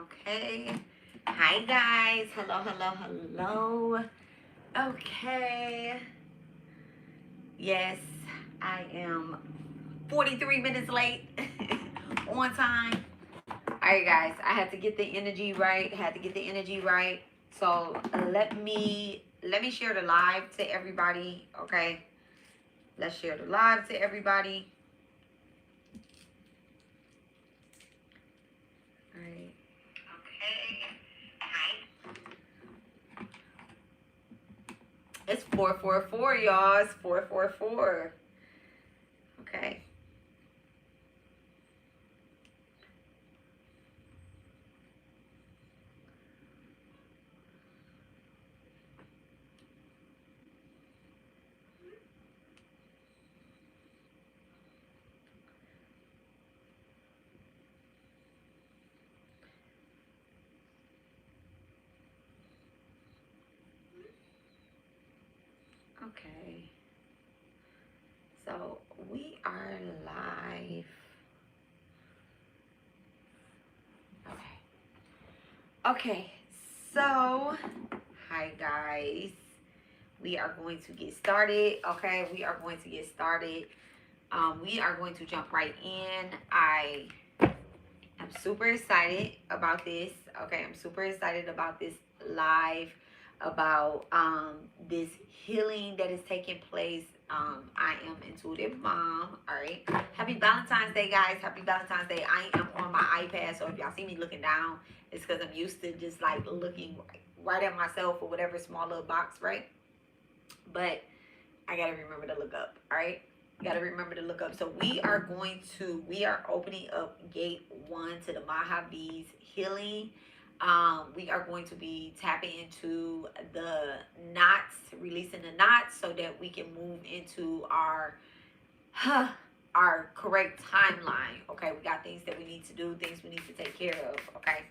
Okay. Hi guys. Hello, hello, hello. Okay. Yes, I am 43 minutes late on time. Alright guys, I had to get the energy right. So let me share the live to everybody. Okay. Let's share the live to everybody. Alright. Okay. Hi. It's 444, y'all. It's 444. Okay. Okay. So we are live. Okay. Okay. So, hi guys. We are going to get started. Okay. We are going to get started. We are going to jump right in. I am super excited about this. Okay. I'm super excited about this live, about this healing that is taking place. I am intuitive mom. All right. Happy Valentine's Day, guys. Happy Valentine's Day. I am on my iPad, so if y'all see me looking down, it's because I'm used to just like looking right at myself or whatever small little box, right? But I gotta remember to look up. All right. Gotta remember to look up. So we are opening up gate 1 to the Mahavidya healing. We are going to be tapping into the knots, releasing the knots so that we can move into our correct timeline. Okay, we got things that we need to do, things we need to take care of. Okay,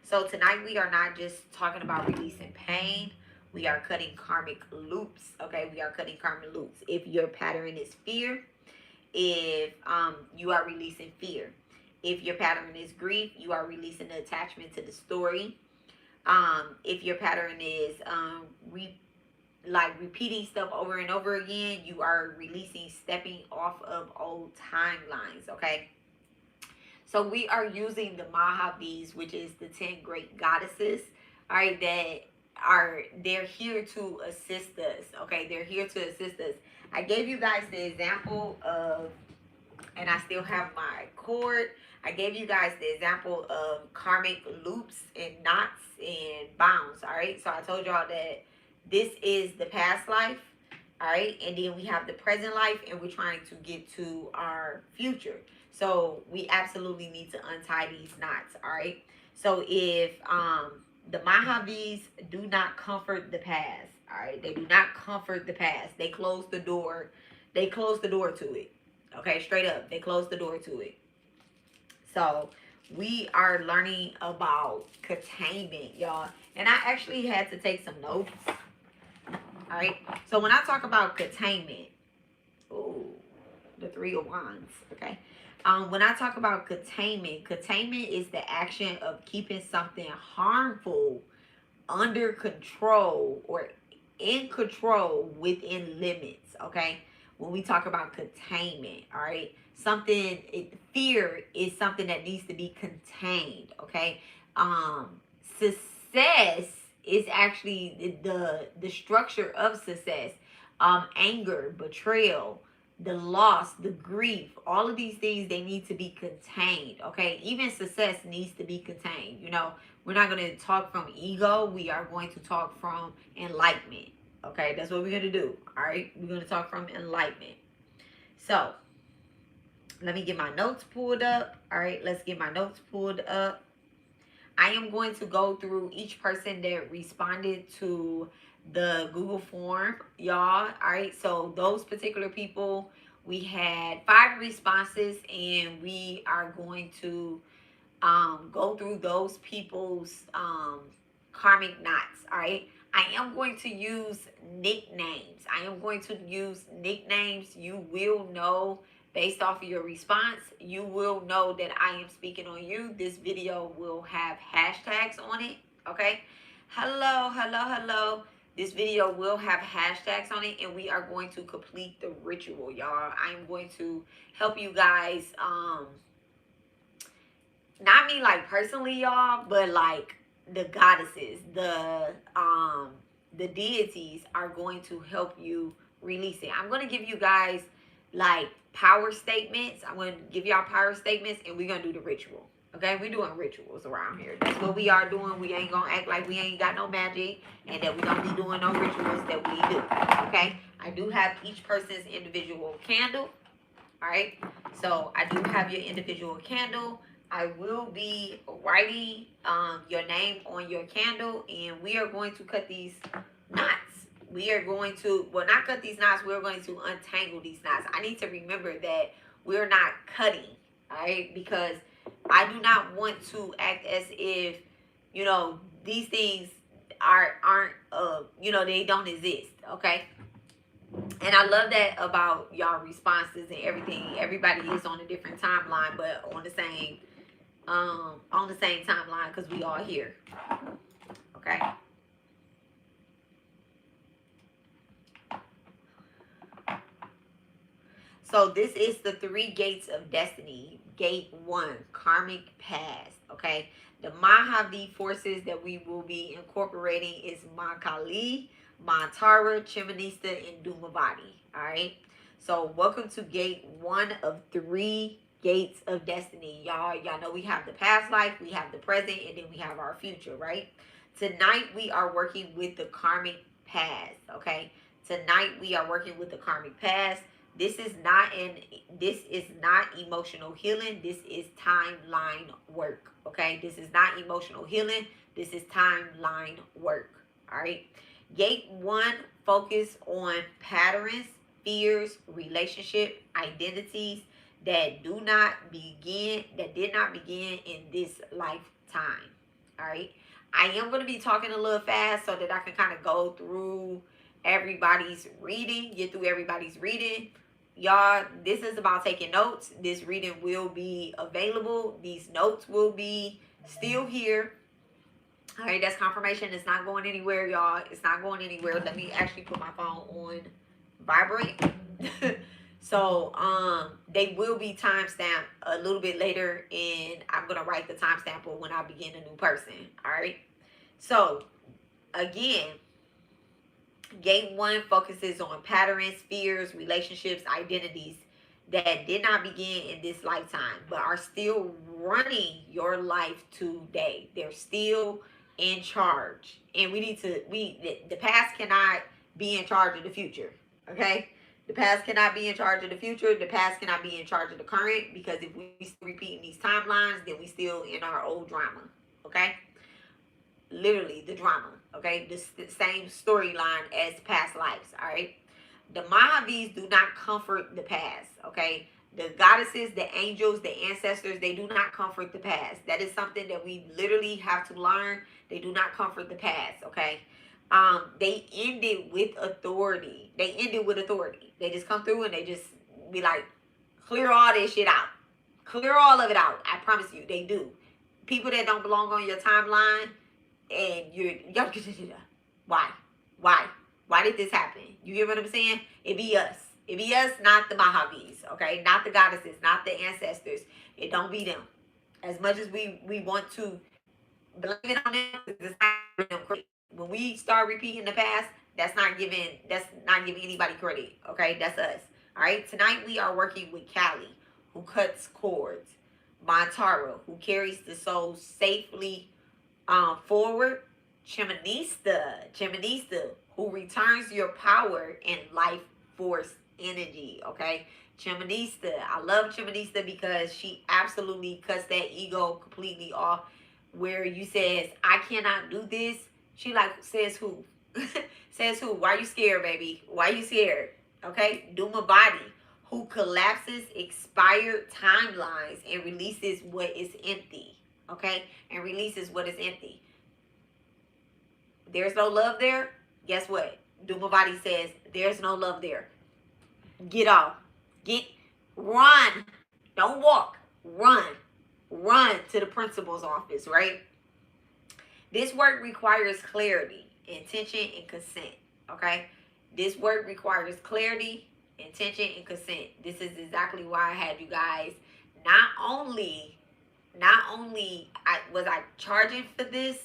so tonight we are not just talking about releasing pain. We are cutting karmic loops. Okay, we are cutting karmic loops. If your pattern is fear, if you are releasing fear. If your pattern is grief, you are releasing the attachment to the story. If your pattern is repeating stuff over and over again, you are releasing, stepping off of old timelines. Okay. So we are using the Mahavidya, which is the 10 great goddesses. All right, they're here to assist us. Okay, they're here to assist us. I gave you guys the example of, and I still have my cord. I gave you guys the example of karmic loops and knots and bounds. All right, so I told y'all that this is the past life. All right, and then we have the present life, and we're trying to get to our future. So we absolutely need to untie these knots. All right, so if the Mahavidya do not comfort the past. All right, they do not comfort the past. They close the door. They close the door to it. Okay, straight up, they close the door to it. So we are learning about containment, y'all. And I actually had to take some notes. All right. So when I talk about containment, oh, the 3 of Wands. Okay. When I talk about containment is the action of keeping something harmful under control or in control within limits. Okay. When we talk about containment, all right, fear is something that needs to be contained. Okay. Success is actually the structure of success. Anger, betrayal, the loss, the grief, all of these things, they need to be contained. Okay, even success needs to be contained. You know, we're not going to talk from ego, we are going to talk from enlightenment. Okay, that's what we're going to do. All right, we're going to talk from enlightenment. So let me get my notes pulled up. All right, let's get my notes pulled up. I am going to go through each person that responded to the Google form, y'all. All right, so those particular people, we had 5 responses, and we are going to go through those people's karmic knots. All right, I am going to use nicknames. You will know based off of your response, you will know that I am speaking on you. This video will have hashtags on it, okay? Hello, hello, hello. This video will have hashtags on it, and we are going to complete the ritual, y'all. I'm going to help you guys, not me like personally, y'all, but like the goddesses, the deities are going to help you release it. I'm going to give you guys like power statements. I'm going to give y'all power statements, and we're going to do the ritual. Okay, we're doing rituals around here. That's what we are doing. We ain't going to act like we ain't got no magic and that we don't be doing no rituals that we do. Okay, I do have each person's individual candle. All right, so I do have your individual candle. I will be writing your name on your candle, and we are going to cut these knots. We are going to, well, not cut these knots, we're going to untangle these knots. I need to remember that we're not cutting, all right? Because I do not want to act as if, you know, these things aren't you know, they don't exist, okay? And I love that about y'all responses and everything. Everybody is on a different timeline, but on the same timeline, because we all here, okay? So this is the 3 gates of destiny. Gate 1, karmic past, okay? The Mahavidya forces that we will be incorporating is Kali, Tara, Chinnamasta, and Dhumavati, all right? So welcome to gate 1 of 3 gates of destiny. Y'all know we have the past life, we have the present, and then we have our future, right? Tonight we are working with the karmic past, okay? Tonight we are working with the karmic past. This is not emotional healing. This is timeline work, okay? This is not emotional healing. This is timeline work, all right? Gate 1, focus on patterns, fears, relationship, identities that did not begin in this lifetime, all right? I am going to be talking a little fast so that I can kind of go through everybody's reading, get through everybody's reading. Y'all, this is about taking notes. This reading will be available. These notes will be still here. All right, that's confirmation. It's not going anywhere, y'all. It's not going anywhere. Let me actually put my phone on vibrate. So, they will be timestamped a little bit later, and I'm going to write the timestamp when I begin a new person. All right. So, again, gate 1 focuses on patterns, fears, relationships, identities that did not begin in this lifetime, but are still running your life today. They're still in charge. And the past cannot be in charge of the future. Okay? The past cannot be in charge of the future. The past cannot be in charge of the current, because if we still repeating these timelines, then we still in our old drama. Okay? Literally the drama, okay? The same storyline as past lives, all right? The Mahavids do not comfort the past, okay? The goddesses, the angels, the ancestors, they do not comfort the past. That is something that we literally have to learn. They do not comfort the past, okay? They ended with authority. They just come through and they just be like, clear all this shit out. Clear all of it out. I promise you, they do. People that don't belong on your timeline, and you're why did this happen? You get what I'm saying? It be us, not the Mahavids, okay? Not the goddesses, not the ancestors. It don't be them. As much as we want to blame it on them, it's not them credit. When we start repeating the past, that's not giving anybody credit, okay? That's us. All right, tonight we are working with Kali, who cuts cords, Tara, who carries the soul safely forward, Chinnamasta, who returns your power and life force energy, okay? Chinnamasta, I love Chinnamasta because she absolutely cuts that ego completely off, where you says, I cannot do this. She like, says who? Says who? Why you scared, baby? Why you scared? Okay? Dhumavati, who collapses expired timelines and releases what is empty. Okay? And releases what is empty. There's no love there. Guess what? Dhumavati says, there's no love there. Get off. Run. Don't walk. Run. Run to the principal's office, right? This work requires clarity, intention, and consent. Okay? This work requires clarity, intention, and consent. This is exactly why I had you guys not only was I charging for this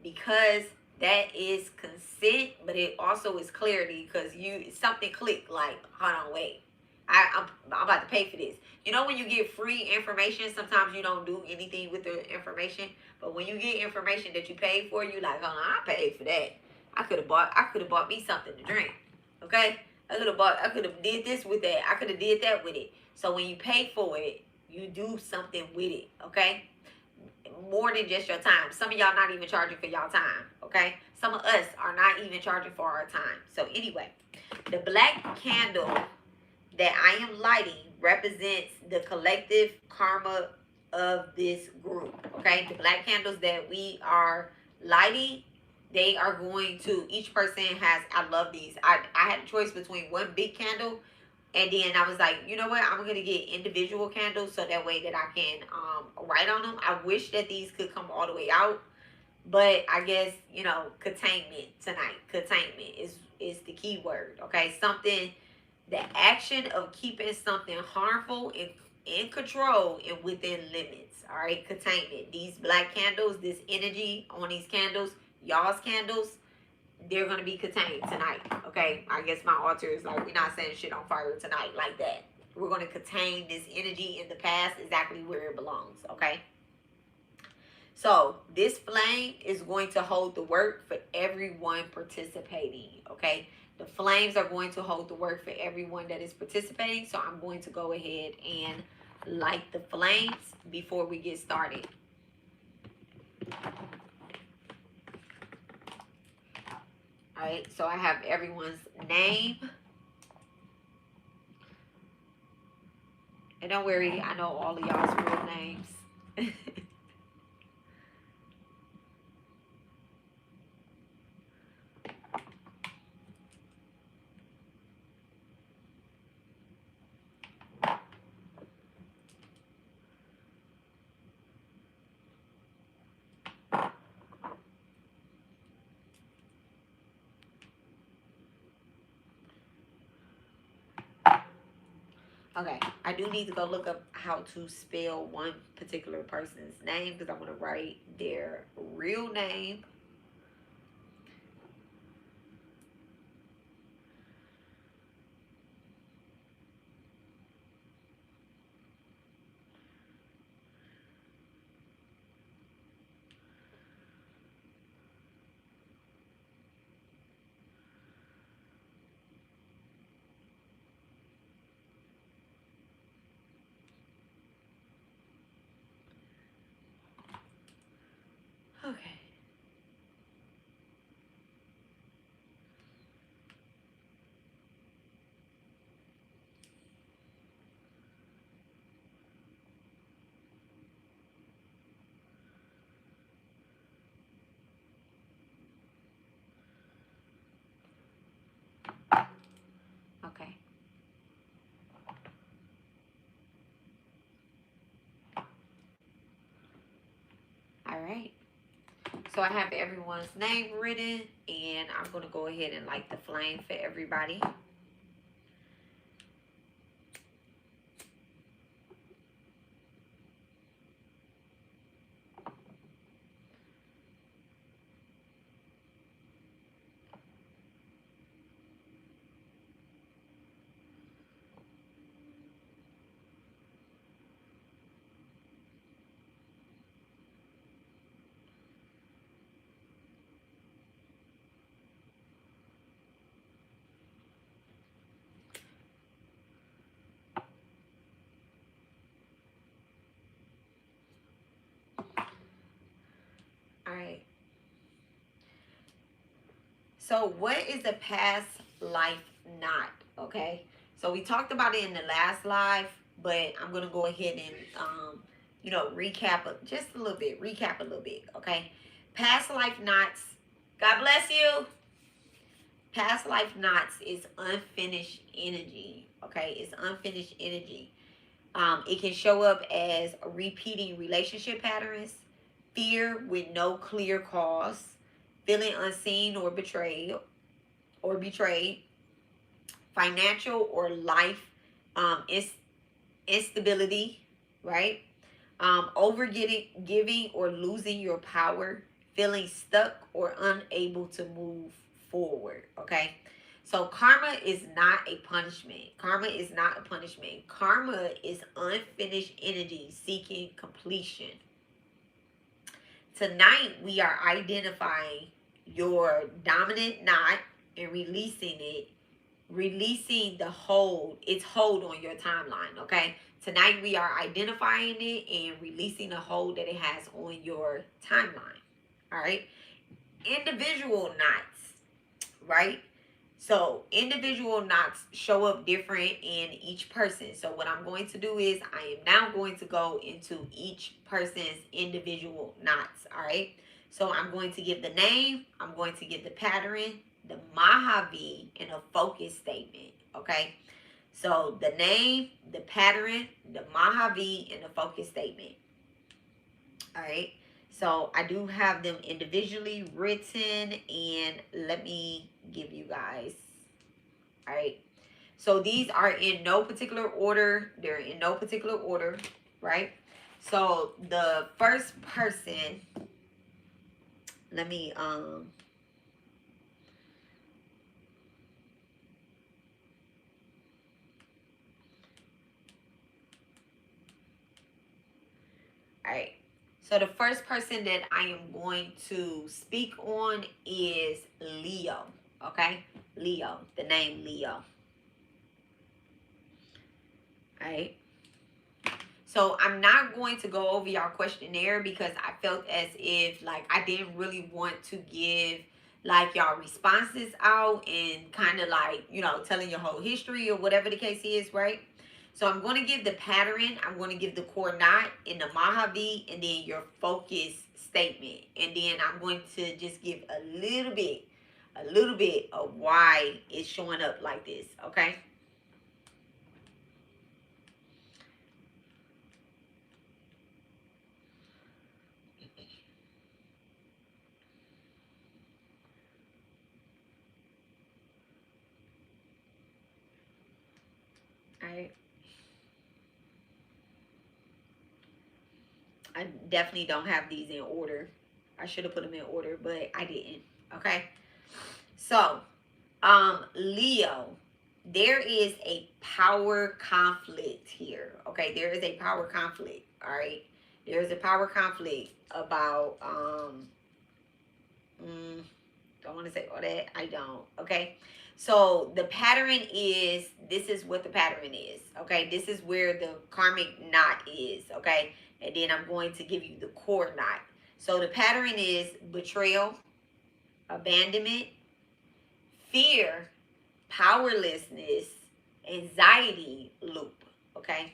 because that is consent, but it also is clarity because something clicked like, hold on, wait. I'm about to pay for this. You know when you get free information, sometimes you don't do anything with the information. But when you get information that you paid for, you like, hold on, I paid for that. I could have bought me something to drink. Okay? I could have did this with that. I could have did that with it. So when you pay for it, you do something with it. Okay? More than just your time. Some of y'all not even charging for y'all time. Okay? Some of us are not even charging for our time. So anyway, the black candle that I am lighting represents the collective karma of this group. Okay, the black candles that we are lighting, they are going to, each person has, I love these. I had a choice between one big candle, and then I was like, you know what, I'm going to get individual candles so that way that I can write on them. I wish that these could come all the way out, but I guess, containment tonight. Containment is the key word. Okay, something, the action of keeping something harmful in control and within limits. All right, containment. These black candles, this energy on these candles, y'all's candles, they're going to be contained tonight. Okay, I guess my altar is like, we're not setting shit on fire tonight like that. We're going to contain this energy in the past exactly where it belongs. Okay, so this flame is going to hold the work for everyone participating. Okay, the flames are going to hold the work for everyone that is participating. So I'm going to go ahead and light the flames before we get started. All right, so I have everyone's name. And don't worry, I know all of y'all's real names. Okay, I do need to go look up how to spell one particular person's name because I'm going to write their real name. Okay. Okay. All right. So I have everyone's name written, and I'm going to go ahead and light the flame for everybody. All right. So what is a past life knot? Okay. So we talked about it in the last live, but I'm going to go ahead and, recap just a little bit. Recap a little bit. Okay. Past life knots. God bless you. Past life knots is unfinished energy. Okay. It's unfinished energy. It can show up as repeating relationship patterns, fear with no clear cause, feeling unseen or betrayed, financial or life instability, right? Over giving or losing your power, feeling stuck or unable to move forward. Okay. So karma is not a punishment. Karma is not a punishment. Karma is unfinished energy seeking completion. Tonight we are identifying your dominant knot and releasing its hold on your timeline. Okay, tonight we are identifying it and releasing the hold that it has on your timeline. All right, individual knots, right? So individual knots show up different in each person. So what I'm going to do is I am now going to go into each person's individual knots. All right, so I'm going to give the name, I'm going to give the pattern, the Mahavi, and a focus statement. Okay, so the name, the pattern, the Mahavi, and the focus statement. All right, so I do have them individually written, and let me give you guys. All right, so these are in no particular order. They're in no particular order, right? So the first person, let me all right. So the first person that I am going to speak on is Leo. Okay? Leo. The name Leo. Alright. So I'm not going to go over y'all questionnaire because I felt as if like I didn't really want to give like y'all responses out and kind of like, you know, telling your whole history or whatever the case is, right? So I'm going to give the pattern, I'm going to give the core knot in the Mahavi, and then your focus statement. And then I'm going to just give a little bit of why it's showing up like this, okay? All right. I definitely don't have these in order. I should have put them in order, but I didn't. Okay. So, Leo, there is a power conflict here. Okay, there is a power conflict. All right, there is a power conflict about don't want to say all that. I don't. Okay. So the pattern is, this is what the pattern is. Okay. This is where the karmic knot is. Okay. And then I'm going to give you the core knot. So the pattern is betrayal, abandonment, fear, powerlessness, anxiety loop. Okay.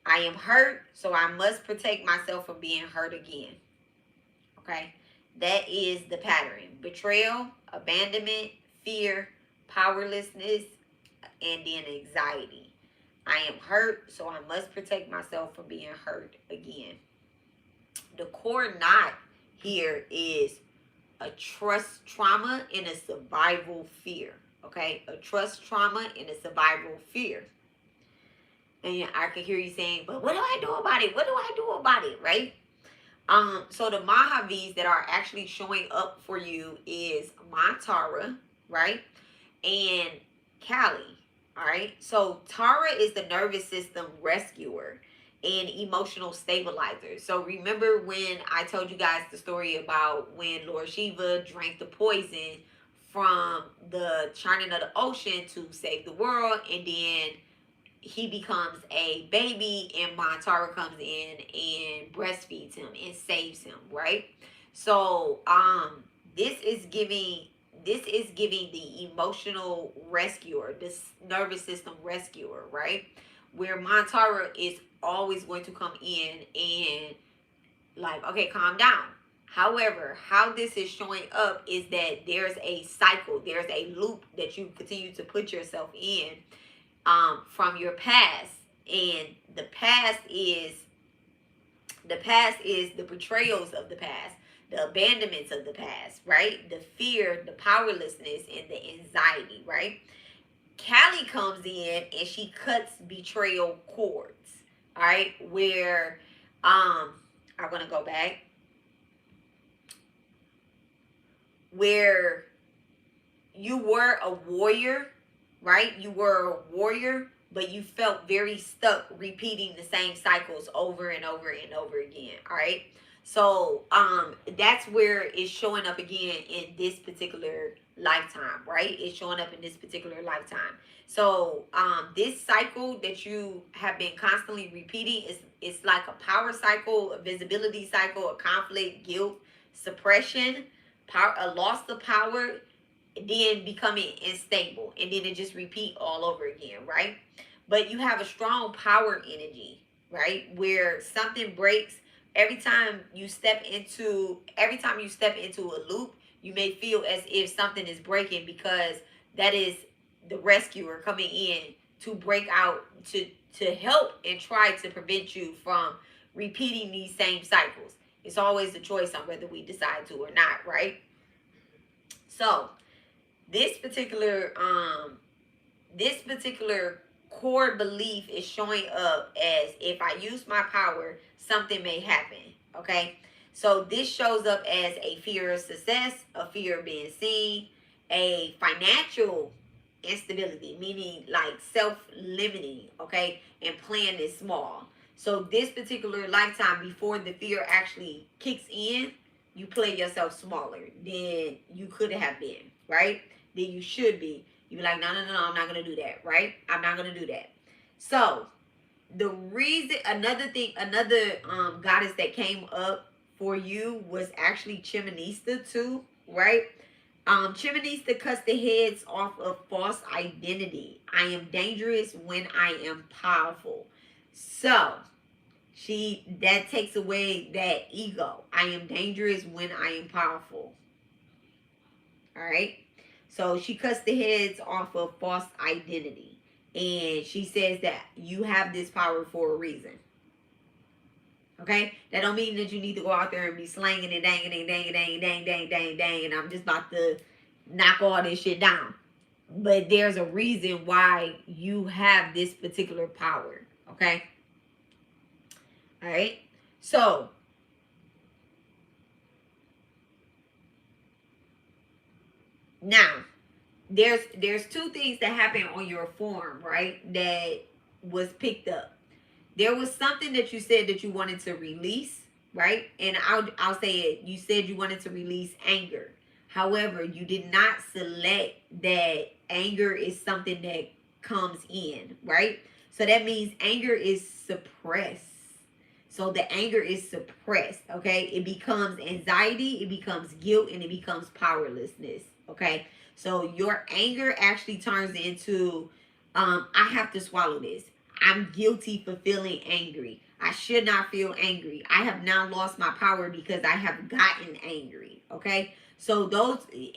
I am hurt, so I must protect myself from being hurt again. Okay. That is the pattern. Betrayal, abandonment, fear, powerlessness, and then anxiety. I am hurt, so I must protect myself from being hurt again. The core knot here is a trust trauma and a survival fear. Okay? A trust trauma and a survival fear. And I can hear you saying, but what do I do about it? What do I do about it? Right? So the Mahavis that are actually showing up for you is Tara, right? And Kali, all right? So Tara is the nervous system rescuer and emotional stabilizer. So remember when I told you guys the story about when Lord Shiva drank the poison from the churning of the ocean to save the world, and then he becomes a baby and Tara comes in and breastfeeds him and saves him, right? So this is giving the emotional rescuer, this nervous system rescuer, right? Where Tara is always going to come in and like, okay, calm down. However, how this is showing up is that there's a cycle, there's a loop that you continue to put yourself in from your past, And the past is the betrayals of the past, the abandonments of the past, right? The fear, the powerlessness, and the anxiety, right? Kali comes in and she cuts betrayal cords, all right? Where I'm gonna go back. Where you were a warrior, right? You were a warrior, but you felt very stuck repeating the same cycles over and over and over again. All right. So that's where it's showing up again in this particular lifetime, right? It's showing up in this particular lifetime. So this cycle that you have been constantly repeating is it's like a power cycle, a visibility cycle, a conflict, guilt, suppression, power, a loss of power, then becoming unstable, and then it just repeat all over again, right? But you have a strong power energy, right? Where something breaks every time you step into a loop, you may feel as if something is breaking, because that is the rescuer coming in to break out, to help and try to prevent you from repeating these same cycles. It's always a choice on whether we decide to or not, right? So this particular core belief is showing up as, if I use my power, something may happen. Okay, so this shows up as a fear of success, a fear of being seen, a financial instability, meaning like self-limiting, okay, and playing it small. So this particular lifetime, before the fear actually kicks in, you play yourself smaller than you could have been, right? Than you should be. You be like, no, I'm not going to do that, right? I'm not going to do that. So the reason, another goddess that came up for you was actually Chinnamasta too, right? Chinnamasta cuts the heads off of false identity. I am dangerous when I am powerful. So that takes away that ego. I am dangerous when I am powerful. All right. So she cuts the heads off of false identity. And she says that you have this power for a reason. Okay? That don't mean that you need to go out there and be slanging and danging and dang. And I'm just about to knock all this shit down. But there's a reason why you have this particular power. Okay? All right? So now, there's two things that happen on your form, right? That was picked up. There was something that you said that you wanted to release, right? And I'll say it. You said you wanted to release anger. However, you did not select that anger is something that comes in, right? So that means anger is suppressed. So the anger is suppressed, okay? It becomes anxiety, it becomes guilt, and it becomes powerlessness, okay? So your anger actually turns into, I have to swallow this. I'm guilty for feeling angry. I should not feel angry. I have now lost my power because I have gotten angry, okay? So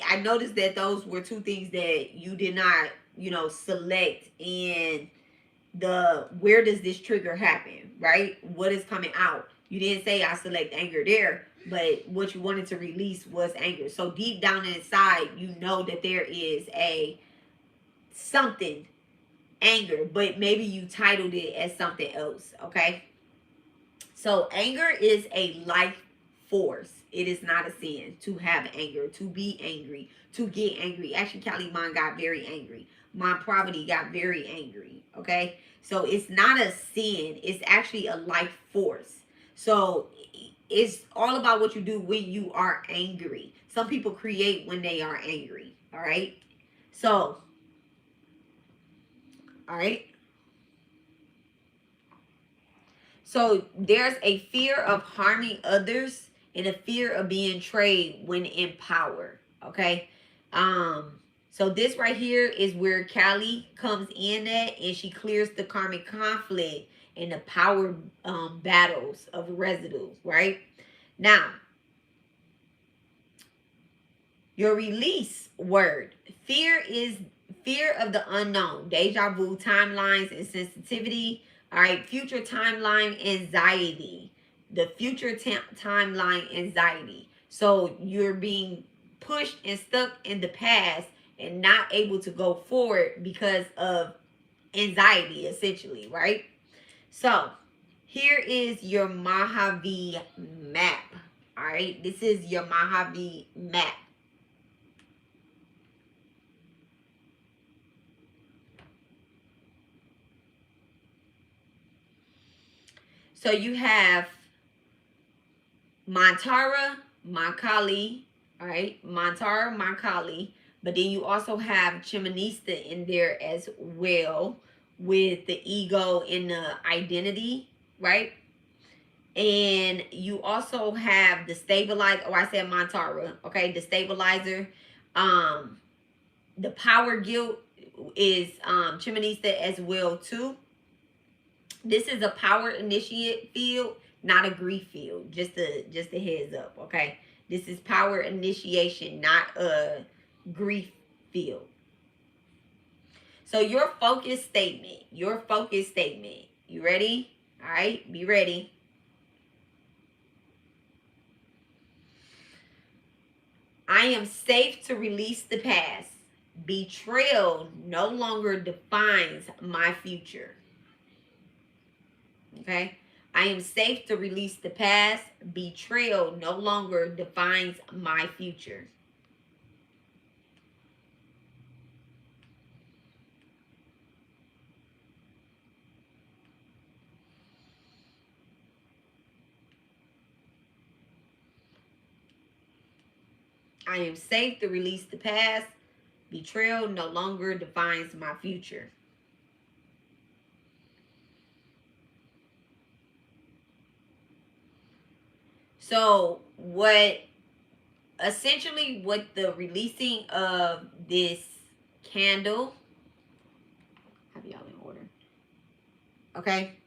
I noticed that those were two things that you did not, select in where does this trigger happen, right? What is coming out? You didn't say I select anger there, but what you wanted to release was anger. So deep down inside, you know that there is something anger, but maybe you titled it as something else, okay? So anger is a life force. It is not a sin to have anger, to be angry, to get angry. Actually, Kali Mon got very angry. My poverty got very angry, okay? So it's not a sin. It's actually a life force. So it's all about what you do when you are angry. Some people create when they are angry, all right? So, all right? So there's a fear of harming others and a fear of being betrayed when in power, okay? So this right here is where Kali comes in at, and she clears the karmic conflict and the power battles of residue, right? Now, your release word. Fear is fear of the unknown, deja vu, timelines, and sensitivity. All right, future timeline anxiety. The future timeline anxiety. So you're being pushed and stuck in the past and not able to go forward because of anxiety, essentially, right? So here is your Mahavidya map. All right, this is your Mahavidya map. So you have Mantara, Mankali, all right, Mantara, Mankali, but then you also have Chinnamasta in there as well with the ego and the identity, right? And you also have the stabilizer. Oh, I said Mantara. Okay, the stabilizer. Um, the power guilt is Chinnamasta as well too. This is a power initiate field, not a grief field. Just a heads up, okay? This is power initiation, not a grief field. So your focus statement, You ready? All right, be ready. I am safe to release the past. Betrayal no longer defines my future. Okay? I am safe to release the past. Betrayal no longer defines my future. I am safe to release the past. Betrayal no longer defines my future. So what the releasing of this candle, have y'all in order. Okay.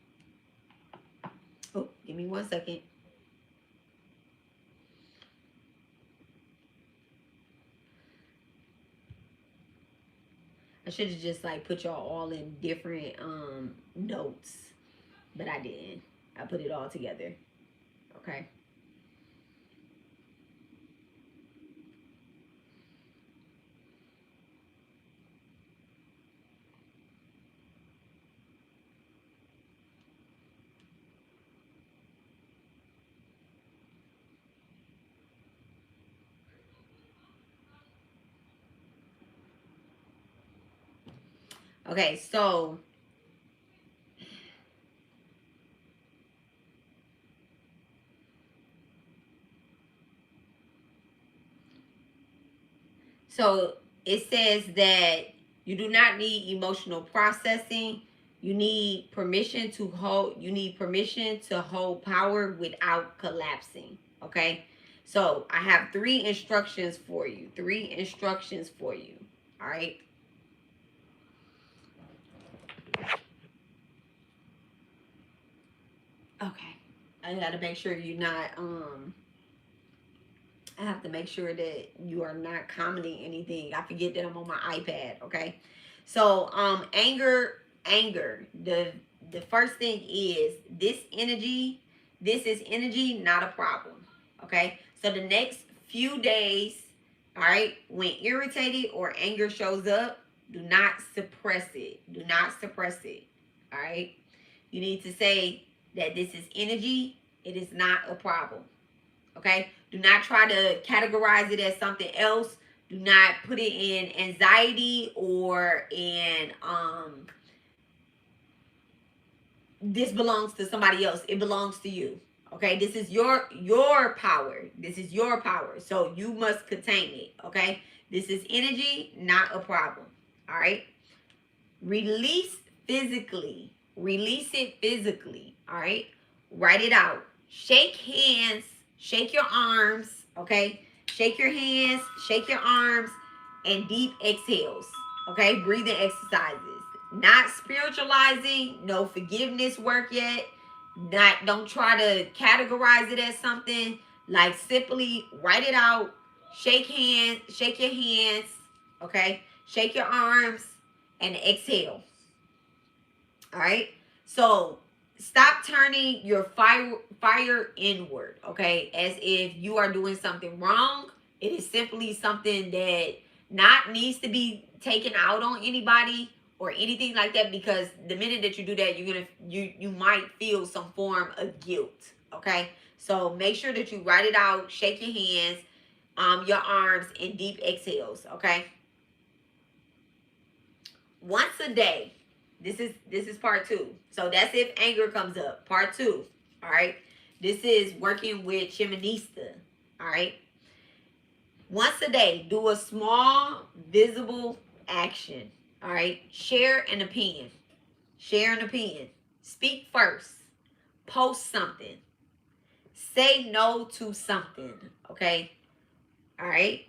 Oh, give me 1 second. I should have just like put y'all all in different notes, but I didn't. I put it all together. Okay. Okay, so it says that you do not need emotional processing. You need permission to hold power without collapsing. Okay? So, I have 3 instructions for you. All right? Okay. I got to make sure you're not I have to make sure that you are not commenting anything. I forget that I'm on my iPad, okay? So, anger. The first thing is this is energy, not a problem. Okay? So the next few days, all right, when irritated or anger shows up, do not suppress it. All right? You need to say that this is energy, it is not a problem. Okay? Do not try to categorize it as something else. Do not put it in anxiety or in this belongs to somebody else. It belongs to you. Okay? This is your power. So you must contain it. Okay? This is energy, not a problem. All right? Release physically. Release it physically. All right? Write it out. Shake hands. Shake your arms. Okay? Shake your hands. Shake your arms. And deep exhales. Okay? Breathing exercises. Not spiritualizing. No forgiveness work yet. Don't try to categorize it as something. Like simply write it out. Shake hands. Shake your hands. Okay? Shake your arms. And exhale. All right? So stop turning your fire inward, okay? As if you are doing something wrong. It is simply something that not needs to be taken out on anybody or anything like that, because the minute that you do that, you might feel some form of guilt, okay? So make sure that you write it out, shake your hands, your arms in deep exhales, okay? Once a day. This is part 2. So that's if anger comes up. Part 2. All right. This is working with Chinnamasta. All right. Once a day, do a small visible action. All right. Share an opinion. Share an opinion. Speak first. Post something. Say no to something. Okay. All right.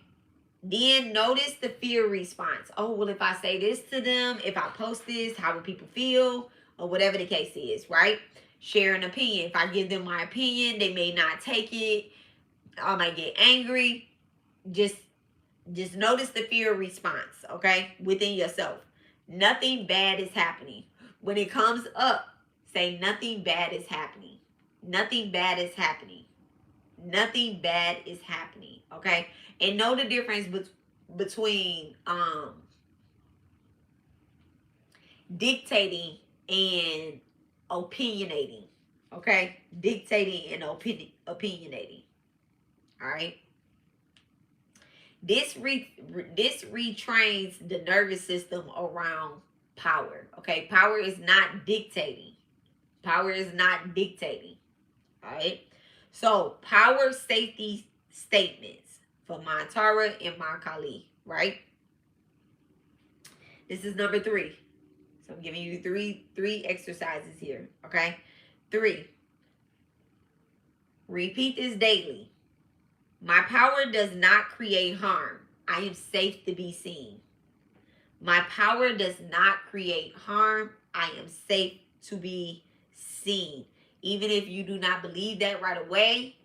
Then notice the fear response. Oh, well, if I say this to them, if I post this, how will people feel? Or whatever the case is, right? Share an opinion. If I give them my opinion, they may not take it. I might get angry. Just notice the fear response, okay? Within yourself. Nothing bad is happening. When it comes up, say nothing bad is happening. Nothing bad is happening. Nothing bad is happening, okay? And know the difference between dictating and opinionating, okay? Dictating and opinionating, all right? This retrains the nervous system around power, okay? Power is not dictating. Power is not dictating, all right? So, power safety statements for Mantara and Kali, right? This is number 3. So I'm giving you three exercises here, okay? 3. Repeat this daily. My power does not create harm. I am safe to be seen. My power does not create harm. I am safe to be seen. Even if you do not believe that right away,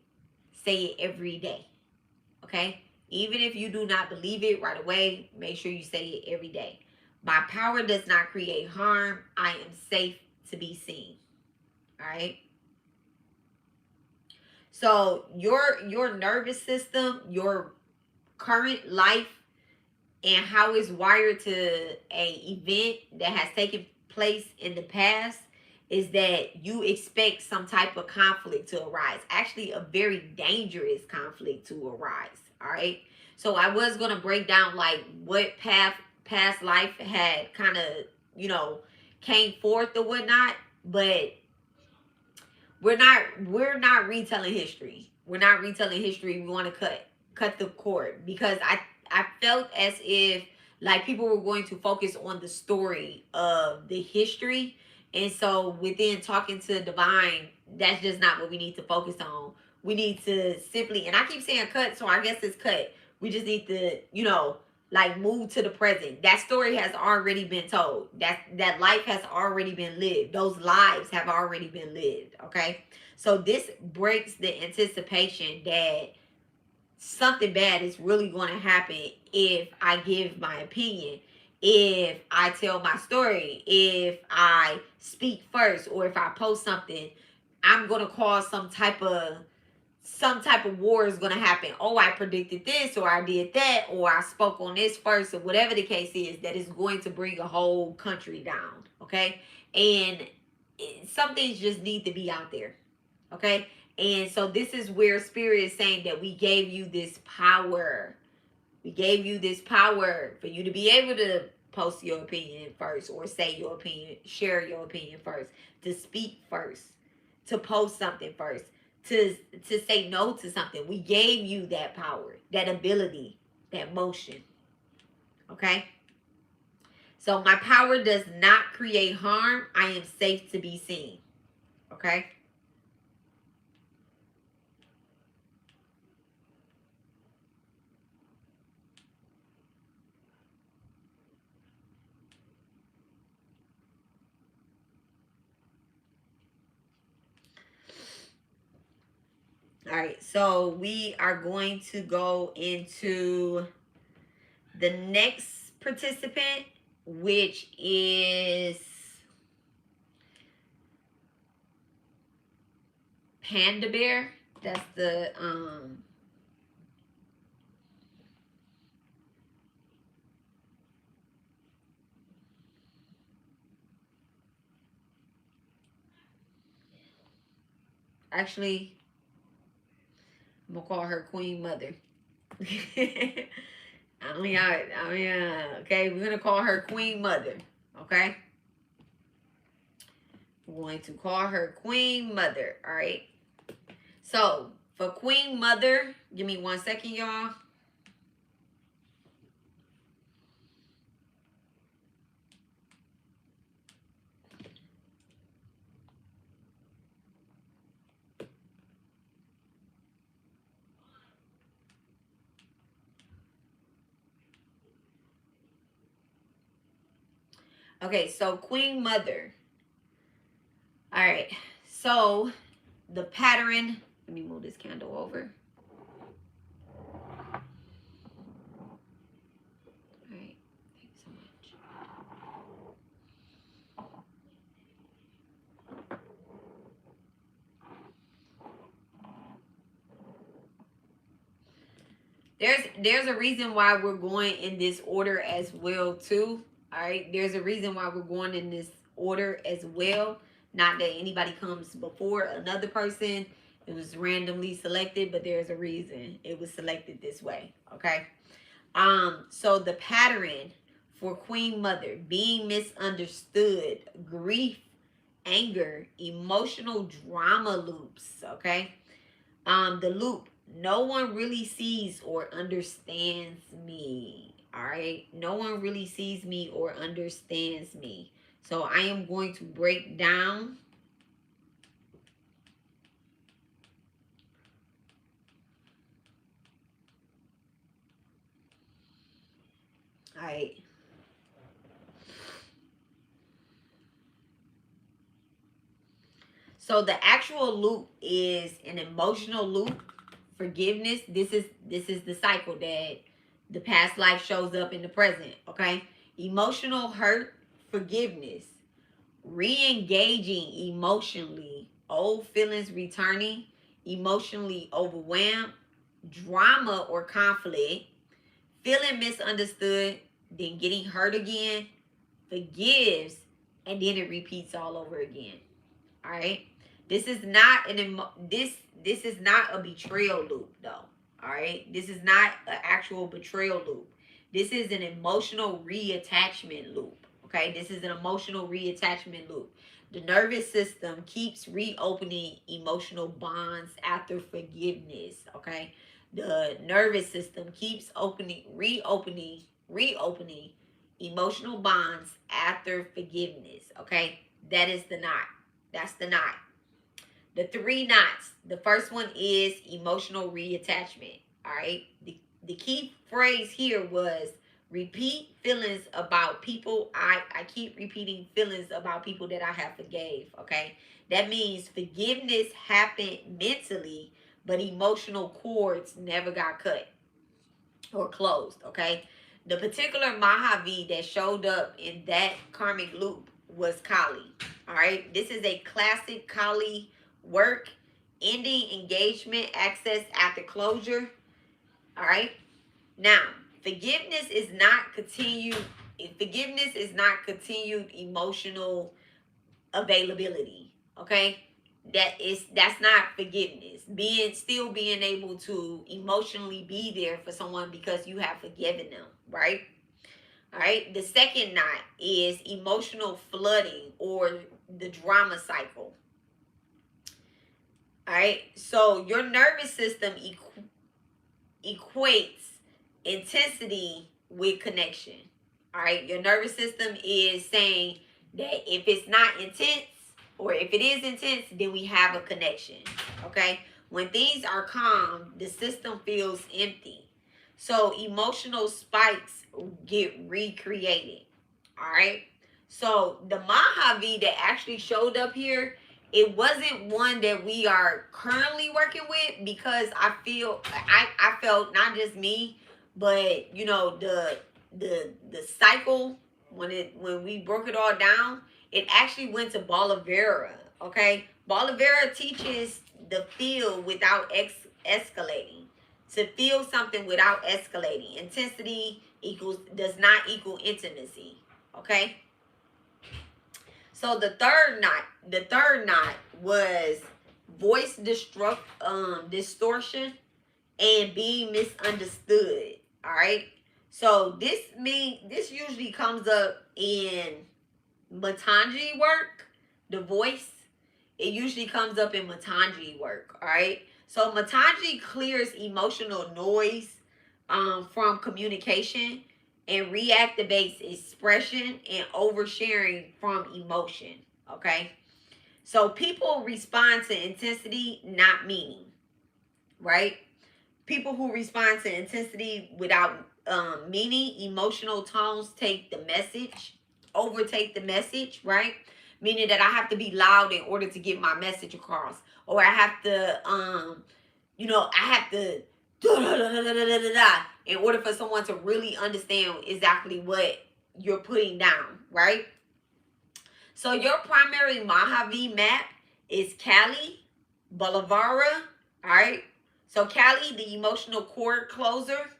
say it every day. Okay? Even if you do not believe it right away, make sure you say it every day. My power does not create harm. I am safe to be seen. All right? So your nervous system, your current life, and how it's wired to a event that has taken place in the past is that you expect some type of conflict to arise. Actually, a very dangerous conflict to arise. All right. So I was going to break down like what past life had kind of, came forth or whatnot, but we're not retelling history. We're not retelling history. We want to cut the cord, because I felt as if like people were going to focus on the story of the history. And so within talking to divine, that's just not what we need to focus on. We need to simply, and I keep saying cut, so I guess it's cut. We just need to, like move to the present. That story has already been told. That life has already been lived. Those lives have already been lived, okay? So this breaks the anticipation that something bad is really going to happen if I give my opinion, if I tell my story, if I speak first, or if I post something. I'm going to cause some type of war is going to happen. Oh, I predicted this, or I did that, or I spoke on this first, or whatever the case is, that is going to bring a whole country down, okay? And some things just need to be out there, okay? And so this is where Spirit is saying that we gave you this power. We gave you this power for you to be able to post your opinion first, or say your opinion, share your opinion first, to speak first, to post something first, to say no to something. We gave you that power, that ability, that motion. Okay? So my power does not create harm. I am safe to be seen. Okay? All right, so we are going to go into the next participant, which is panda bear. That's the actually, I'm gonna call her Queen Mother. okay, we're gonna call her Queen Mother. Okay, we're going to call her Queen Mother. All right. So for Queen Mother, give me 1 second, y'all. Okay, so Queen Mother. All right. So the pattern. Let me move this candle over. All right. Thank you so much. There's a reason why we're going in this order as well too. All right. There's a reason why we're going in this order as well. Not that anybody comes before another person. It was randomly selected, but there's a reason it was selected this way. Okay. So the pattern for Queen Mother: being misunderstood, grief, anger, emotional drama loops. Okay. The loop: no one really sees or understands me. All right. No one really sees me or understands me. So I am going to break down. All right. So the actual loop is an emotional loop. Forgiveness. This is the cycle that the past life shows up in the present. Okay. Emotional hurt, forgiveness, re-engaging emotionally, old feelings returning, emotionally overwhelmed, drama or conflict, feeling misunderstood, then getting hurt again, forgives, and then it repeats all over again. All right. This is not this is not a betrayal loop though. All right. This is not an actual betrayal loop. This is an emotional reattachment loop. Okay. This is an emotional reattachment loop. The nervous system keeps reopening emotional bonds after forgiveness. Okay. The nervous system keeps reopening emotional bonds after forgiveness. Okay. That is the knot. That's the knot. The 3 knots. The first one is emotional reattachment. All right. The key phrase here was repeat feelings about people. I keep repeating feelings about people that I have forgave. Okay. That means forgiveness happened mentally, but emotional cords never got cut or closed. Okay. The particular Mahavi that showed up in that karmic loop was Kali. All right. This is a classic Kali work: ending engagement, access after closure. All right. Now, forgiveness is not continued. Forgiveness is not continued emotional availability. Okay. That's not forgiveness. Being able to emotionally be there for someone because you have forgiven them, right? All right. The second knot is emotional flooding or the drama cycle. All right. So your nervous system equates intensity with connection. All right. Your nervous system is saying that if it's not intense or if it is intense, then we have a connection. Okay. When things are calm, the system feels empty. So emotional spikes get recreated. All right. So the Mahavi that actually showed up here, it wasn't one that we are currently working with because I felt, not just me, but you know, the cycle when we broke it all down, it actually went to Balavera. Okay. Balavera teaches the feel without escalating. To feel something without escalating. Intensity does not equal intimacy. Okay? So the third knot was voice distortion and being misunderstood. All right. So this usually comes up in Matanji work, the voice. It usually comes up in Matanji work. All right. So Matanji clears emotional noise from communication and reactivates expression and oversharing from emotion. Okay. So people respond to intensity, not meaning. Right? People who respond to intensity without meaning, emotional tones take the message, overtake the message, right? Meaning that I have to be loud in order to get my message across. Or I have to, I have to in order for someone to really understand exactly what you're putting down, right? So your primary Mahavi map is Kali, Balavara, all right? So Kali, the emotional cord closer.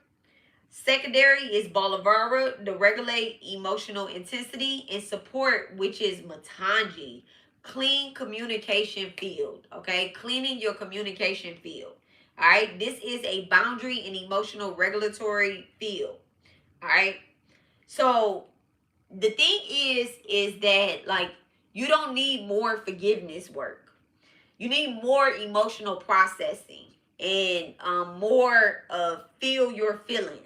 Secondary is Balavara, the regulate emotional intensity, and support, which is Matanji, clean communication field, okay? Cleaning your communication field, all right? This is a boundary and emotional regulatory field, all right? So the thing is that, like, you don't need more forgiveness work. You need more emotional processing and more of feel your feelings.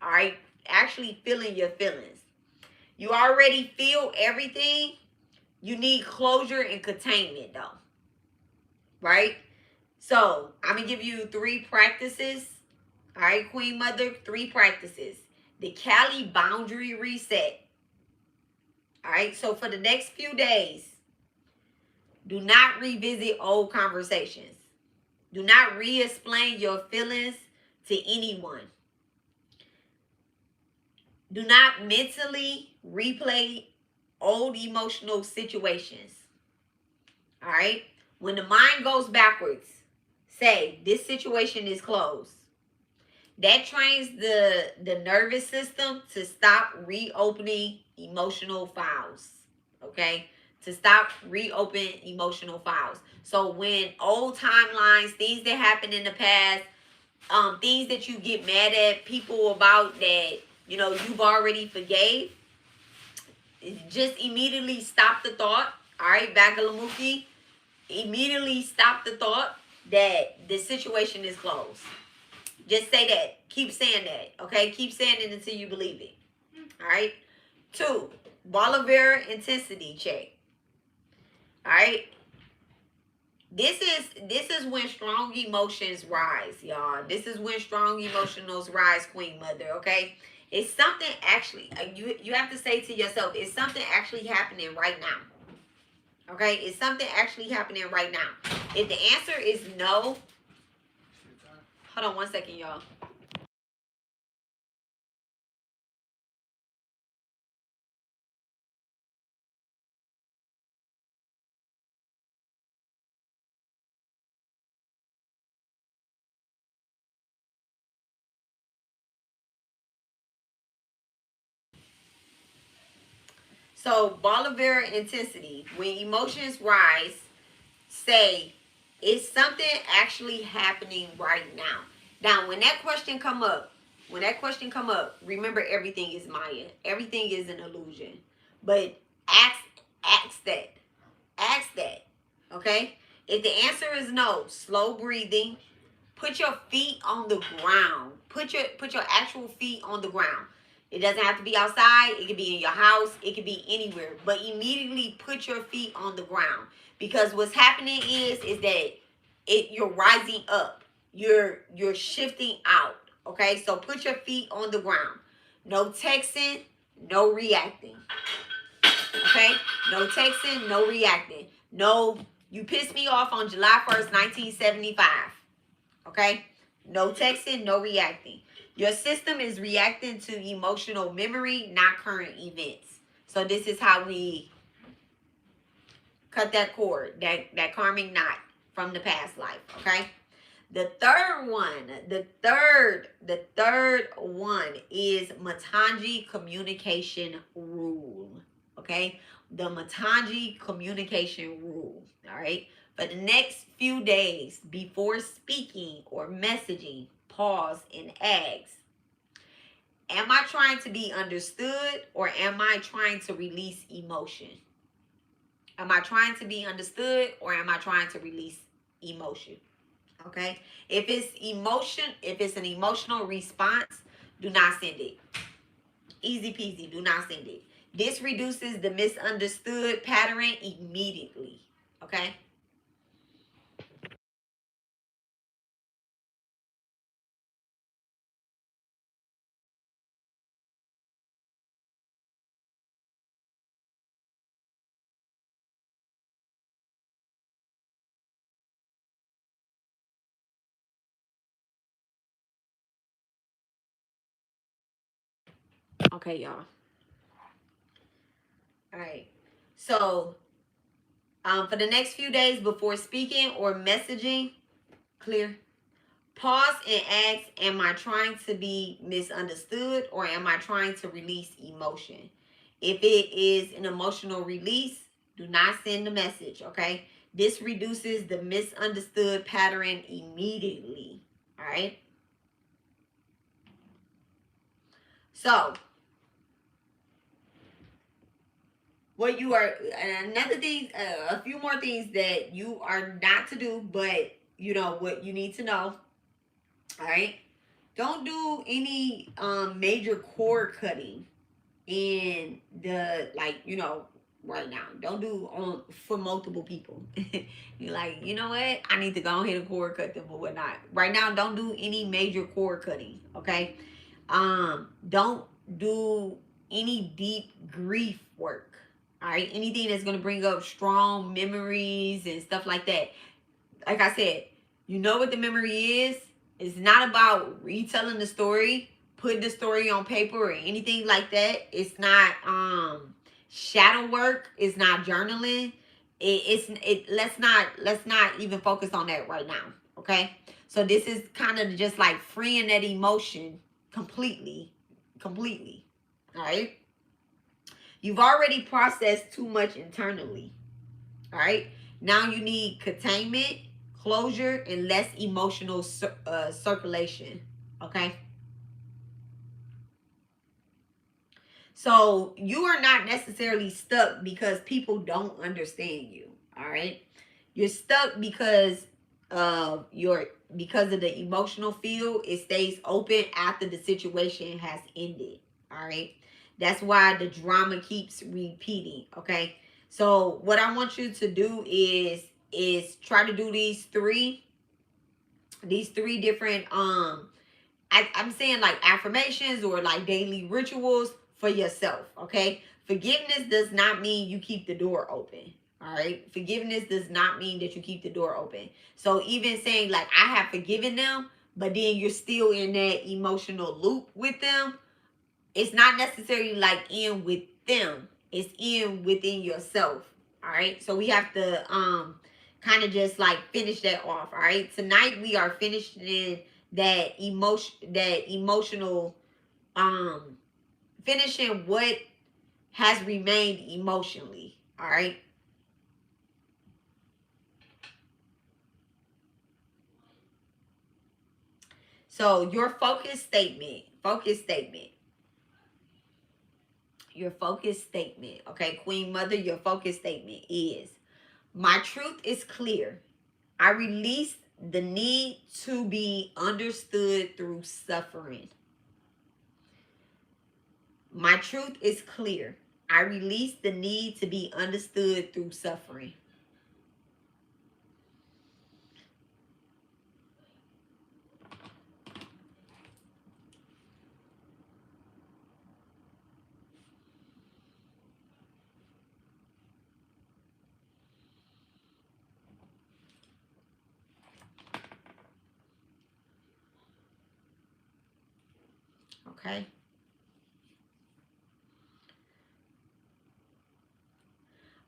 All right, actually feeling your feelings. You already feel everything. You need closure and containment, though. Right? So I'm gonna give you 3 practices. All right, Queen Mother, 3 practices. The Kali boundary reset. All right, so for the next few days, do not revisit old conversations. Do not re-explain your feelings to anyone. Do not mentally replay old emotional situations. All right? When the mind goes backwards, say, this situation is closed. That trains the nervous system to stop reopening emotional files. Okay? To stop reopening emotional files. So when old timelines, things that happened in the past, things that you get mad at people about that, you've already forgave, just immediately stop the thought. All right, Bagalamuki, immediately stop the thought that the situation is closed. Just say that. Keep saying that. Okay, keep saying it until you believe it. All right. 2, Bolivar intensity check. All right. This is when strong emotions rise, y'all. This is when strong emotions rise, Queen Mother, okay? It's something actually, you have to say to yourself, is something actually happening right now? Okay? Is something actually happening right now? If the answer is no, hold on one second, y'all. So, Bolivar intensity, when emotions rise, say, is something actually happening right now? Now, when that question come up, remember everything is Maya. Everything is an illusion. But ask that. Ask that. Okay? If the answer is no, slow breathing. Put your feet on the ground. Put your actual feet on the ground. It doesn't have to be outside. It could be in your house. It could be anywhere. But immediately put your feet on the ground. Because what's happening is that you're rising up. You're shifting out. Okay? So put your feet on the ground. No texting, no reacting. Okay? No texting, no reacting. No, you pissed me off on July 1st, 1975. Okay? No texting, no reacting. Your system is reacting to emotional memory, not current events. So this is how we cut that cord, that karmic knot from the past life, okay? The third one is Matanji communication rule, okay? The Matanji communication rule, all right? For the next few days before speaking or messaging, pause and ask, am I trying to be understood or am I trying to release emotion? Am I trying to be understood or am I trying to release emotion? Okay? If it's an emotional response, do not send it. Easy peasy, do not send it. This reduces the misunderstood pattern immediately. Okay? Okay, y'all. All right. So, for the next few days before speaking or messaging, clear. Pause and ask, am I trying to be misunderstood or am I trying to release emotion? If it is an emotional release, do not send the message, okay? This reduces the misunderstood pattern immediately, all right? So, what you are, another thing, a few more things that you are not to do, but you know what you need to know, all right? Don't do any major cord cutting in the, like, you know, right now. Don't do on for multiple people. You're like, you know what, I need to go ahead and cord cut them or whatnot. Right now, don't do any major cord cutting. Okay. Don't do any deep grief work. All right, anything that's going to bring up strong memories and stuff like that. Like I said, you know what the memory is. It's not about retelling the story, putting the story on paper or anything like that. It's not shadow work. It's not journaling. Let's not even focus on that right now. Okay. So this is kind of just like freeing that emotion completely. All right. You've already processed too much internally. All right. Now you need containment, closure, and less emotional circulation. Okay. So you are not necessarily stuck because people don't understand you. All right. You're stuck because because of the emotional field. It stays open after the situation has ended. All right. That's why the drama keeps repeating. Okay. So what I want you to do is try to do these three different I'm saying like affirmations or like daily rituals for yourself, okay? Forgiveness does not mean you keep the door open. All right. Forgiveness does not mean that you keep the door open. So even saying like I have forgiven them, but then you're still in that emotional loop with them, it's not necessarily like in with them. It's in within yourself. All right. So we have to kind of just like finish that off. All right. Tonight we are finishing that emotional um finishing what has remained emotionally. All right. So your focus statement, okay, Queen Mother, your focus statement is, my truth is clear. I release the need to be understood through suffering. My truth is clear. I release the need to be understood through suffering. Okay.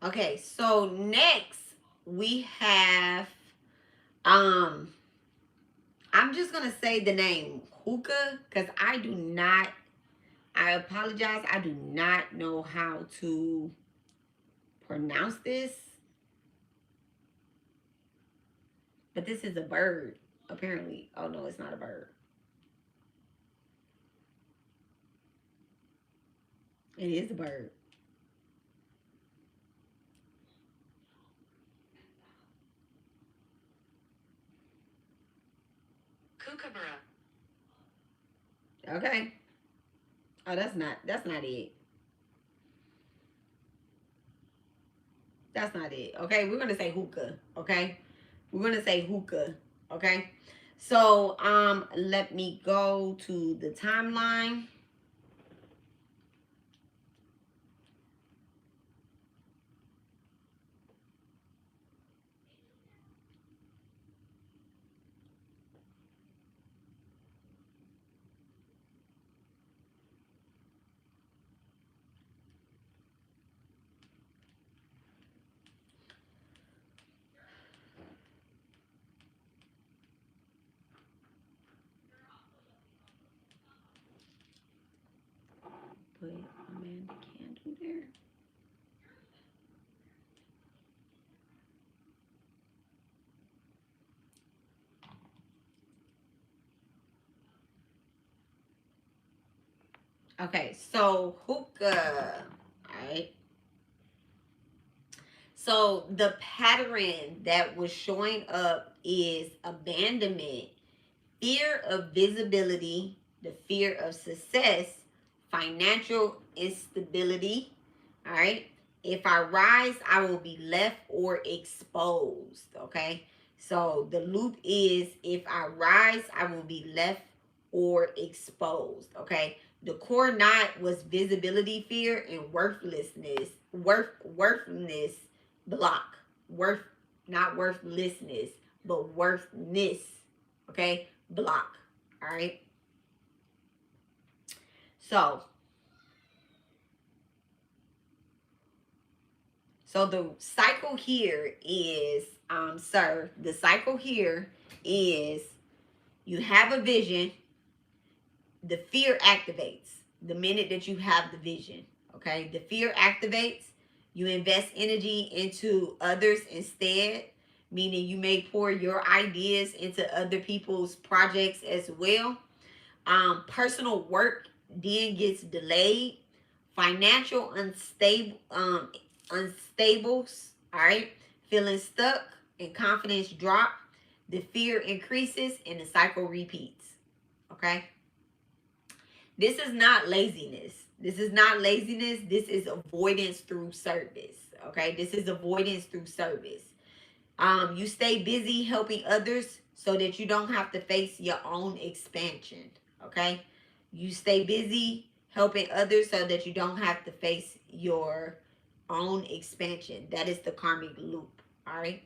Okay, so next we have I'm just gonna say the name Hookah because I do not. I apologize. I do not know how to pronounce this. But this is a bird, apparently. Oh no, it's not a bird. It is a bird. Kookaburra. Okay. Oh, that's not it. That's not it. Okay, we're gonna say hookah. Okay, we're gonna say hookah. Okay, so let me go to the timeline. Put Amanda Candle there. Okay, so hookah. All right. So the pattern that was showing up is abandonment, fear of visibility, the fear of success, financial instability. All right. If I rise, I will be left or exposed. Okay. So the loop is if I rise, I will be left or exposed. Okay. The core knot was visibility fear and worthlessness. Worthlessness block. Worth, not worthlessness, but worthness. Okay. Block. All right. So the cycle here is, sir, the cycle here is you have a vision, the fear activates the minute that you have the vision. Okay. The fear activates, you invest energy into others instead, meaning you may pour your ideas into other people's projects as well. Personal work then gets delayed. Financial unstables, all right, feeling stuck and confidence drop. The fear increases and the cycle repeats. Okay. This is not laziness. This is not laziness. This is avoidance through service. Okay. This is avoidance through service. You stay busy helping others so that you don't have to face your own expansion. Okay. You stay busy helping others so that you don't have to face your own expansion. That is the karmic loop. All right.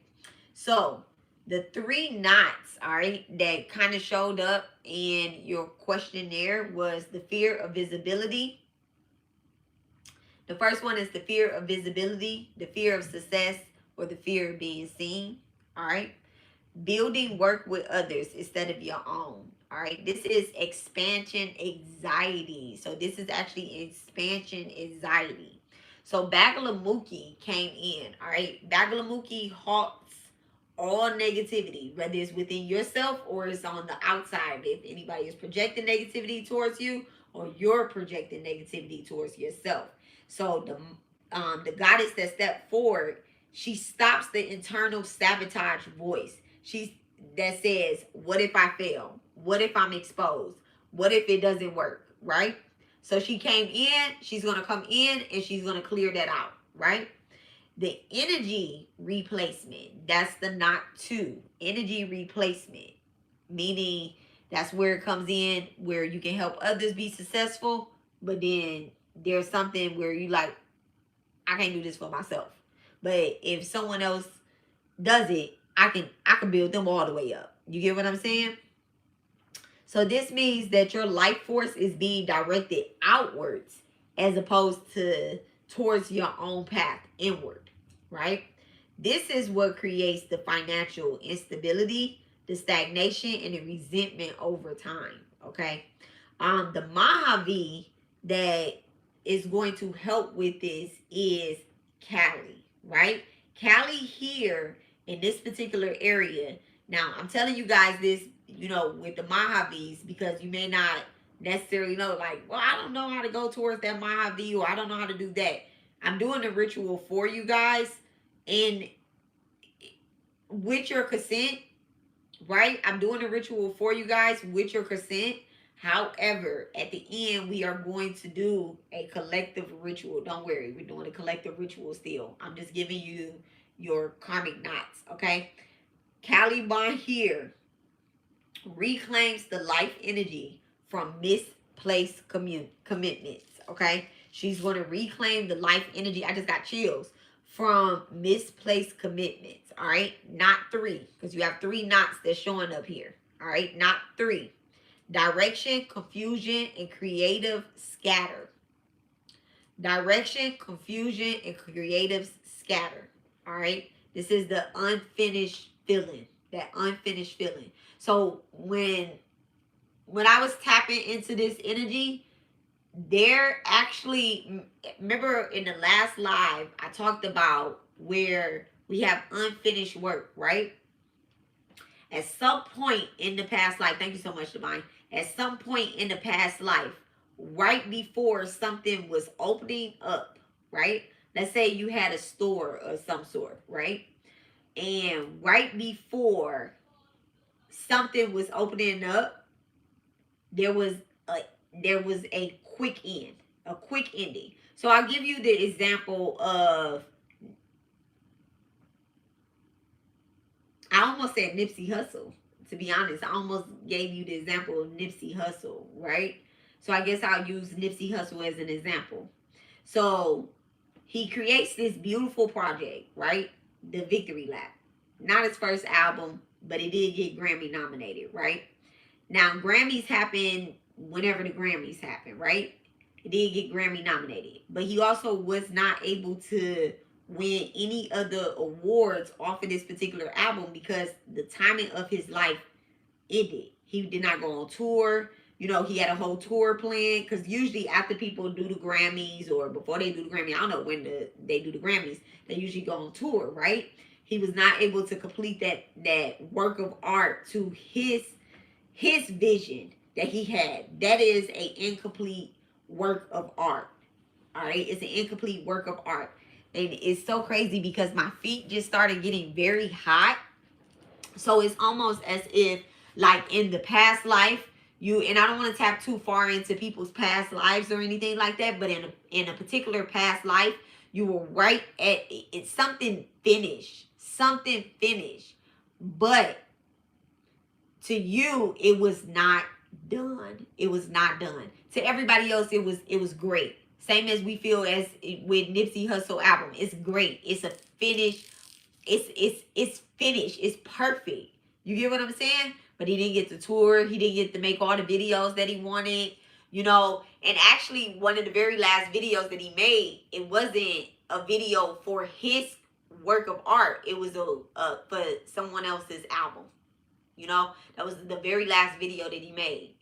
So the three knots, all right, that kind of showed up in your questionnaire was the fear of visibility. The first one is the fear of visibility, the fear of success, or the fear of being seen. All right. Building work with others instead of your own. All right. This is expansion anxiety. So this is actually expansion anxiety. So Bagalamukhi came in. All right. Bagalamukhi halts all negativity, whether it's within yourself or it's on the outside. If anybody is projecting negativity towards you or you're projecting negativity towards yourself. So the goddess that stepped forward, she stops the internal sabotage voice. That says, what if I fail? What if I'm exposed? What if it doesn't work? Right? So she came in, she's going to come in and she's going to clear that out. Right? The energy replacement, that's the knot 2. Energy replacement, meaning that's where it comes in, where you can help others be successful, but then there's something where you like, I can't do this for myself. But if someone else does it, I can build them all the way up. You get what I'm saying? So this means that your life force is being directed outwards as opposed to towards your own path inward, right? This is what creates the financial instability, the stagnation, and the resentment over time. Okay. The Mahavi that is going to help with this is Kali, right? Kali here in this particular area. Now, I'm telling you guys this, with the Mahavis, because you may not necessarily know, like, well, I don't know how to go towards that Mahavi, or I don't know how to do that. I'm doing the ritual for you guys, and with your consent, right? I'm doing the ritual for you guys with your consent. However, at the end, we are going to do a collective ritual. Don't worry, we're doing a collective ritual still. I'm just giving you your karmic knots, okay? Caliban here reclaims the life energy from misplaced commitments, okay? She's going to reclaim the life energy. I just got chills from misplaced commitments, all right? Not 3, because you have 3 knots that's showing up here, all right? Not 3. Direction, confusion, and creative scatter. Direction, confusion, and creative scatter, all right? This is the unfinished feeling, that unfinished feeling. So when I was tapping into this energy, there actually, remember in the last live, I talked about where we have unfinished work, right? At some point in the past life, thank you so much, Divine. At some point in the past life, right before something was opening up, right? Let's say you had a store of some sort, right? And right before something was opening up, there was a quick end, a quick ending. So I'll give you the example of, I almost said Nipsey Hussle. To be honest, I almost gave you the example of Nipsey Hussle, right? So I guess I'll use Nipsey Hussle as an example. So he creates this beautiful project, right? The Victory Lap. Not his first album, but it did get Grammy nominated, right? Now, Grammys happen whenever the Grammys happen, right? It did get Grammy nominated. But he also was not able to win any of the awards off of this particular album because the timing of his life ended. He did not go on tour. He had a whole tour plan, because usually after people do the Grammys, or before they do the Grammy, I don't know when they do the Grammys, they usually go on tour, right? He was not able to complete that work of art to his vision that he had. That is an incomplete work of art. All right, it's an incomplete work of art. And it's so crazy because my feet just started getting very hot. So it's almost as if, like, in the past life, and I don't want to tap too far into people's past lives or anything like that, but in a particular past life, you were right at it's something finished, but to you it was not done. It was not done. To everybody else, it was great. Same as we feel as with Nipsey Hussle album. It's great. It's a finish. It's finished. It's perfect. You get what I'm saying? But he didn't get to tour. He didn't get to make all the videos that he wanted. And actually one of the very last videos that he made, it wasn't a video for his work of art. It was for someone else's album. That was the very last video that he made,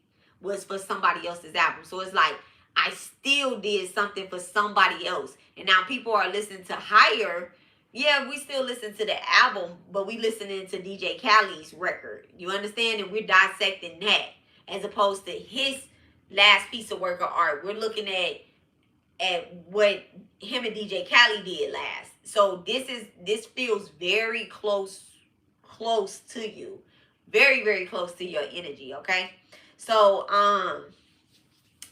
was for somebody else's album. So it's like, I still did something for somebody else. And now people are listening to Higher. Yeah, we still listen to the album, but we listening to DJ Khaled's record. You understand? And we're dissecting that as opposed to his last piece of work of art. We're looking at what him and DJ Khaled did last. So this feels very close to you. Very, very close to your energy, okay? So,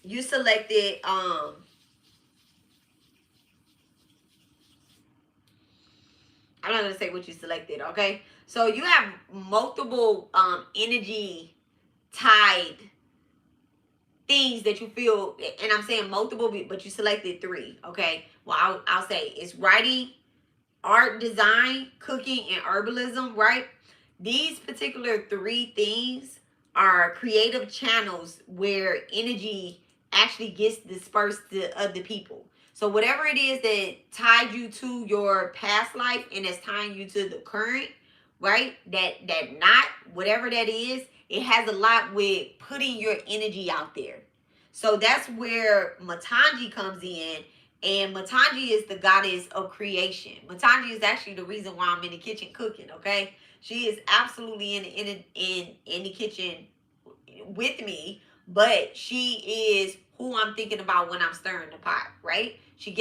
you selected, I'm not going to say what you selected, okay? So, you have multiple energy tied things that you feel, and I'm saying multiple, but you selected 3, okay? Well, I'll say it's writing, art, design, cooking, and herbalism, right? These particular 3 things are creative channels where energy actually gets dispersed to other people. So whatever it is that tied you to your past life and is tying you to the current, right? That knot, whatever that is, it has a lot with putting your energy out there. So that's where Matanji comes in. And Matanji is the goddess of creation. Matanji is actually the reason why I'm in the kitchen cooking, okay? She is absolutely in the kitchen with me, but she is who I'm thinking about when I'm stirring the pot, right? She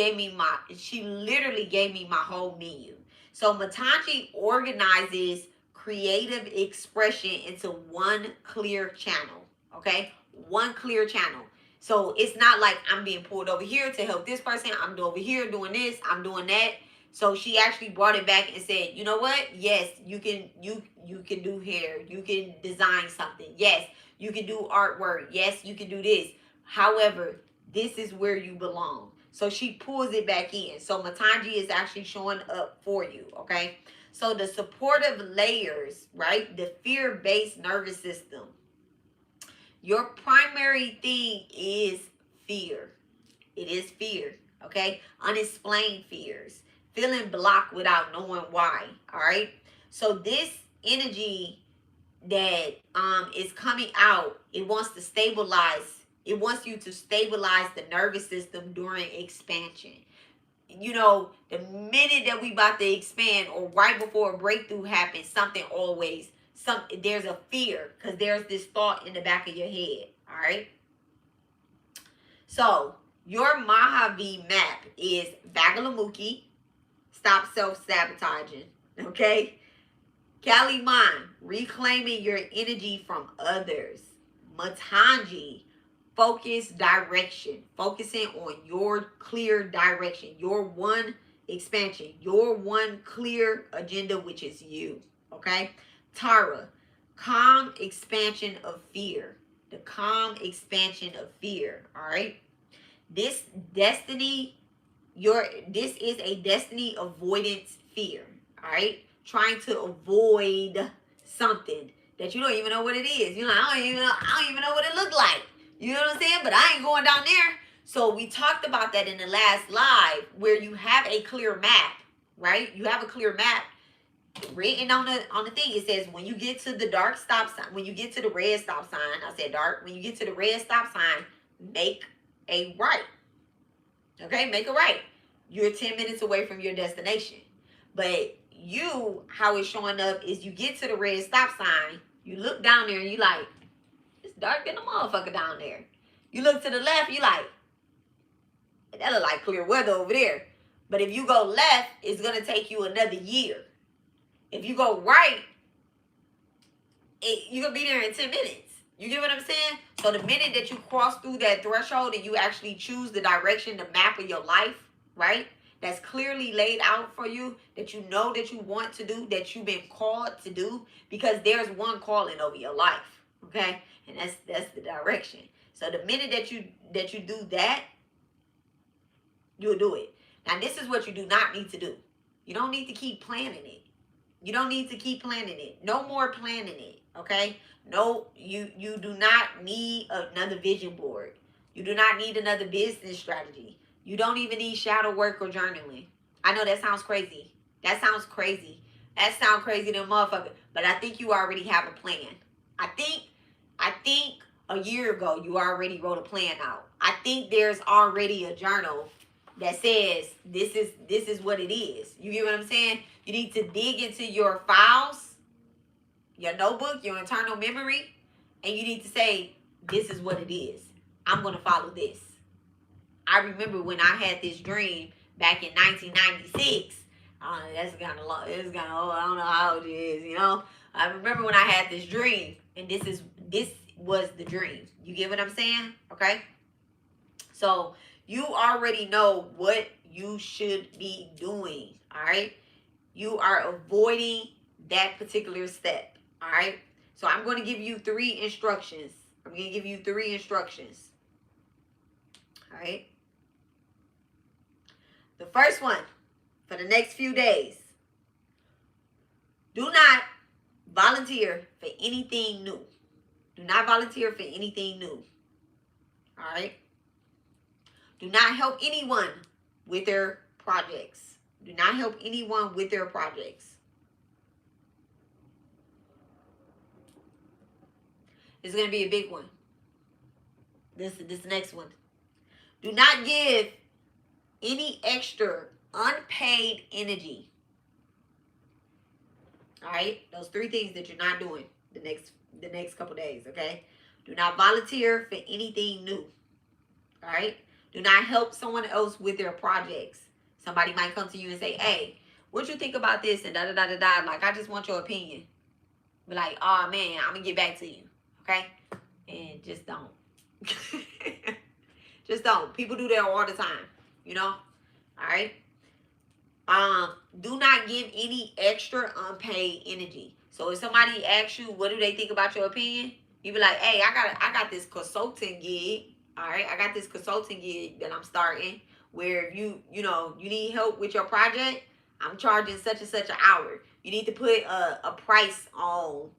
literally gave me my whole menu. So Matanji organizes creative expression into one clear channel, okay? One clear channel. So it's not like I'm being pulled over here to help this person. I'm over here doing this. I'm doing that. So she actually brought it back and said, you know what? Yes, you can do hair. You can design something. Yes, you can do artwork. Yes, you can do this. However, this is where you belong. So she pulls it back in. So Matanji is actually showing up for you, okay? So the supportive layers, right? The fear-based nervous system. Your primary thing is fear. It is fear, okay? Unexplained fears. Feeling blocked without knowing why, all right? So this energy that is coming out, it wants to stabilize. It wants you to stabilize the nervous system during expansion. You know, the minute that we about to expand or right before a breakthrough happens, there's a fear because there's this thought in the back of your head, all right? So your Mahavi map is Vagalamuki, stop self-sabotaging, okay? Kali Mind, reclaiming your energy from others. Matanji, focus direction, focusing on your clear direction, your one expansion, your one clear agenda, which is you, okay? Tara, calm expansion of fear, the calm expansion of fear, all right? This is a destiny avoidance fear, all right? Trying to avoid something that you don't even know what it is. You're like, I don't even know what it looked like. You know what I'm saying? But I ain't going down there. So we talked about that in the last live where you have a clear map, right? You have a clear map written on the thing. It says when you get to the dark stop sign, when you get to the red stop sign, I said dark, when you get to the red stop sign, make a right. Okay, make a right. You're 10 minutes away from your destination. But how it's showing up is you get to the red stop sign, you look down there and you like, it's dark than a motherfucker down there. You look to the left, you like, that look like clear weather over there. But if you go left, it's going to take you another year. If you go right, you're going to be there in 10 minutes. You get what I'm saying? So the minute that you cross through that threshold and you actually choose the direction, the map of your life, right? That's clearly laid out for you, that you know that you want to do, that you've been called to do, because there's one calling over your life, okay? And that's the direction. So the minute that you do that, you'll do it. Now, this is what you do not need to do. You don't need to keep planning it. You don't need to keep planning it. No more planning it, okay? No, you do not need another vision board. You do not need another business strategy. You don't even need shadow work or journaling. I know that sounds crazy. That sounds crazy. That sounds crazy to motherfucker. But I think you already have a plan. I think a year ago you already wrote a plan out. I think there's already a journal that says this is what it is. You get what I'm saying? You need to dig into your files, your notebook, your internal memory, and you need to say, this is what it is. I'm going to follow this. I remember when I had this dream back in 1996. That's kind of long. It's kind of old. I don't know how old it is, you know. I remember when I had this dream, and this was the dream. You get what I'm saying? Okay. So you already know what you should be doing. All right. You are avoiding that particular step. All right. So I'm going to give you 3 instructions. I'm going to give you 3 instructions. All right. The first one, for the next few days, do not volunteer for anything new. Do not volunteer for anything new. All right? Do not help anyone with their projects. Do not help anyone with their projects. It's going to be a big one. This next one. Do not give any extra unpaid energy. All right? Those 3 things that you're not doing the next couple days, okay? Do not volunteer for anything new. All right? Do not help someone else with their projects. Somebody might come to you and say, hey, what you think about this? And da-da-da-da-da. Like, I just want your opinion. Be like, oh, man, I'm going to get back to you. Okay? And just don't. Just don't. People do that all the time. You know? All right? Do not give any extra unpaid energy. So if somebody asks you, what do they think about your opinion? You be like, hey, I got this consulting gig. All right, I got this consulting gig that I'm starting where if you need help with your project, I'm charging such and such an hour. You need to put a price on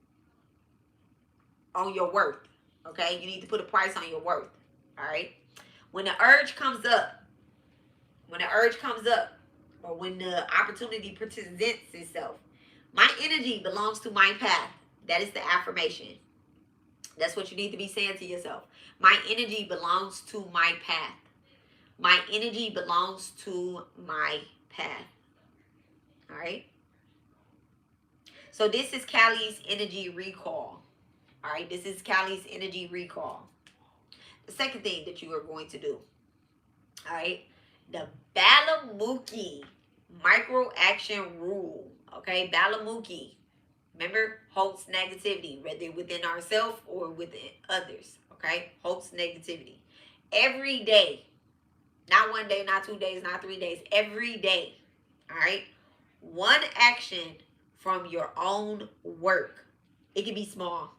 your worth. Okay, you need to put a price on your worth. All right. When the urge comes up, or when the opportunity presents itself, my energy belongs to my path. That is the affirmation. That's what you need to be saying to yourself. My energy belongs to my path. My energy belongs to my path. All right. So this is Kali's energy recall. All right. This is Kali's energy recall. The second thing that you are going to do. All right. The Balamuki micro action rule. Okay. Balamuki. Remember, holds negativity, whether within ourselves or within others. Okay? Holds negativity. Every day. Not 1 day, not 2 days, not 3 days. Every day. All right? One action from your own work. It can be small.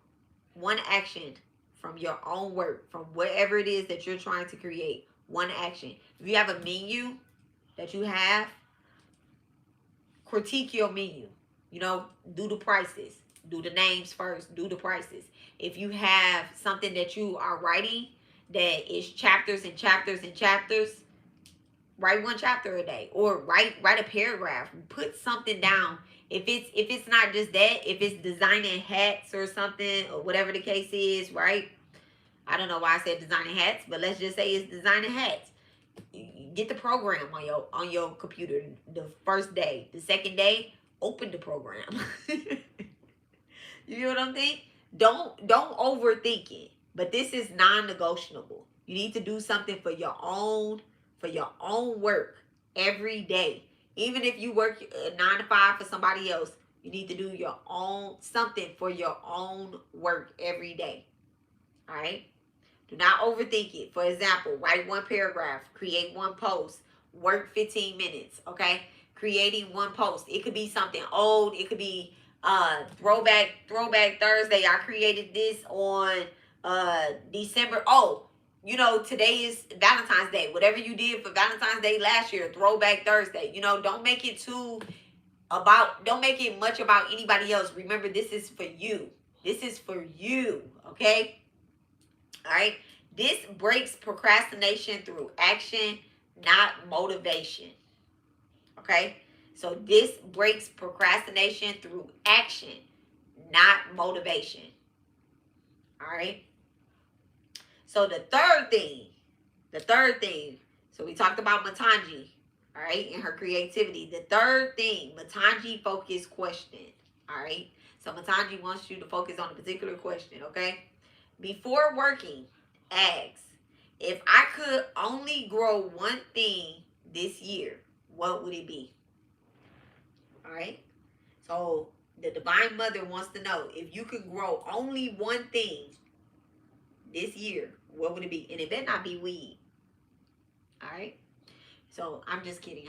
One action from your own work. From whatever it is that you're trying to create. One action. If you have a menu that you have, critique your menu. You know, do the prices. Do the names first. Do the prices. If you have something that you are writing that is chapters and chapters and chapters, write 1 chapter a day. Or write a paragraph. Put something down. If it's not just that, if it's designing hats or something, or whatever the case is, right? I don't know why I said designing hats, but let's just say it's designing hats. Get the program on your computer the first day. The second day, open the program. You know what I'm saying? Don't overthink it. But this is non-negotiable. You need to do something for your own work every day. Even if you work 9 to 5 for somebody else, you need to do your own something for your own work every day. All right? Do not overthink it. For example, write 1 paragraph, create 1 post, work 15 minutes, okay? Creating 1 post. It could be something old. It could be throwback Thursday. I created this on December. Oh, you know, today is Valentine's Day. Whatever you did for Valentine's Day last year, throwback Thursday. You know, don't make it much about anybody else. Remember, this is for you. This is for you, okay? All right? This breaks procrastination through action, not motivation. Okay? So this breaks procrastination through action, not motivation. All right? So the third thing, so we talked about Matanji, all right, and her creativity. The third thing, Matanji focused question, all right? So Matanji wants you to focus on a particular question, okay? Before working, ask, if I could only grow 1 thing this year, what would it be? All right? So the Divine Mother wants to know, if you could grow only 1 thing this year, what would it be? And it better not be weed. All right? So I'm just kidding.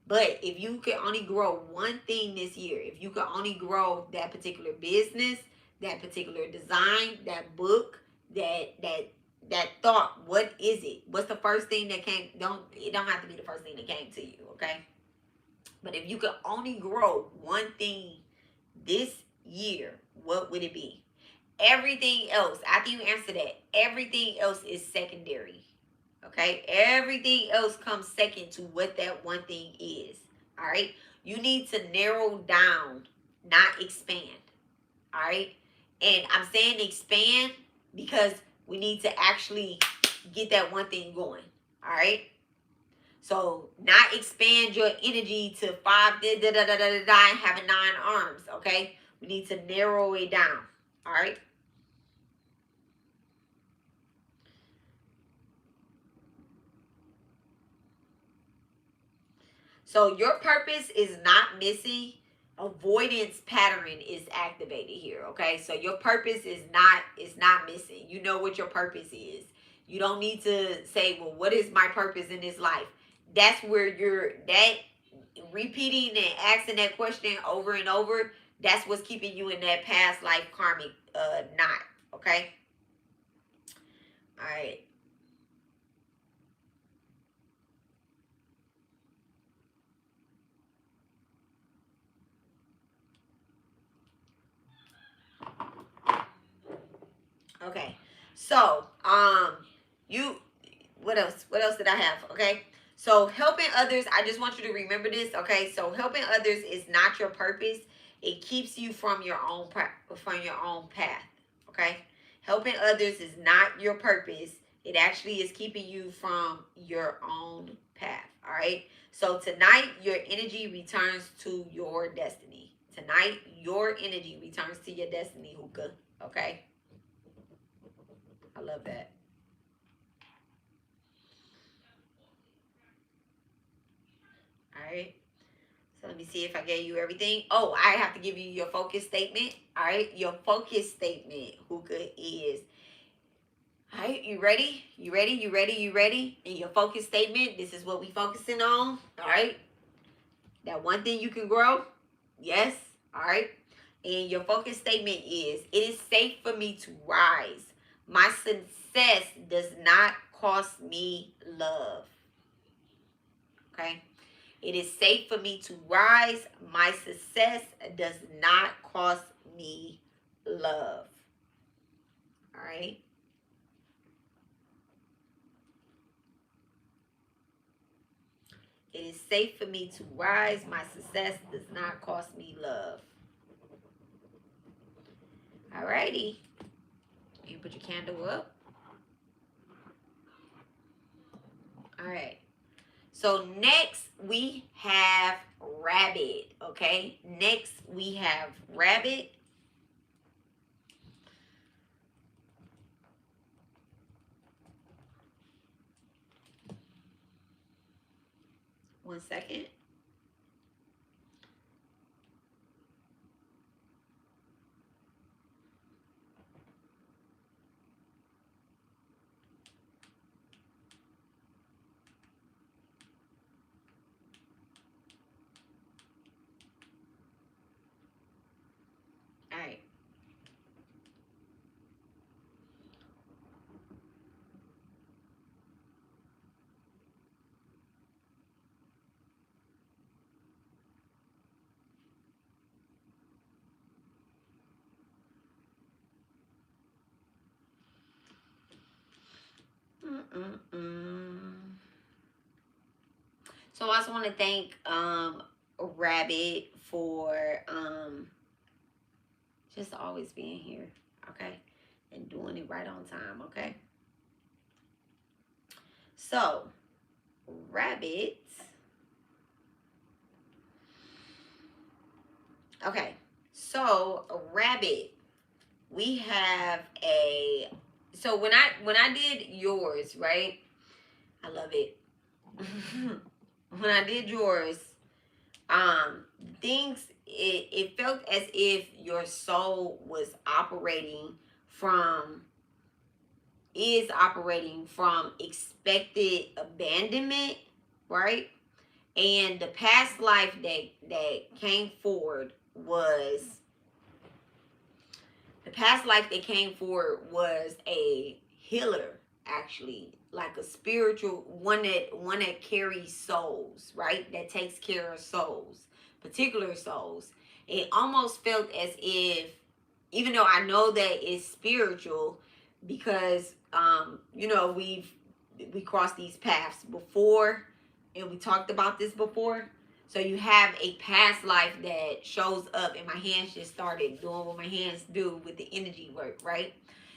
But if you could only grow 1 thing this year, if you could only grow that particular business, that particular design, that book, that thought, what is it? What's the first thing that came? It don't have to be the first thing that came to you, okay? But if you could only grow 1 thing this year, what would it be? Everything else, after you answer that, everything else is secondary. Okay? Everything else comes second to what that one thing is. All right? You need to narrow down, not expand. All right? And I'm saying expand because we need to actually get that one thing going. All right? So not expand your energy to 5 and having 9 arms. Okay? We need to narrow it down. All right? So your purpose is not missing. Avoidance pattern is activated here. Okay, so your purpose is not missing. You know what your purpose is. You don't need to say, well, what is my purpose in this life? That's where that repeating and asking that question over and over. That's what's keeping you in that past life karmic knot. Okay. All right. Okay. So, you what else? What else did I have? Okay. So, helping others, I just want you to remember this, okay? So, helping others is not your purpose. It keeps you from your own path, okay? Helping others is not your purpose. It actually is keeping you from your own path, all right? So, tonight your energy returns to your destiny. Tonight your energy returns to your destiny, Hookah, okay? I love that. All right. So let me see if I gave you everything. Oh, I have to give you your focus statement. All right. Your focus statement, Hookah, is. All right. You ready? You ready? You ready? You ready? And your focus statement, this is what we focusing on. All right. That one thing you can grow. Yes. All right. And your focus statement is, it is safe for me to rise. My success does not cost me love. Okay. It is safe for me to rise. My success does not cost me love. All right. It is safe for me to rise. My success does not cost me love. All righty. You put your candle up. All right. So next we have rabbit. Okay. Next we have rabbit. One second. All right. So I just want to thank Rabbit for just always being here, okay? And doing it right on time, okay? So, Rabbit. Okay. So, Rabbit, we have a so when I did yours, right? I love it. When I did yours, things it felt as if your soul was operating from expected abandonment, right? And the past life that came forward was a healer, actually, like a spiritual one that carries souls, right? That takes care of souls, particular souls. It almost felt as if, even though I know that it's spiritual, because we've we crossed these paths before, and we talked about this before. So you have a past life that shows up, and my hands just started doing what my hands do with the energy work, right?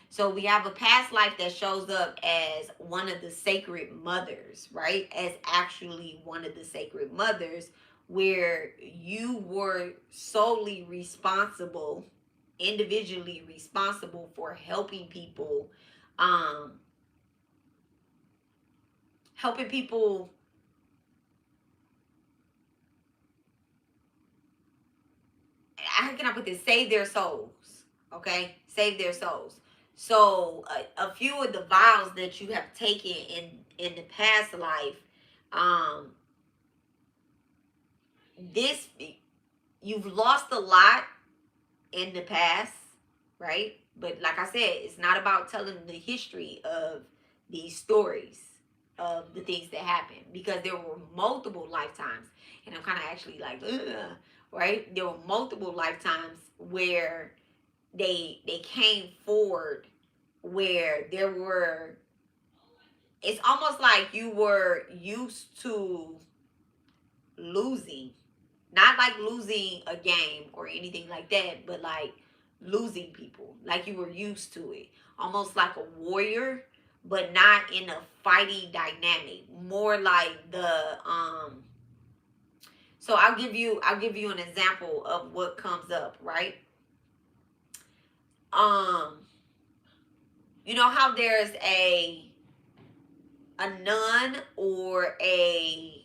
So we have a past life that shows up as one of the sacred mothers, right? As actually one of the sacred mothers, where you were solely responsible, individually responsible for helping people, um, helping people how can I put this? Save their souls. Okay? Save their souls. So a few of the vows that you have taken in the past life, um, this you've lost a lot in the past, right? But like I said, it's not about telling the history of these stories of the things that happened, because there were multiple lifetimes, and I'm kind of actually like, ugh, right? There were multiple lifetimes where they came forward, where there were. It's almost like you were used to losing, not like losing a game or anything like that, but like losing people, like you were used to it, almost like a warrior, but not in a fighting dynamic, more like the so I'll give you an example of what comes up, right? um you know how there's a nun or I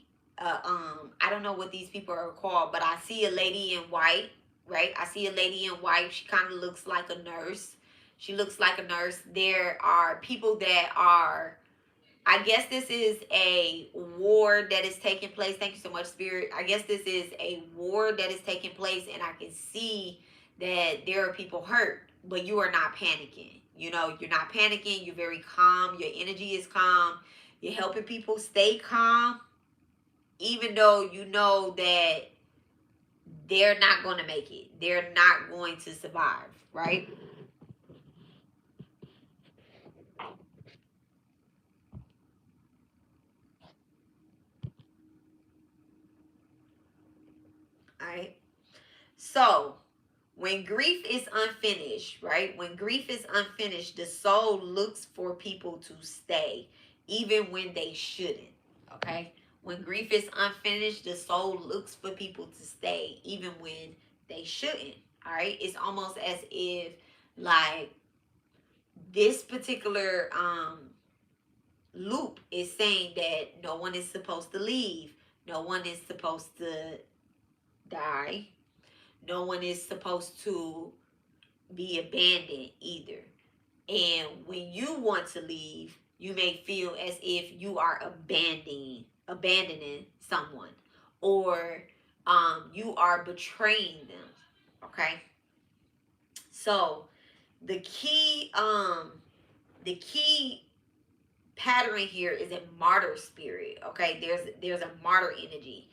don't know what these people are called, but I see a lady in white, right? I see a lady in white. She kind of looks like a nurse. She looks like a nurse. There are people that are, I guess this is a war that is taking place. Thank you so much, Spirit. I guess this is a war that is taking place, and I can see that there are people hurt, but you are not panicking. You know, you're not panicking. You're very calm. Your energy is calm. You're helping people stay calm, even though you know that they're not going to make it. They're not going to survive, right? All right. So, when grief is unfinished, right? When grief is unfinished, the soul looks for people to stay, even when they shouldn't. Okay? When grief is unfinished, the soul looks for people to stay, even when they shouldn't. All right? It's almost as if, like, this particular loop is saying that no one is supposed to leave, no one is supposed to die, no one is supposed to be abandoned either. And when you want to leave, you may feel as if you are abandoning someone, or you are betraying them. Okay. So the key pattern here is a martyr spirit. Okay, there's a martyr energy.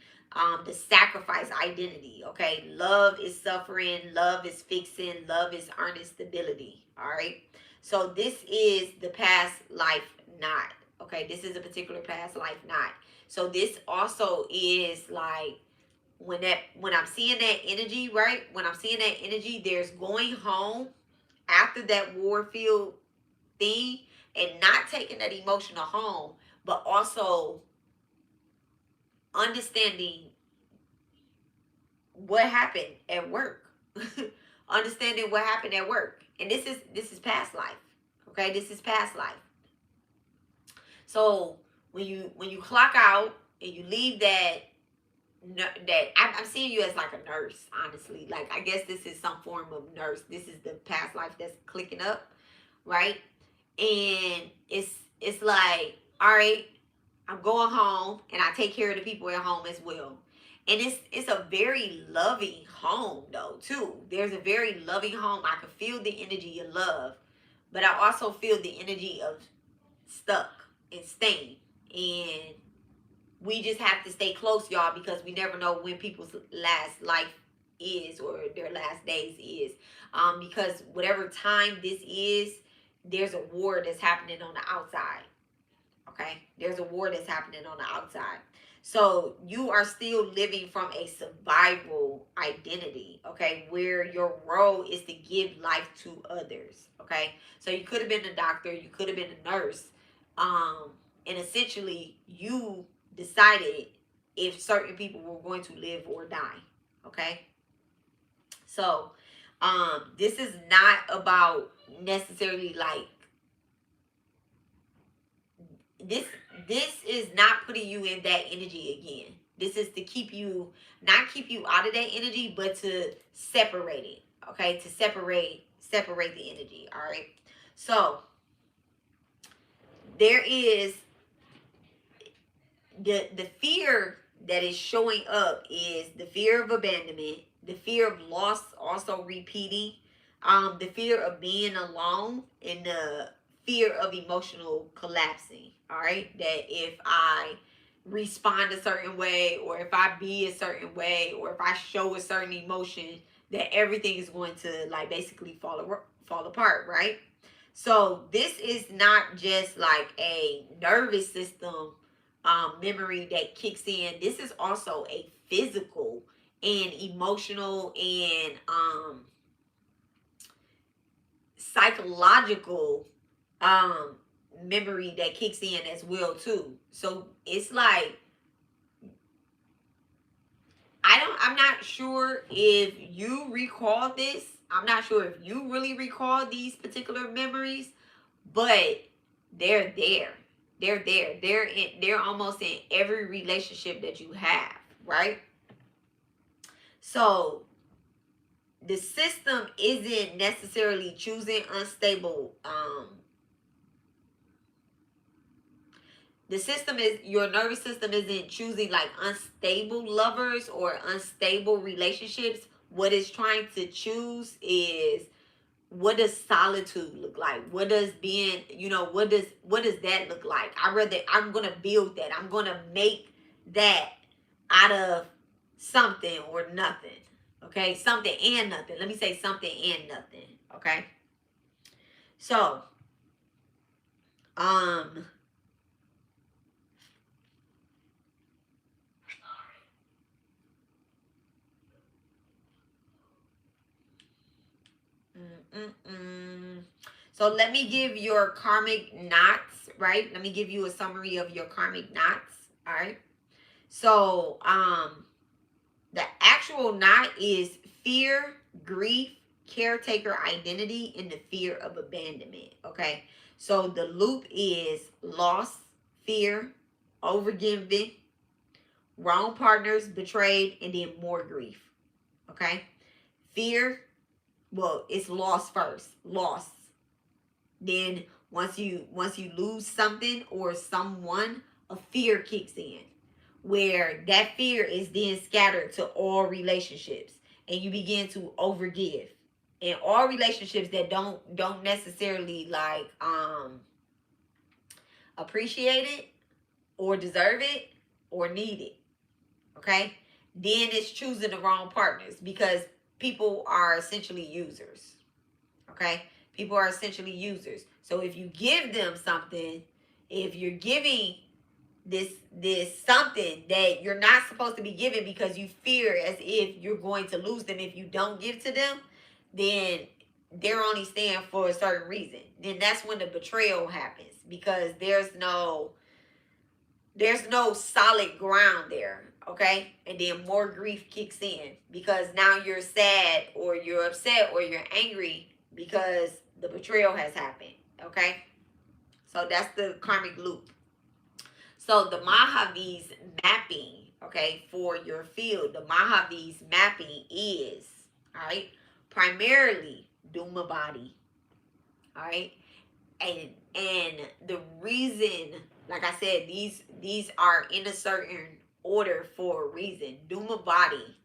The sacrifice identity. Okay, love is suffering, love is fixing, love is earnest stability. All right, so this is the past life knot. Okay, this is a particular past life knot. So this also is like, when I'm seeing that energy, right? When I'm seeing that energy, there's going home after that Warfield thing, and not taking that emotional home, but also understanding what happened at work. Understanding what happened at work. And this is past life. Okay, this is past life. So when you clock out and you leave I'm seeing you as like a nurse, honestly. Like, I guess this is some form of nurse. This is the past life that's clicking up, right? And it's like, all right, I'm going home, and I take care of the people at home as well. And it's a very loving home though too. There's a very loving home. I can feel the energy of love, but I also feel the energy of stuck and staying. And we just have to stay close, y'all, because we never know when people's last life is, or their last days is. Because whatever time this is, there's a war that's happening on the outside. Okay, There's a war that's happening on the outside. So you are still living from a survival identity, okay, where your role is to give life to others, okay? So you could have been a doctor, you could have been a nurse, and essentially you decided if certain people were going to live or die, okay? So this is not about necessarily like this is not putting you in that energy again. This is to keep you, not keep you out of that energy, but to separate it. Okay, to separate the energy. All right. So there is the fear that is showing up is the fear of abandonment, the fear of loss, also repeating, the fear of being alone, and the fear of emotional collapsing. All right, that if I respond a certain way, or if I be a certain way, or if I show a certain emotion, that everything is going to like basically fall apart, right? So this is not just like a nervous system memory that kicks in. This is also a physical and emotional and psychological memory that kicks in as well too. So it's like I'm not sure if you recall this. I'm not sure if you really recall these particular memories, but they're there. They're there. They're almost in every relationship that you have, right? So the system isn't necessarily choosing unstable the system is, your nervous system isn't choosing like unstable lovers or unstable relationships. What it's trying to choose is, what does solitude look like? What does being, what does that look like? I'm gonna build that. I'm gonna make that out of something or nothing. Okay, something and nothing. Let me say something and nothing. Okay. So, so let me give your karmic knots, right? Let me give you a summary of your karmic knots, all right? So, the actual knot is fear, grief, caretaker identity, and the fear of abandonment, okay? So the loop is loss, fear, overgiving, wrong partners, betrayed, and then more grief, okay? Fear, well, it's loss first, loss. Then once you lose something or someone, a fear kicks in, where that fear is then scattered to all relationships, and you begin to overgive. And all relationships that don't necessarily like appreciate it or deserve it or need it. Okay? Then it's choosing the wrong partners, because people are essentially users. Okay? People are essentially users. So if you give them something, if you're giving this something that you're not supposed to be giving because you fear as if you're going to lose them if you don't give to them, then they're only staying for a certain reason. Then that's when the betrayal happens, because there's no solid ground there. Okay? And then more grief kicks in, because now you're sad or you're upset or you're angry because the betrayal has happened. Okay? So that's the karmic loop. So the Mahavidya's mapping, okay, for your field, the Mahavidya's mapping is, all right, primarily Dhumavati, all right, and the reason, like I said, these are in a certain order for a reason. Dhumavati.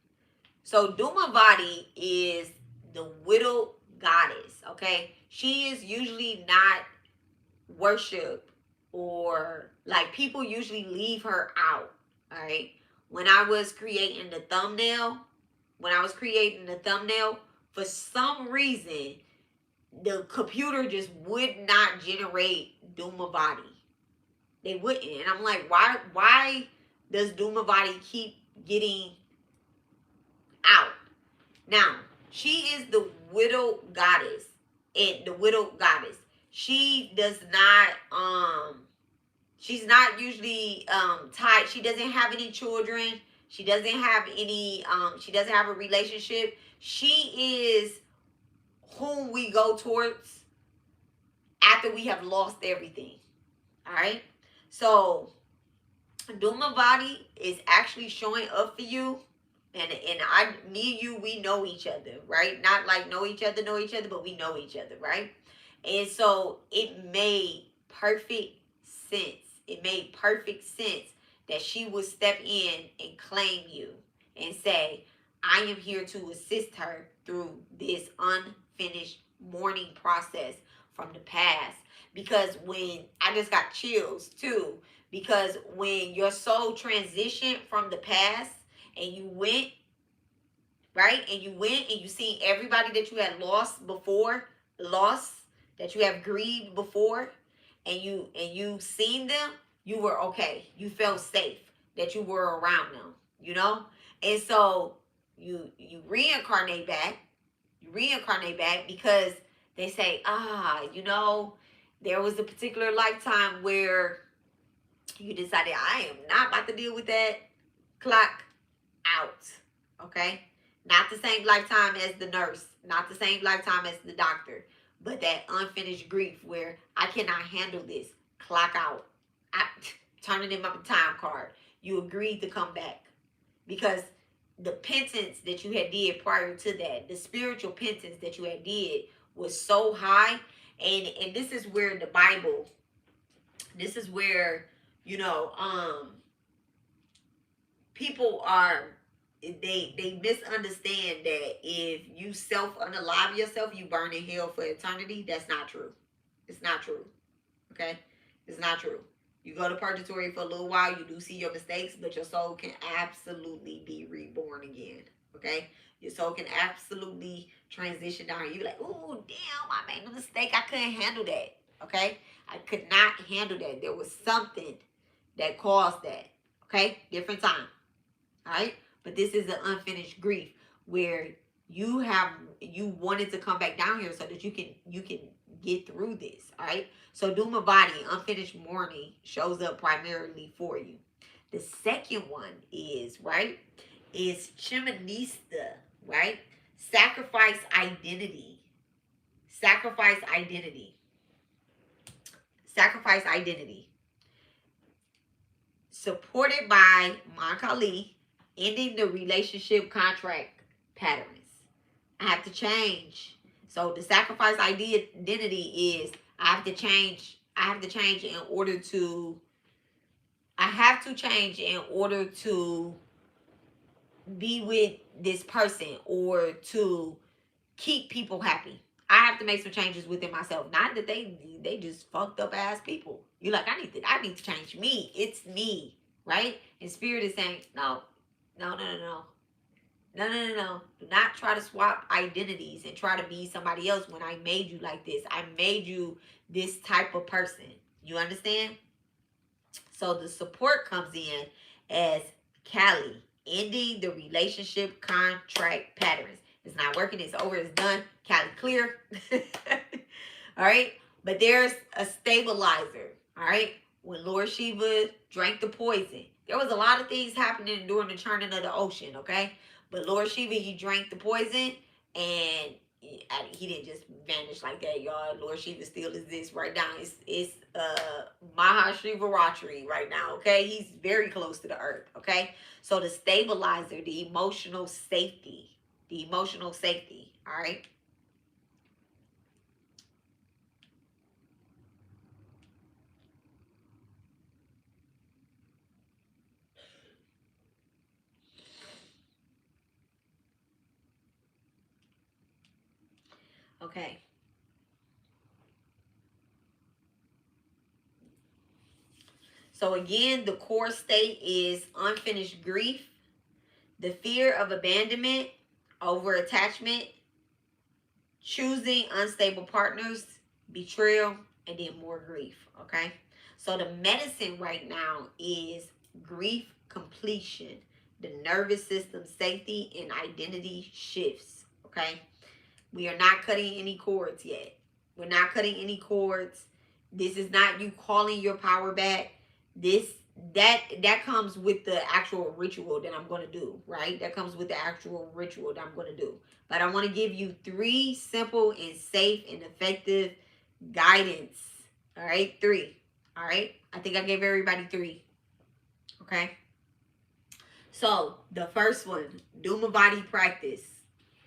So Dhumavati is the widowed goddess, okay? She is usually not worshipped, or like people usually leave her out. All right. When I was creating the thumbnail, for some reason, the computer just would not generate Dhumavati. They wouldn't. And I'm like, why does Dhumavati keep getting out? Now, she is the widow goddess. And the widow goddess. She does not she's not usually tied. She doesn't have any children. She doesn't have any she doesn't have a relationship. She is whom we go towards after we have lost everything. All right? So, Dhumavati is actually showing up for you. And me and you, we know each other, right? Not like know each other, but we know each other, right? And so it made perfect sense. It made perfect sense that she would step in and claim you and say, I am here to assist her through this unfinished mourning process from the past. Because when I just got chills too, because when your soul transitioned from the past and you went, right? And you went and you seen everybody that you had lost before, that you have grieved before, and you seen them, you were okay. You felt safe that you were around them, you know? And so you reincarnate back. You reincarnate back because they say, you know, there was a particular lifetime where you decided, I am not about to deal with that. Clock out. Okay? Not the same lifetime as the nurse. Not the same lifetime as the doctor. But that unfinished grief where I cannot handle this. Clock out. Turning in my time card. You agreed to come back. Because the penance that you had did prior to that, the spiritual penance that you had did was so high. And this is where the Bible, this is where, you know, people are, they misunderstand that if you self-unalive yourself, you burn in hell for eternity. That's not true. It's not true. Okay? It's not true. You go to purgatory for a little while, you do see your mistakes, but your soul can absolutely be reborn again. Okay? Your soul can absolutely transition down. You're like, oh, damn, I made a mistake. I couldn't handle that. Okay? I could not handle that. There was something that caused that. Okay? Different time. All right? But this is an unfinished grief where you wanted to come back down here so that you can get through this. All right? So Dhumavati, unfinished mourning, shows up primarily for you. The second one is, right, is Chinnamasta, right? Sacrifice identity. Sacrifice identity. Sacrifice identity. Supported by Kali, ending the relationship contract patterns. I have to change. So the sacrifice identity is I have to change in order to be with this person or to keep people happy. I have to make some changes within myself. Not that they just fucked up ass people. You're like, I need to change me. It's me, right? And spirit is saying, no. Do not try to swap identities and try to be somebody else when I made you like this. I made you this type of person. You understand? So the support comes in as Kali, ending the relationship contract patterns. It's not working. It's over. It's done. Kali clear. All right. But there's a stabilizer. All right. When Lord Shiva drank the poison, there was a lot of things happening during the churning of the ocean. Okay. But Lord Shiva, he drank the poison and he didn't just vanish like that, y'all. Lord Shiva still exists right now. It's Mahavidya right now, okay? He's very close to the earth, okay? So the stabilizer, the emotional safety, all right? Okay. So again, the core state is unfinished grief, the fear of abandonment, over attachment, choosing unstable partners, betrayal, and then more grief, okay? So the medicine right now is grief completion, the nervous system safety, and identity shifts. Okay, we are not cutting any cords yet. We're not cutting any cords. This is not you calling your power back. That comes with the actual ritual that I'm going to do, right? That comes with the actual ritual that I'm going to do. But I want to give you 3 simple and safe and effective guidance. All right, 3. All right, I think I gave everybody 3. Okay, so the first one, Dhumavati practice.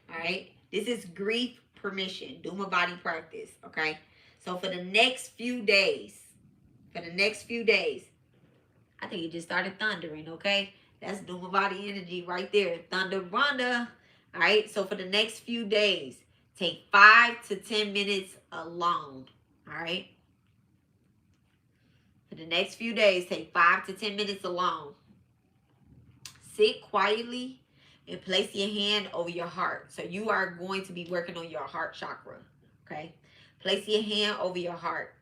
All right, this is grief permission, Dhumavati practice. Okay, so for the next few days, I think it just started thundering. Okay, that's Dhumavati energy right there, thunder Rhonda. All right, so for the next few days, take 5 to 10 minutes alone. All right, for the next few days, take 5 to 10 minutes alone. Sit quietly and place your hand over your heart. So you are going to be working on your heart chakra. Okay, place your hand over your heart.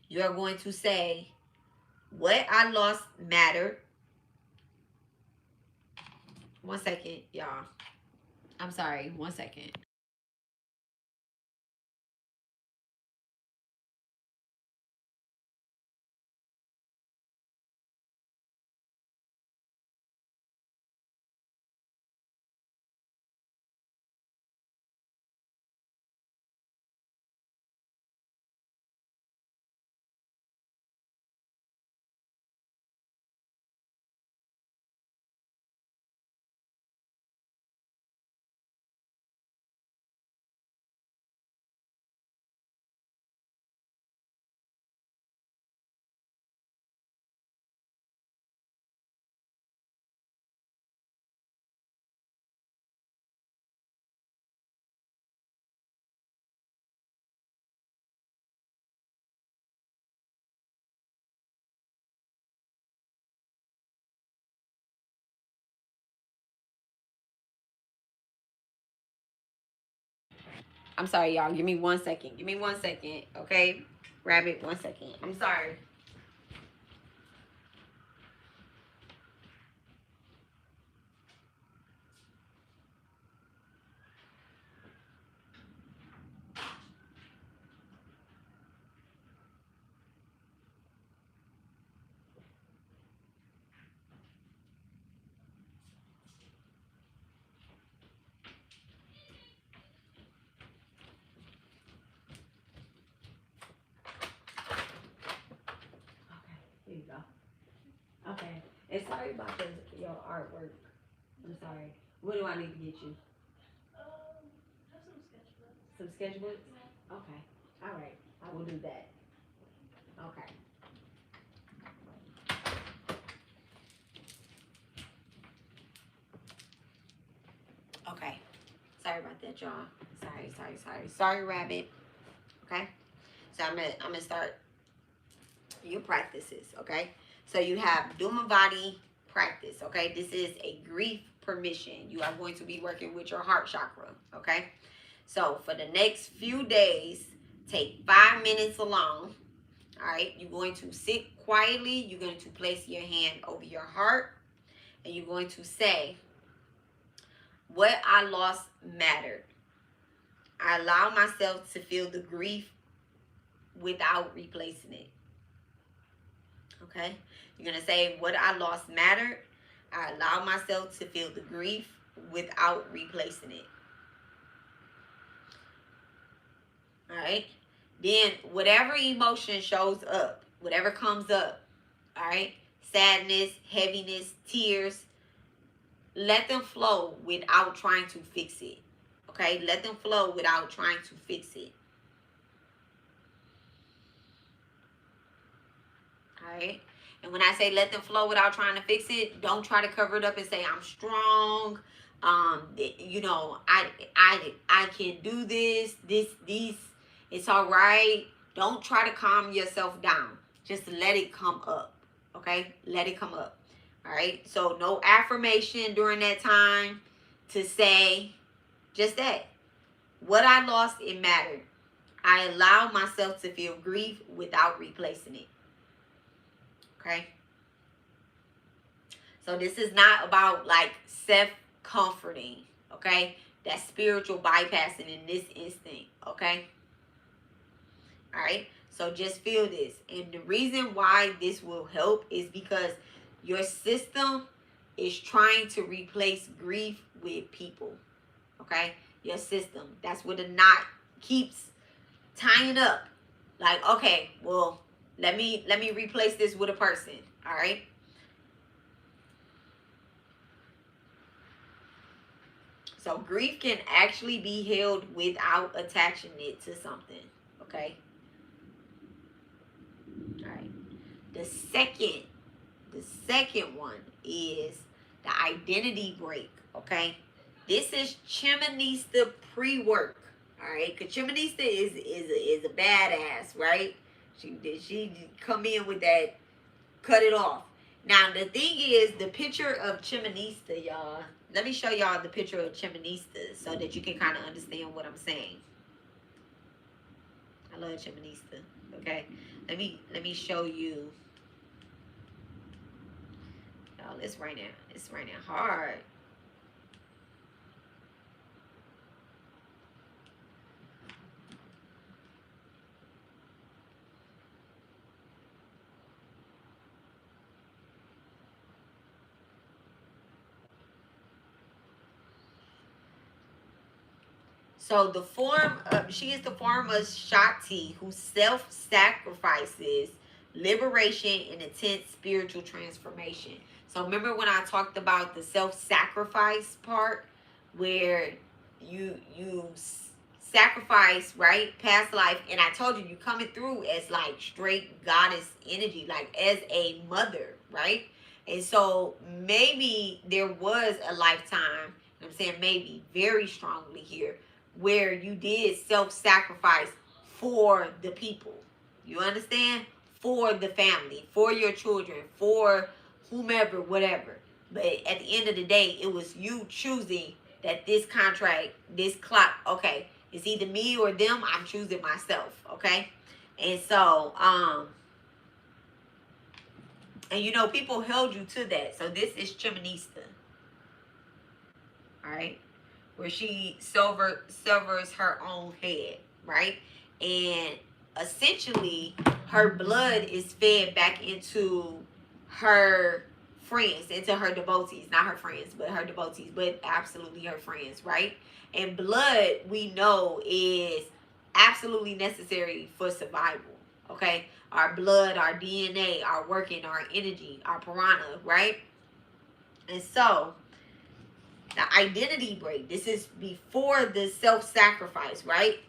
You are going to say, what I lost mattered. One second, y'all. I'm sorry. One second. I'm sorry, y'all. Give me 1 second. Give me 1 second. Okay? Rabbit, 1 second. I'm sorry. Here you go. Okay. And sorry about your artwork. I'm sorry. What do I need to get you? Have some sketchbooks. Some sketchbooks? Okay. All right. I will do that. Okay. Okay. Sorry about that, y'all. Sorry, Rabbit. Okay. So I'm gonna start your practices. Okay. So you have Dhumavati practice. Okay. This is a grief permission. You are going to be working with your heart chakra. Okay. So for the next few days, take 5 minutes alone. All right. You're going to sit quietly. You're going to place your hand over your heart, and you're going to say, what I lost mattered. I allow myself to feel the grief without replacing it. Okay? You're going to say, what I lost mattered. I allow myself to feel the grief without replacing it. All right? Then whatever emotion shows up, whatever comes up, all right? Sadness, heaviness, tears, let them flow without trying to fix it. Okay? Let them flow without trying to fix it. Alright? And when I say let them flow without trying to fix it, don't try to cover it up and say I'm strong. You know, I can do this, it's alright. Don't try to calm yourself down. Just let it come up. Okay? Let it come up. Alright? So no affirmation during that time to say just that. What I lost, it mattered. I allow myself to feel grief without replacing it. Okay? So this is not about like self-comforting. Okay? That's spiritual bypassing in this instant. Okay? Alright? So just feel this. And the reason why this will help is because your system is trying to replace grief with people. Okay? Your system. That's where the knot keeps tying up. Like, okay, well, let me replace this with a person. Alright? So grief can actually be held without attaching it to something. Okay? Alright. The second one is the identity break. Okay? This is Chinnamasta pre-work. Alright? Because Chinnamasta is a badass, right? She come in with that, cut it off. Now the thing is, the picture of Chinnamasta, y'all. Let me show y'all the picture of Chinnamasta so that you can kind of understand what I'm saying. I love Chinnamasta. Okay, let me show you. Y'all, it's raining. It's raining hard. So the form of, she is the form of Shakti who self-sacrifices liberation and intense spiritual transformation. So remember when I talked about the self-sacrifice part, where you sacrifice, right, past life, and I told you you coming through as like straight goddess energy, like as a mother, right? And so maybe there was a lifetime, I'm saying maybe very strongly here, where you did self-sacrifice for the people. You understand? For the family, for your children, for whomever, whatever. But at the end of the day, it was you choosing that this contract, this clock, okay, it's either me or them. I'm choosing myself, okay? And so, and you know, people held you to that. So this is Chinnamasta. All right? Where she severs her own head, right? And essentially, her blood is fed back into her friends, into her devotees. Not her friends, but her devotees, but absolutely her friends, right? And blood, we know, is absolutely necessary for survival, okay? Our blood, our DNA, our working, our energy, our prana, right? And so, the identity break, this is before the self-sacrifice, right?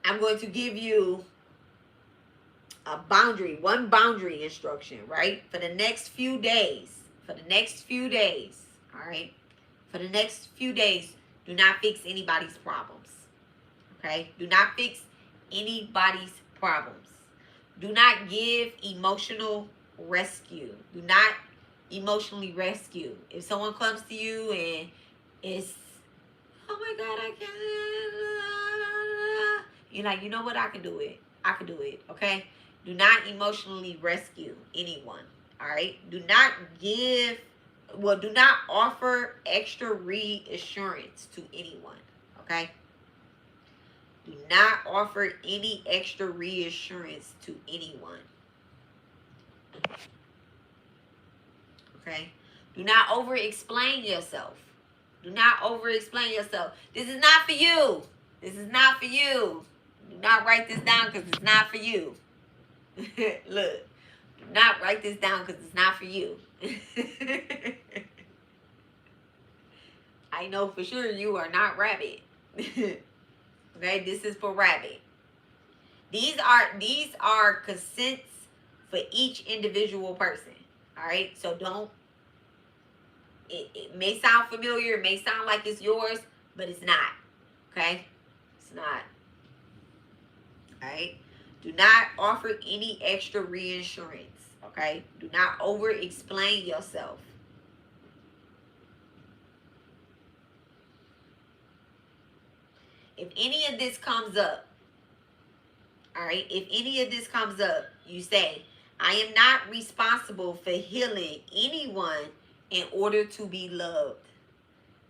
I'm going to give you a boundary, one boundary instruction, right? For the next few days, all right? For the next few days, do not fix anybody's problems, okay? Do not fix anybody's problems. Do not give emotional rescue. Do not emotionally rescue. If someone comes to you and it's, oh my God, I can't, you're like, you know what, I can do it, okay? Do not emotionally rescue anyone, all right? Do not offer extra reassurance to anyone, okay? Do not offer any extra reassurance to anyone. Okay? Do not over-explain yourself. Do not over-explain yourself. This is not for you. This is not for you. Do not write this down because it's not for you. Look. Do not write this down because it's not for you. I know for sure you are not Rabbit. Okay? This is for Rabbit. These are consents for each individual person. All right? So don't, it may sound familiar, it may sound like it's yours, but it's not. Okay? It's not. All right? Do not offer any extra reassurance. Okay? Do not over-explain yourself. if any of this comes up, all right, if any of this comes up, you say, I am not responsible for healing anyone in order to be loved.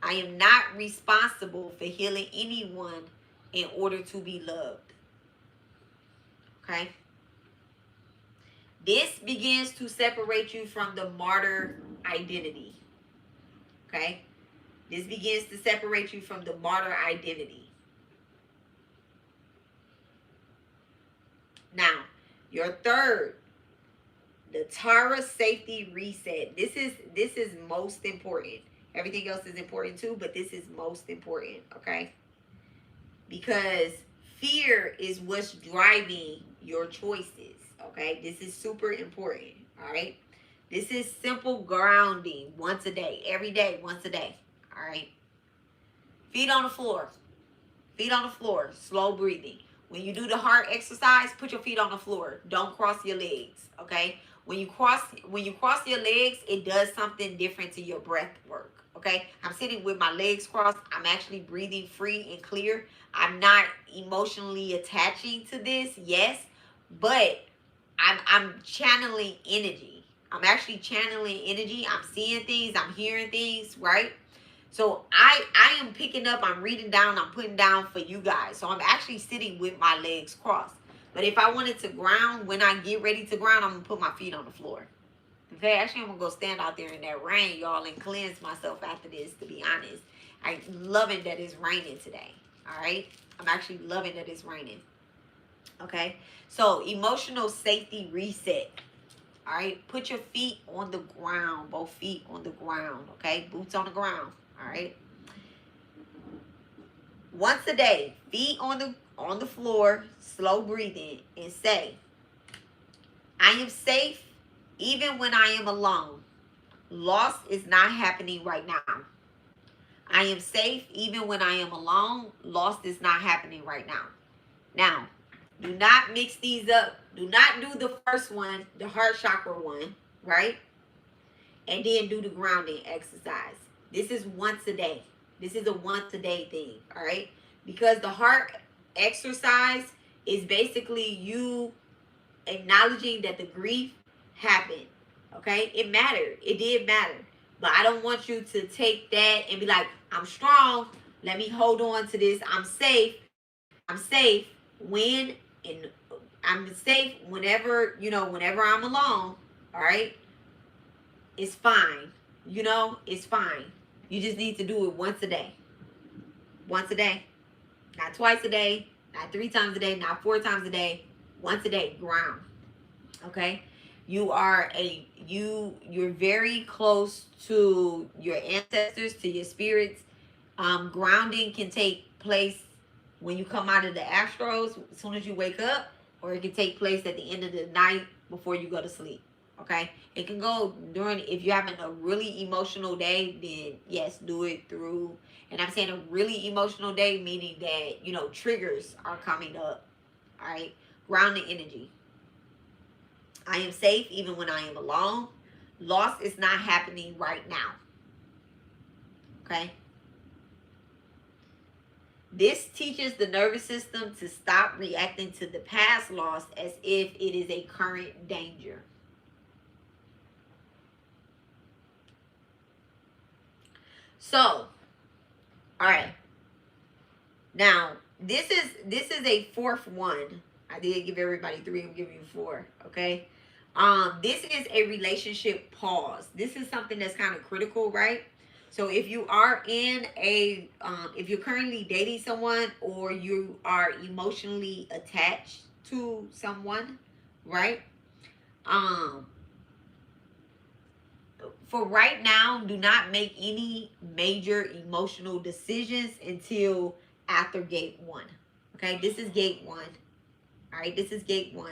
I am not responsible for healing anyone in order to be loved. Okay? This begins to separate you from the martyr identity. Okay? This begins to separate you from the martyr identity. Now, your third, the Tara safety reset. This is most important. Everything else is important too, but this is most important, okay? Because fear is what's driving your choices, okay? This is super important, all right? This is simple grounding once a day, every day, once a day, all right? Feet on the floor. Feet on the floor, slow breathing. When you do the heart exercise, put your feet on the floor. Don't cross your legs, okay? When you cross your legs, it does something different to your breath work. Okay, I'm sitting with my legs crossed. I'm actually breathing free and clear. I'm not emotionally attaching to this, yes, but I'm channeling energy. I'm actually channeling energy. I'm seeing things. I'm hearing things, right? So I am picking up. I'm reading down. I'm putting down for you guys. So I'm actually sitting with my legs crossed. But if I wanted to ground, when I get ready to ground, I'm gonna put my feet on the floor. Okay, actually, I'm going to go stand out there in that rain, y'all, and cleanse myself after this, to be honest. I'm loving that it's raining today, all right? I'm actually loving that it's raining, okay? So, emotional safety reset, all right? Put your feet on the ground, both feet on the ground, okay? Boots on the ground, all right? Once a day, feet on the floor, slow breathing, and say, I am safe even when I am alone. Loss is not happening right now. I am safe even when I am alone. Loss is not happening right now. Now, do not mix these up. Do not do the first one, the heart chakra one, right? And then do the grounding exercise. This is once a day. This is a once a day thing, all right? Because the heart exercise is basically you acknowledging that the grief happened. Okay, it mattered. It did matter. But I don't want you to take that and be like, I'm strong. Let me hold on to this. I'm safe. I'm safe when, and I'm safe whenever, whenever I'm alone. All right. It's fine. It's fine. You just need to do it once a day. Once a day. Not twice a day. Not 3 times a day. Not 4 times a day. Once a day. Ground. Okay. You're very close to your ancestors, to your spirits. Grounding can take place when you come out of the astros, as soon as you wake up, or it can take place at the end of the night before you go to sleep. Okay, it can go during, if you're having a really emotional day, then yes, do it through. And I'm saying a really emotional day, meaning that triggers are coming up. All right, grounding energy. I am safe even when I am alone. Loss is not happening right now. Okay? This teaches the nervous system to stop reacting to the past loss as if it is a current danger. So, all right. Now, this is a fourth one. I did give everybody 3. I'm giving you 4. Okay. This is a relationship pause. This is something that's kind of critical, right? So if you are in if you're currently dating someone, or you are emotionally attached to someone, right? For right now, do not make any major emotional decisions until after gate 1. Okay, this is gate 1. All right, this is gate 1.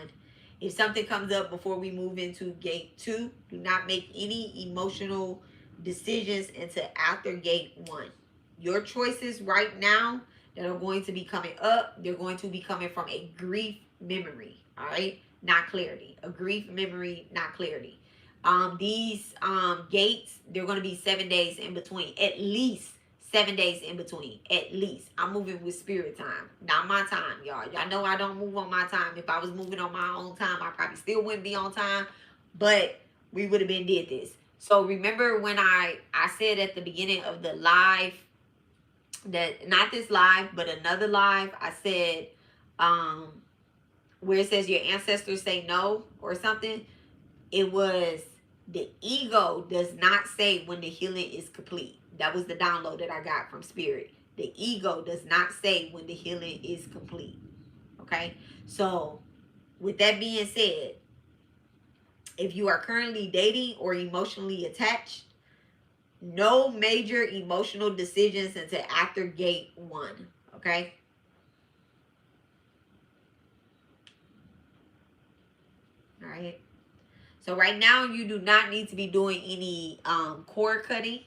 If something comes up before we move into gate 2, do not make any emotional decisions until after gate 1. Your choices right now that are going to be coming up, they're going to be coming from a grief memory. All right, not clarity. A grief memory, not clarity. These gates, they're going to be 7 days in between, at least 7 days in between, at least. I'm moving with spirit time, not my time, y'all. Y'all know I don't move on my time. If I was moving on my own time, I probably still wouldn't be on time, but we would have been did this. So remember when I said at the beginning of the live, that not this live, but another live, I said, where it says your ancestors say no or something, it was the ego does not say when the healing is complete. That was the download that I got from spirit. The ego does not say when the healing is complete. Okay? So, with that being said, if you are currently dating or emotionally attached, no major emotional decisions until after gate 1. Okay? All right. So right now you do not need to be doing any cord cutting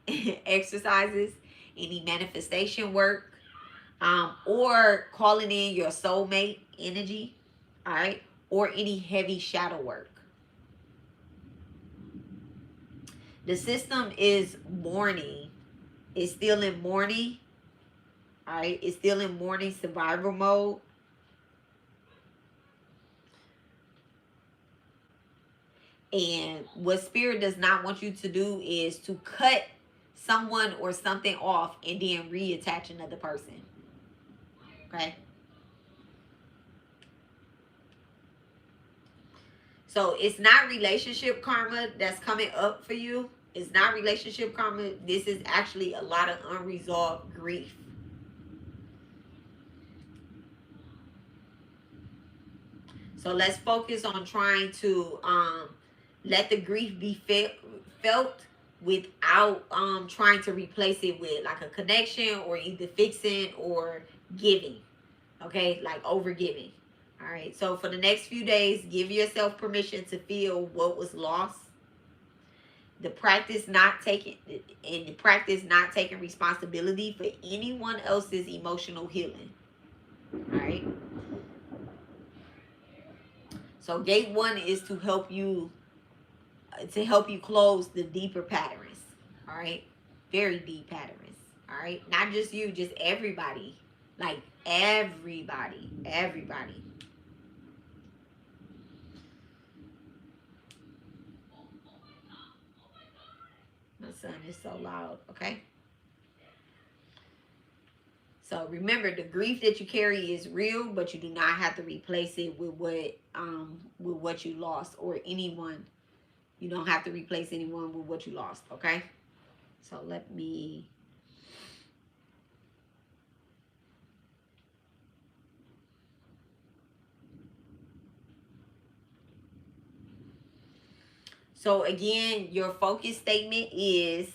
exercises, any manifestation work, or calling in your soulmate energy, all right, or any heavy shadow work. The system is mourning. It's still in mourning, all right. It's still in mourning survival mode. And what spirit does not want you to do is to cut someone or something off and then reattach another person. Okay? So it's not relationship karma that's coming up for you. It's not relationship karma. This is actually a lot of unresolved grief. So let's focus on trying to let the grief be felt without trying to replace it with like a connection or either fixing or giving. Okay, like over giving. All right, so for the next few days, give yourself permission to feel what was lost. The practice not taking responsibility for anyone else's emotional healing. All right. So gate 1 is to help you close the deeper patterns. All right, very deep patterns. All right, not just you, just everybody. Like everybody. My son is so loud. Okay. So remember, the grief that you carry is real, but you do not have to replace it with what you lost or anyone. You don't have to replace anyone with what you lost. Okay. So let me. So again, your focus statement is,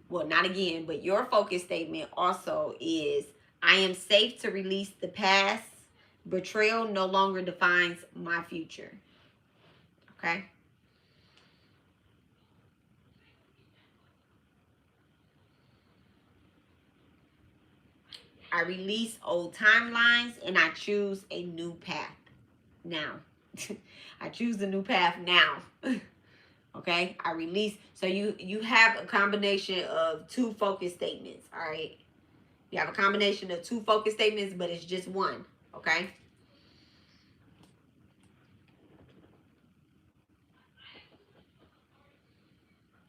well, not again, but your focus statement also is, I am safe to release the past. Betrayal no longer defines my future. Okay? I release old timelines and I choose a new path now. I choose a new path now. Okay? I release. So you have a combination of 2 focus statements. All right? You have a combination of 2 focus statements, but it's just one. Okay?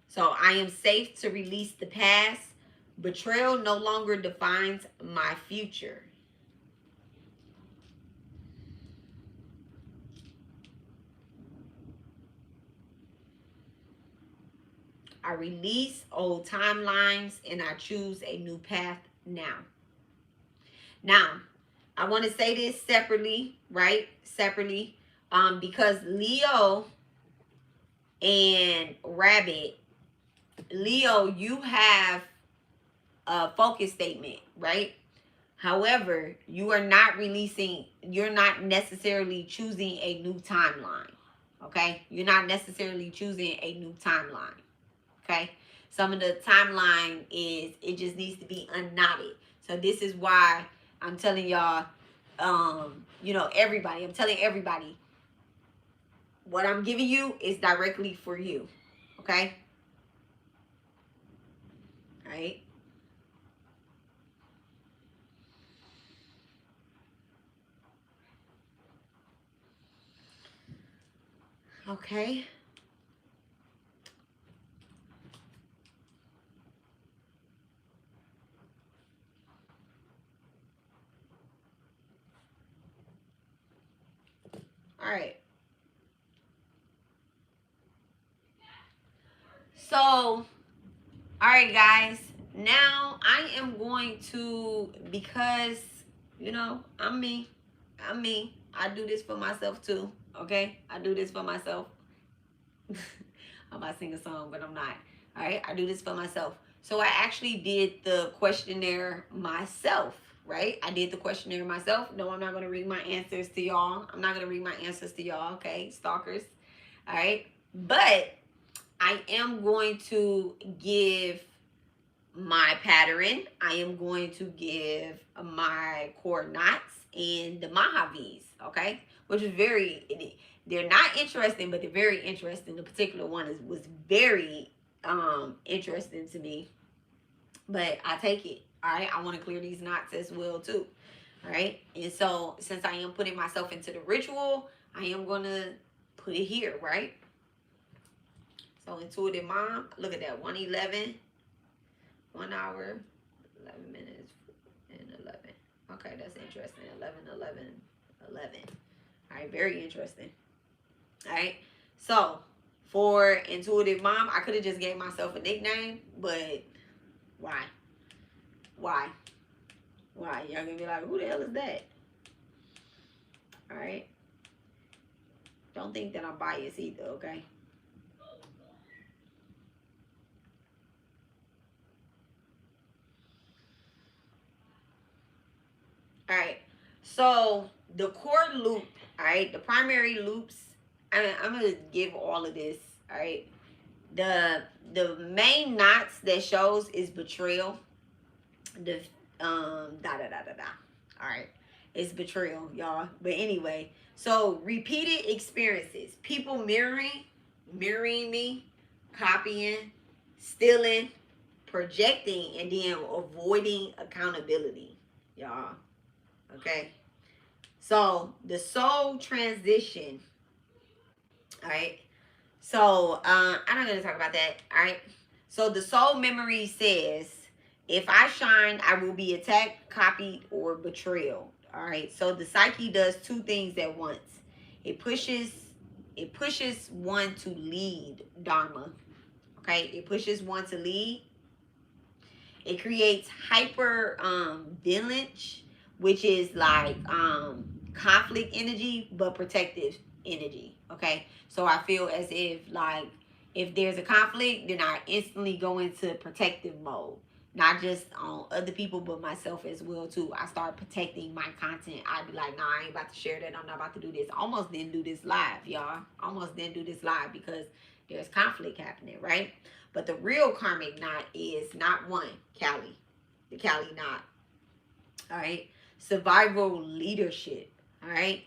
So I am safe to release the past. Betrayal no longer defines my future. I release old timelines and I choose a new path now. Now, I want to say this separately, right? Separately, because Leo and Rabbit, Leo, you have a focus statement, right? However, you're not necessarily choosing a new timeline. Okay? You're not necessarily choosing a new timeline. Okay? Some of the timeline is, it just needs to be unknotted. So this is why I'm telling y'all, everybody, I'm telling everybody, what I'm giving you is directly for you. Okay? All right? Okay. All right. So, all right, guys. Now I am going to, because, I'm me. I'm me. I do this for myself too. Okay? I do this for myself. I'm about to sing a song, but I'm not. All right? I do this for myself. So I actually did the questionnaire myself, right? I did the questionnaire myself. No, I'm not going to read my answers to y'all. I'm not going to read my answers to y'all, okay? Stalkers. All right? But I am going to give my pattern. I am going to give my coordinates and the Mahavis, okay? Which is they're not interesting, but they're very interesting. The particular one was very interesting to me. But I take it, all right? I want to clear these knots as well, too, all right? And so, since I am putting myself into the ritual, I am going to put it here, right? So, intuitive mom, look at that, 111. 1 hour, 11 minutes, and 11. Okay, that's interesting. 11, 11, 11. All right, very interesting. All right, so for intuitive mom, I could have just gave myself a nickname, but why? Why? Why? Y'all gonna be like, who the hell is that? All right. Don't think that I'm biased either, okay? All right. So the core loop, all right, the primary loops, I'm gonna give all of this, all right. The main knots that shows is betrayal. The da da da da da. All right, it's betrayal, y'all. But anyway, so repeated experiences, people mirroring me, copying, stealing, projecting, and then avoiding accountability, y'all. Okay. So the soul transition. All right. So I'm not gonna talk about that. All right. So the soul memory says, if I shine, I will be attacked, copied, or betrayal. All right. So the psyche does two things at once. It pushes one to lead Dharma. Okay. It pushes one to lead. It creates hyper vigilance, which is like conflict energy but protective energy. Okay, so I feel as if there's a conflict, then I instantly go into protective mode, not just on other people but myself as well too. I start protecting my content. I'd be like, nah, I ain't about to share that. I'm not about to do this. Almost didn't do this live, y'all. Almost didn't do this live because there's conflict happening, right? But the real karmic knot is not one, Kali. The Kali knot. All right. Survival leadership. All right.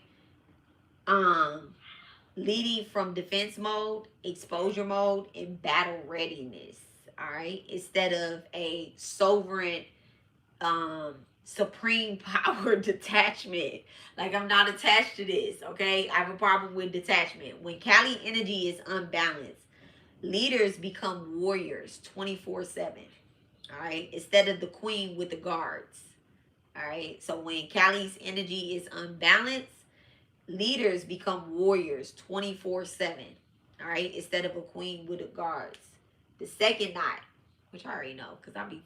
Leading from defense mode, exposure mode, and battle readiness. All right. Instead of a sovereign supreme power detachment. Like, I'm not attached to this. Okay. I have a problem with detachment. When Kali energy is unbalanced, leaders become warriors 24/7. All right. Instead of the queen with the guards. All right. So when Kali's energy is unbalanced, leaders become warriors 24/7. All right. Instead of a queen with the guards. The second knot, which I already know, because I be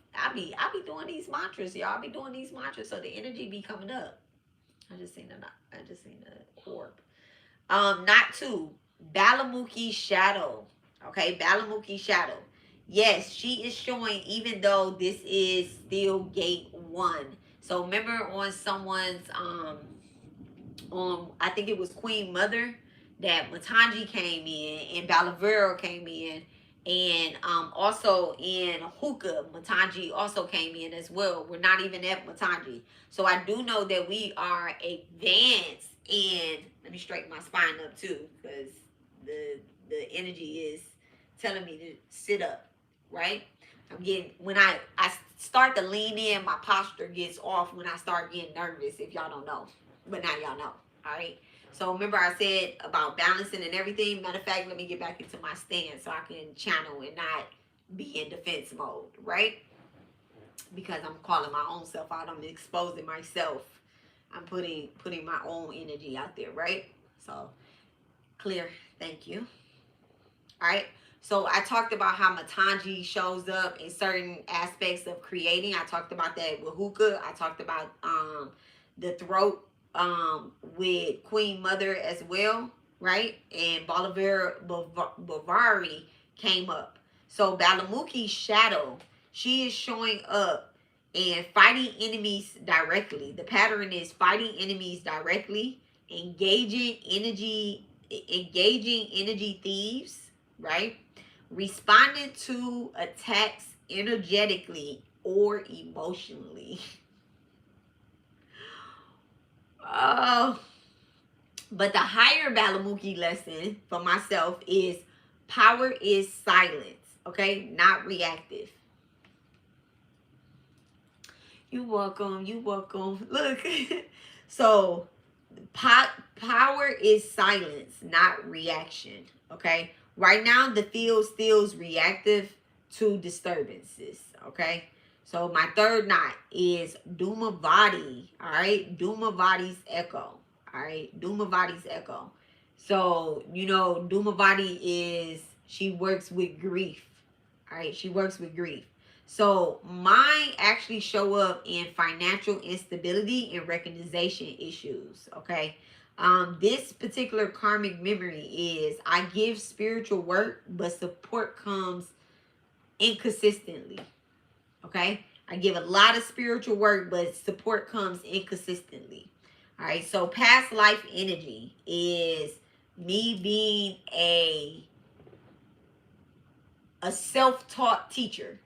doing these mantras, y'all. I be doing these mantras, so the energy be coming up. I just seen the orb. Knot 2, Balamuki shadow. Okay, Balamuki shadow. Yes, she is showing, even though this is still gate 1. So remember on someone's on, I think it was Queen Mother, that Matanji came in and Balavero came in, and also in Hookah, Matanji also came in as well. We're not even at Matanji. So I do know that we are advanced in, let me straighten my spine up too, because the energy is telling me to sit up, right? I'm getting, when I start to lean in, my posture gets off when I start getting nervous, if y'all don't know. But now y'all know. All right. So remember I said about balancing and everything. Matter of fact, let me get back into my stand so I can channel and not be in defense mode, right? Because I'm calling my own self out. I'm exposing myself. I'm putting my own energy out there, right? So clear. Thank you. All right. So I talked about how Matanji shows up in certain aspects of creating. I talked about that with hookah. I talked about the throat with Queen Mother as well, right? And Bolivar Bavari came up. So Balamuki's shadow, she is showing up and fighting enemies directly. The pattern is fighting enemies directly, engaging energy thieves, right? Responding to attacks energetically or emotionally. Oh, but the higher Balamuki lesson for myself is power is silence, okay? Not reactive. You welcome, you welcome. Look, so power is silence, not reaction, okay? Right now, the field feels reactive to disturbances, okay? So my third knot is Dhumavati, all right? Dhumavati's echo, all right? Dhumavati's echo. So, you know, Dhumavati is, she works with grief, all right? She works with grief. So mine actually show up in financial instability and recognition issues, okay? This particular karmic memory is I give spiritual work, but support comes inconsistently. Okay? I give a lot of spiritual work, but support comes inconsistently. All right, so past life energy is me being a self-taught teacher.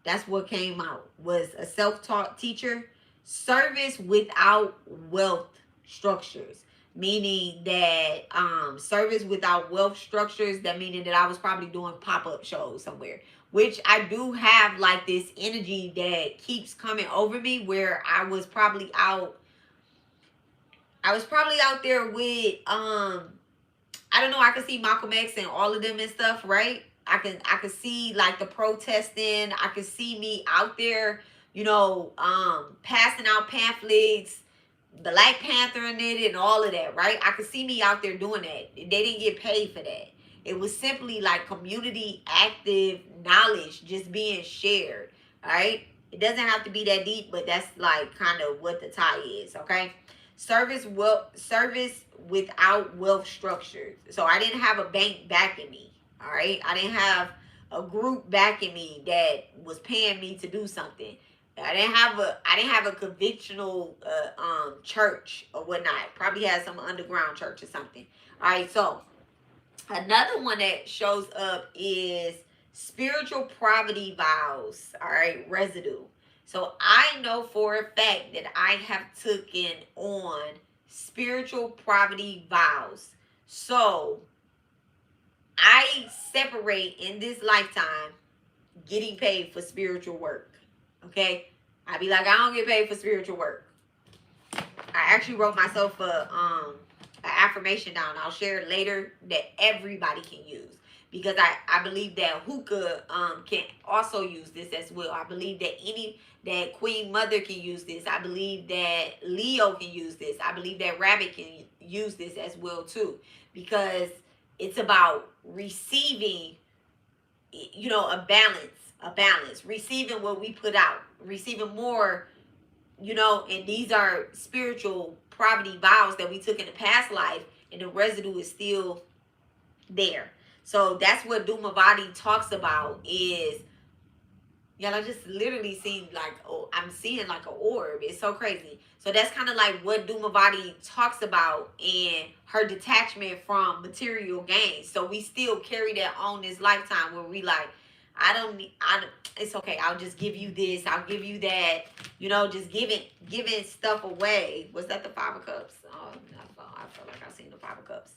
That's what came out, was a self-taught teacher. Service without wealth structures, meaning that service without wealth structures, that meaning that I was probably doing pop-up shows somewhere, which I do have like this energy that keeps coming over me, where I was probably out there with I don't know, I can see Malcolm X and all of them and stuff, right? I can see like the protesting. I can see me out there, you know, passing out pamphlets, Black Panther in it and all of that, right? I could see me out there doing that. They didn't get paid for that. It was simply like community active knowledge just being shared, all right? It doesn't have to be that deep, but that's like kind of what the tie is, okay? Service without wealth structures. So I didn't have a bank backing me. All right. I didn't have a group backing me that was paying me to do something. I didn't have a convictional church or whatnot. Probably had some underground church or something. All right. So another one that shows up is spiritual poverty vows. All right. Residue. So I know for a fact that I have taken on spiritual poverty vows. So I separate in this lifetime getting paid for spiritual work. Okay? I be like, I don't get paid for spiritual work. I actually wrote myself an affirmation down. I'll share it later that everybody can use. Because I believe that hookah can also use this as well. I believe that Queen Mother can use this. I believe that Leo can use this. I believe that Rabbit can use this as well too. Because it's about receiving, you know, a balance. Receiving what we put out. Receiving more, you know, and these are spiritual poverty vows that we took in the past life, and the residue is still there. So that's what Dhumavati talks about is, y'all, I just literally seen like, oh, I'm seeing like an orb. It's so crazy. So that's kind of like what Dhumavati talks about in her detachment from material gains. So we still carry that on this lifetime where we like, it's okay. I'll just give you this. I'll give you that. You know, just giving stuff away. Was that the Five of Cups? Oh, I feel like I seen the Five of Cups.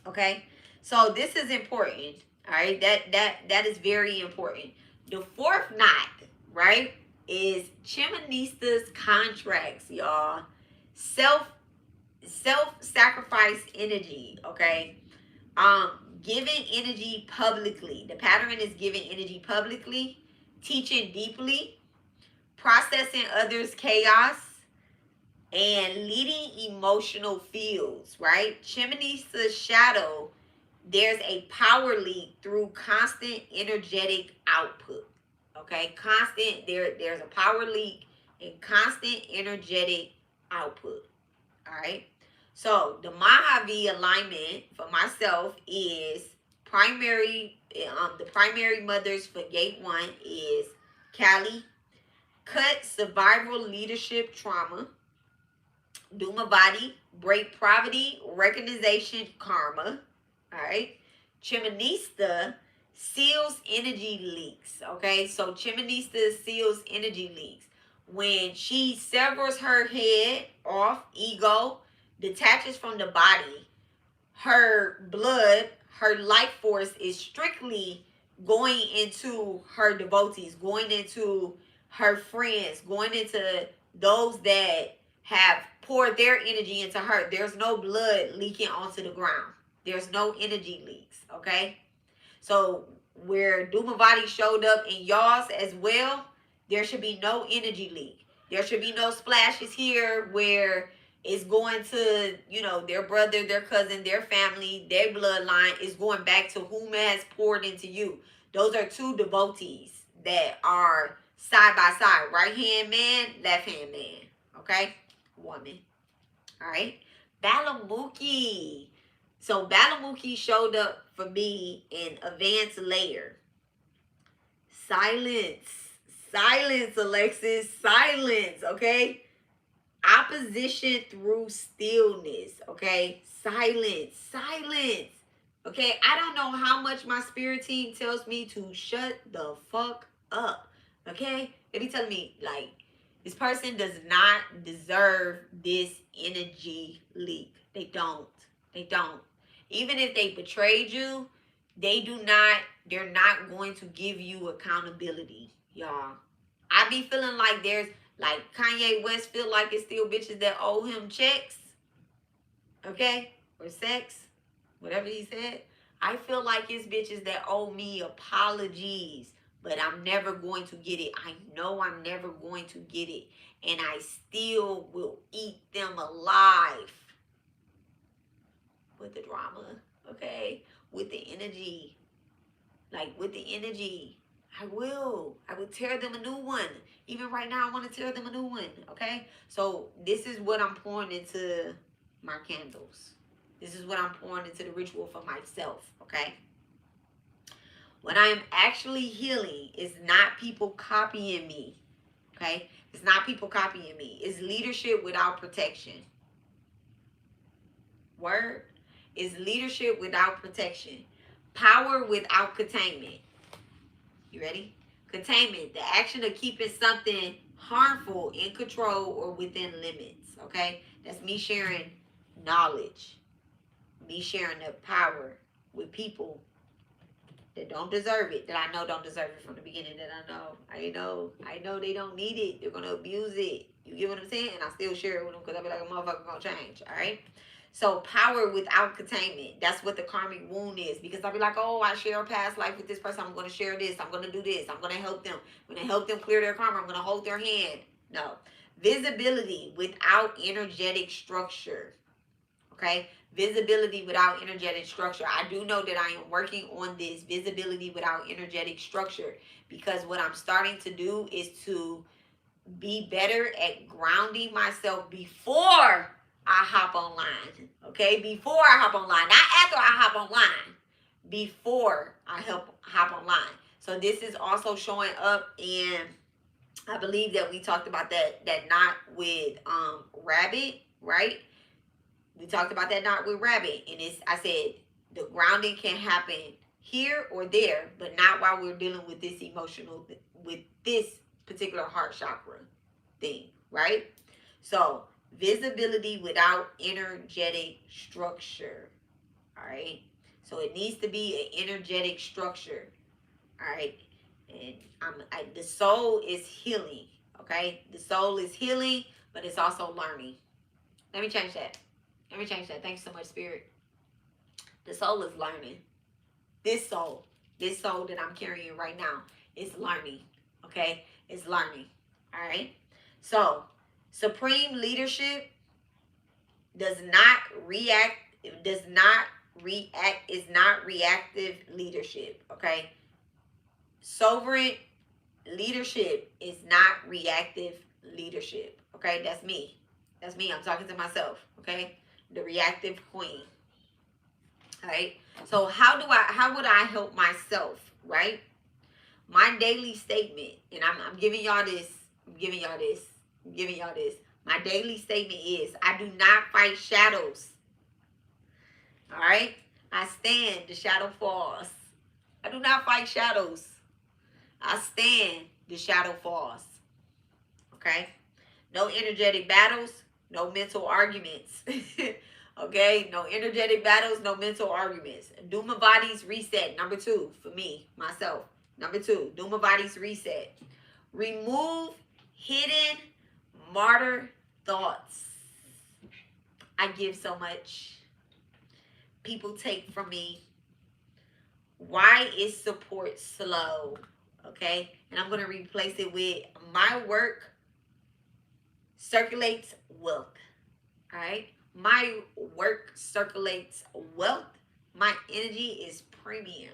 Okay. So this is important, all right? That is very important. The fourth knot, right, is Chinnamasta's contracts, y'all. self-sacrifice energy, okay? Giving energy publicly. The pattern is giving energy publicly, teaching deeply, processing others' chaos, and leading emotional fields, right? Chimney's shadow, there's a power leak through constant energetic output. Okay, there's a power leak and constant energetic output. All right. So the Mahavidya alignment for myself is primary. The primary mothers for gate 1 is Kali, cut survival leadership trauma. Dhumavati, break poverty, recognition, karma. All right. Chinnamasta seals energy leaks. Okay. So Chinnamasta seals energy leaks. When she severs her head off, ego, detaches from the body, her blood, her life force is strictly going into her devotees, going into her friends, going into those that have poured their energy into her. There's no blood leaking onto the ground. There's no energy leaks, okay? So where Dhumavati showed up in y'all's as well, there should be no energy leak. There should be no splashes here where it's going to, their brother, their cousin, their family, their bloodline is going back to whom has poured into you. Those are two devotees that are side by side. Right hand man, left hand man. Okay? Woman. All right? Balamuki. So Balamuki showed up for me in advanced layer. Silence. Silence, Alexis. Silence, okay? Opposition through stillness, okay? Silence. Silence. Okay? I don't know how much my spirit team tells me to shut the fuck up. Okay? They be telling me, like, this person does not deserve this energy leak. They don't. They don't. Even if they betrayed you, they're not going to give you accountability, y'all. I be feeling like there's, like Kanye West feel like it's still bitches that owe him checks. Okay? Or sex. Whatever he said. I feel like it's bitches that owe me apologies. But I'm never going to get it. I know I'm never going to get it. And I still will eat them alive. With the drama, okay? With the energy. Like, with the energy. I will tear them a new one. Even right now, I want to tear them a new one, okay? So, this is what I'm pouring into my candles. This is what I'm pouring into the ritual for myself, okay? What I am actually healing is not people copying me, okay? It's not people copying me. It's leadership without protection. Word? It's leadership without protection. Power without containment. You ready? Containment, the action of keeping something harmful in control or within limits, okay? That's me sharing knowledge. Me sharing the power with people that don't deserve it, that I know don't deserve it from the beginning, that I know they don't need it. They're going to abuse it. You get what I'm saying? And I still share it with them because I be like, a motherfucker going to change, all right? So power without containment, that's what the karmic wound is. Because I be like, oh, I share a past life with this person. I'm going to share this. I'm going to do this. I'm going to help them. I'm going to help them clear their karma. I'm going to hold their hand. No. Visibility without energetic structure. Okay? Visibility without energetic structure. I do know that I am working on this visibility without energetic structure, because what I'm starting to do is to be better at grounding myself before I hop online. Okay? Before I hop online. Not after I hop online. Before I hop online. So this is also showing up in, I believe that we talked about that knot with Rabbit, right? We talked about that knot with Rabbit, and I said the grounding can happen here or there, but not while we're dealing with this with this particular heart chakra thing, right? So visibility without energetic structure, all right? So it needs to be an energetic structure, all right? And the soul is healing, okay? The soul is healing, but it's also learning. Let me change that. Let me change that. Thanks so much, Spirit. The soul is learning. This soul that I'm carrying right now is learning. Okay? It's learning. All right? So, supreme leadership does not react, is not reactive leadership. Okay? Sovereign leadership is not reactive leadership. Okay? That's me. That's me. I'm talking to myself. Okay? The reactive queen. All right. So how would I help myself, right? My daily statement, and I'm giving y'all this, My daily statement is, I do not fight shadows. All right. I stand, the shadow falls. I do not fight shadows. I stand, the shadow falls. Okay. No energetic battles, no mental arguments. Okay, no energetic battles, no mental arguments. Dhumavati's reset, number 2, for me, myself. Number 2, Dhumavati's reset. Remove hidden martyr thoughts. I give so much. People take from me. Why is support slow? Okay, and I'm going to replace it with, my work circulates wealth. All right. My work circulates wealth. My energy is premium.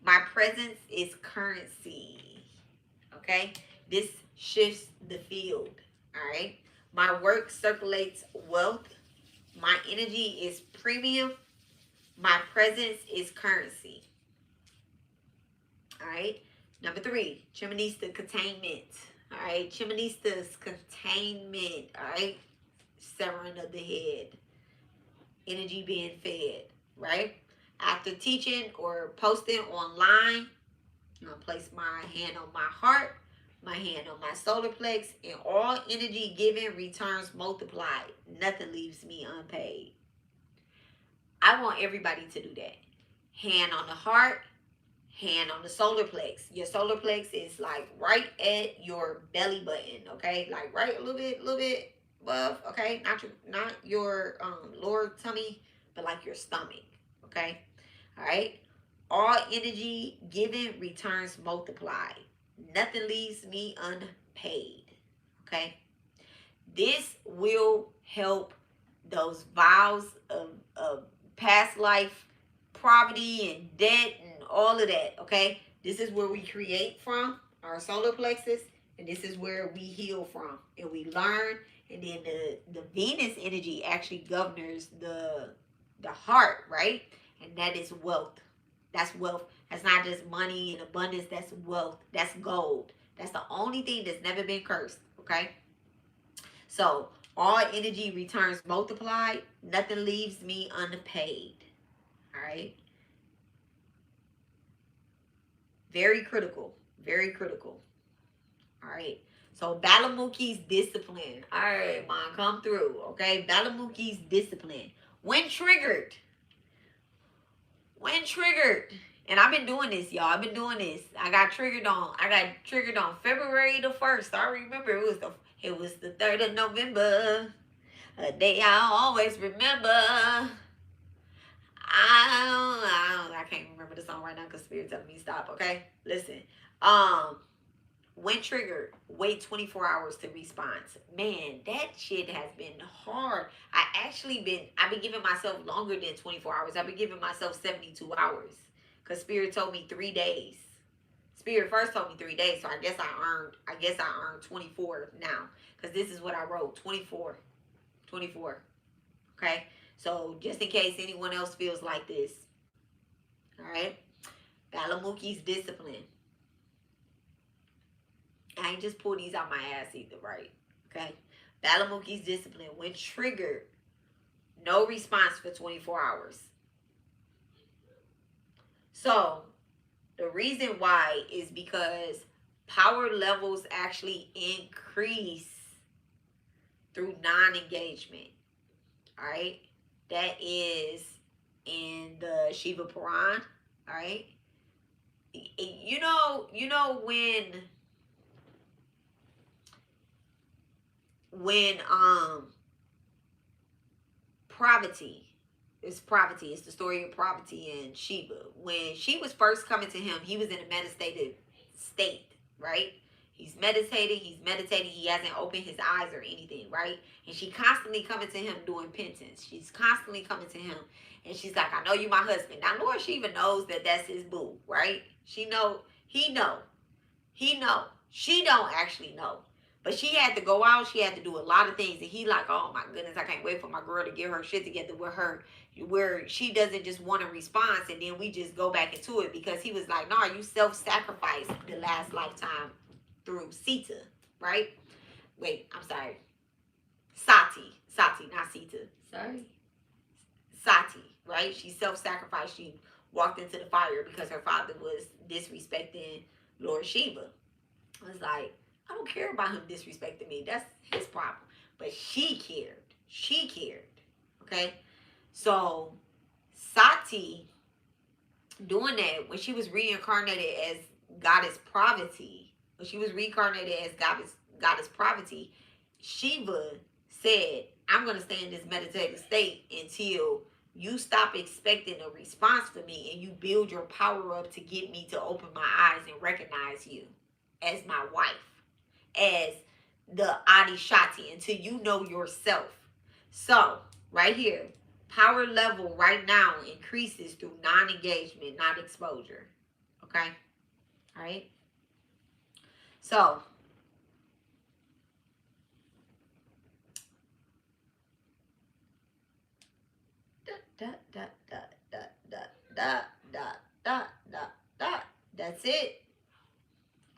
My presence is currency. Okay? This shifts the field. All right? My work circulates wealth. My energy is premium. My presence is currency. All right? Number 3, Chinnamasta containment. All right? Chinnamasta's containment. All right? Severing of the head, energy being fed, right? After teaching or posting online, I'm going to place my hand on my heart, my hand on my solar plex, and all energy given returns multiplied. Nothing leaves me unpaid. I want everybody to do that. Hand on the heart, hand on the solar plex. Your solar plex is like right at your belly button, okay? Like right a little bit above, okay? Not your lower tummy, but like your stomach, okay? All right? All energy given returns multiplied. Nothing leaves me unpaid, okay? This will help those vows of past life poverty and debt and all of that, okay? This is where we create from, our solar plexus, and this is where we heal from, and we learn. And then the Venus energy actually governs the heart, right? And that is wealth. That's wealth. That's not just money and abundance. That's wealth. That's gold. That's the only thing that's never been cursed, okay? So all energy returns multiplied. Nothing leaves me unpaid. All right? Very critical. Very critical. All right? So Balamuki's discipline. All right, Mom, come through. Okay, Balamuki's discipline. When triggered. And I've been doing this, y'all. I've been doing this. I got triggered on February the 1st. I remember it was the 3rd of November. A day I always remember. I can't remember the song right now because Spirit telling me to stop. Okay, listen. When triggered, wait 24 hours to respond. Man, that shit has been hard. I've been giving myself longer than 24 hours. I've been giving myself 72 hours. Because Spirit told me 3 days. Spirit first told me 3 days, so I guess I earned 24 now. Because this is what I wrote, 24. Okay? So just in case anyone else feels like this. Alright? Balamuki's discipline. I ain't just pull these out my ass either, right? Okay? Balamuki's discipline. When triggered, no response for 24 hours. So, the reason why is because power levels actually increase through non-engagement. Alright? That is in the Shiva Puran. Alright? You know when Parvati. It's Parvati. It's the story of Parvati and Shiva. When she was first coming to him, he was in a meditative state, right? He's meditating. He hasn't opened his eyes or anything, right? And she constantly coming to him doing penance. She's constantly coming to him. And she's like, I know you my husband. Now, Lord Shiva knows that that's his boo, right? She know. He know. He know. She don't actually know. But she had to go out. She had to do a lot of things. And he like, oh my goodness, I can't wait for my girl to get her shit together with her, where she doesn't just want a response and then we just go back into it. Because he was like, nah, you self-sacrificed the last lifetime through Sita, right? Wait, I'm sorry. Sati, not Sita. Sorry. Sati, right? She self-sacrificed. She walked into the fire because her father was disrespecting Lord Shiva. I was like, I don't care about him disrespecting me. That's his problem. But she cared. She cared. Okay? So, Sati, doing that, when she was reincarnated as Goddess Parvati, Shiva said, I'm going to stay in this meditative state until you stop expecting a response from me and you build your power up to get me to open my eyes and recognize you as my wife, as the Adi Shakti, until you know yourself. So, right here, power level right now increases through non-engagement, not exposure. Okay? All right? So, that's it.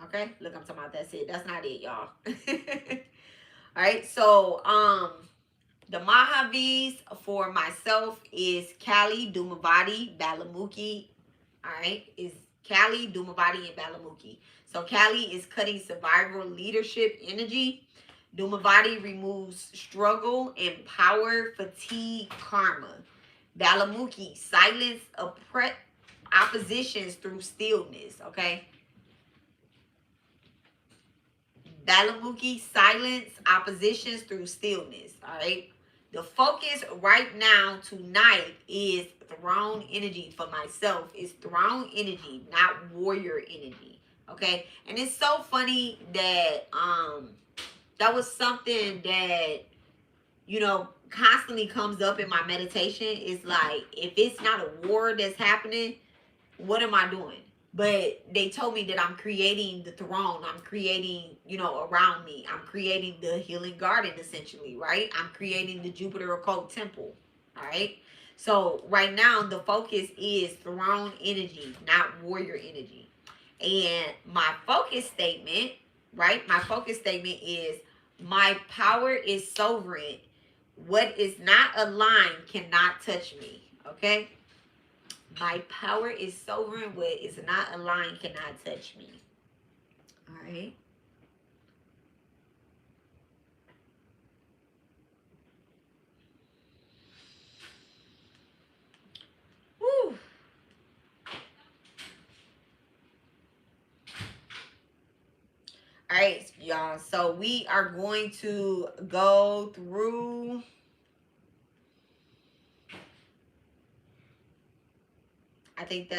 Okay? Look, I'm talking about that's it. That's not it, y'all. All right? So, the Mahavis for myself is Kali, Dhumavati, Balamuki. All right? Is Kali, Dhumavati, and Balamuki. So Kali is cutting survival leadership energy. Dhumavati removes struggle and power, fatigue, karma. Balamuki, silence, oppositions through stillness. Okay? Balamuki, silence, oppositions through stillness. All right? The focus right now tonight is throne energy for myself. It's throne energy, not warrior energy. Okay? And it's so funny that that was something that, you know, constantly comes up in my meditation. It's like, if it's not a war that's happening, what am I doing? But they told me that I'm creating the throne. I'm creating, you know, around me. I'm creating the healing garden, essentially, right? I'm creating the Jupiter occult temple, all right? So right now, the focus is throne energy, not warrior energy. And my focus statement, right? My focus statement is, my power is sovereign. What is not aligned cannot touch me, okay? My power is sovereign. What is not aligned cannot touch me. All right. Woo. All right, y'all. So we are going to go through. I think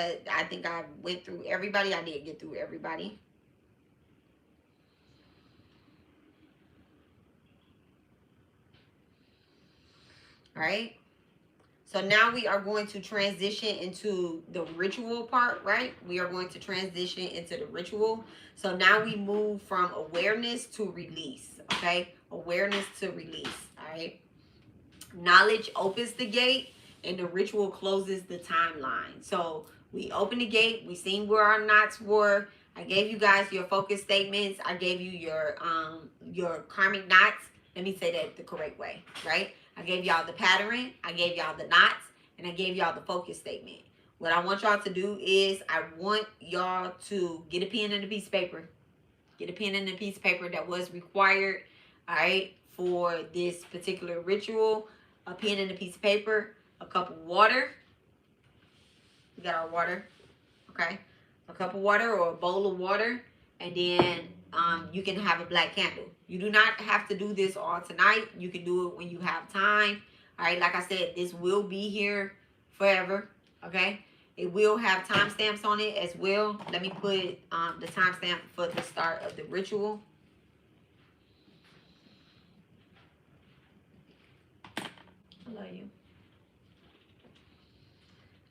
I went through everybody. I did get through everybody. All right. So now we are going to transition into the ritual part, right? We are going to transition into the ritual. So now we move from awareness to release, okay? Awareness to release, all right? Knowledge opens the gate and the ritual closes the timeline. So we open the gate. We seen where our knots were. I gave you guys your focus statements. I gave you your karmic knots. Let me say that the correct way, right? I gave y'all the pattern. I gave y'all the knots. And I gave y'all the focus statement. What I want y'all to do is, I want y'all to get a pen and a piece of paper. Get a pen and a piece of paper that was required, all right, for this particular ritual. A pen and a piece of paper. A cup of water. We got our water, okay? A cup of water or a bowl of water. And then you can have a black candle. You do not have to do this all tonight. You can do it when you have time. All right, like I said, this will be here forever. Okay, it will have timestamps on it as well. Let me put the timestamp for the start of the ritual. I love you.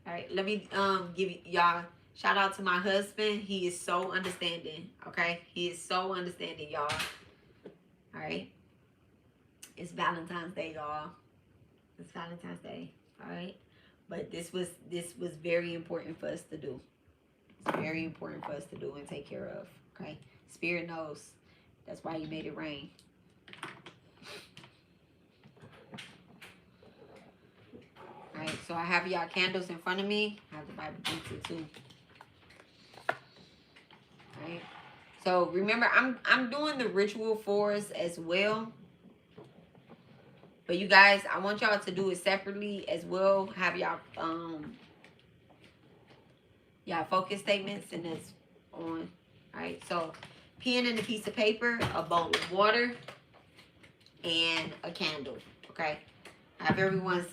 All right, let me give y'all shout out to my husband. He is so understanding. Okay, he is so understanding, y'all. All right, it's Valentine's Day, y'all. It's Valentine's Day. All right, but this was very important for us to do. It's very important for us to do and take care of. Okay, Spirit knows. That's why He made it rain. All right, so I have y'all candles in front of me. I have the Bible Booster too. All right. So remember, I'm doing the ritual for us as well. But you guys, I want y'all to do it separately as well. Have y'all focus statements, and it's on. All right. So pen and a piece of paper, a bowl of water, and a candle. Okay. I have everyone's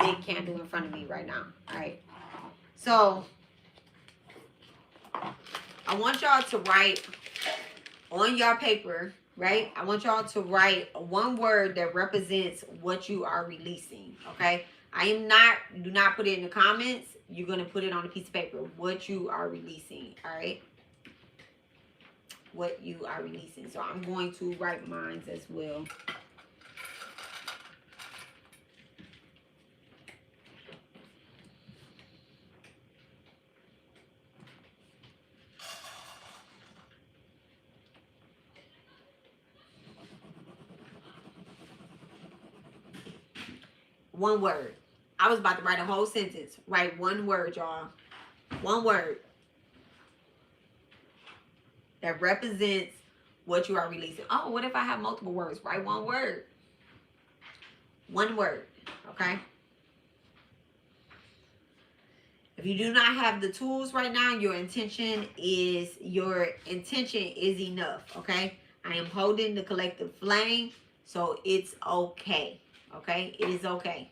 big candle in front of me right now. All right. So I want y'all to write on your paper, right? I want y'all to write one word that represents what you are releasing, okay? Do not put it in the comments. You're going to put it on a piece of paper, what you are releasing, all right? What you are releasing. So I'm going to write mine as well. One word. I was about to write a whole sentence. Write one word, y'all. One word that represents what you are releasing. Oh, what if I have multiple words? Write one word. One word. Okay? If you do not have the tools right now, your intention is enough. Okay? I am holding the collective flame, so it's okay. Okay? It is okay.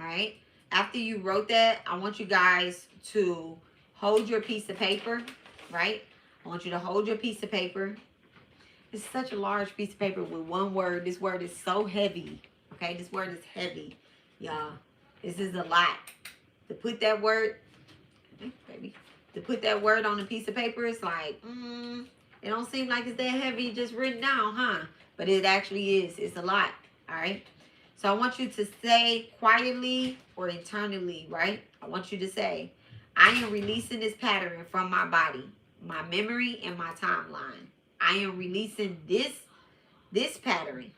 All right. After you wrote that, I want you guys to hold your piece of paper, right? I want you to hold your piece of paper. It's such a large piece of paper with one word. This word is so heavy. Okay, this word is heavy, y'all. This is a lot. To put that word, baby, to put that word on a piece of paper, it's like, it don't seem like it's that heavy just written down, huh? But it actually is. It's a lot, all right? So I want you to say quietly or internally, right? I want you to say, I am releasing this pattern from my body, my memory, and my timeline. I am releasing this pattern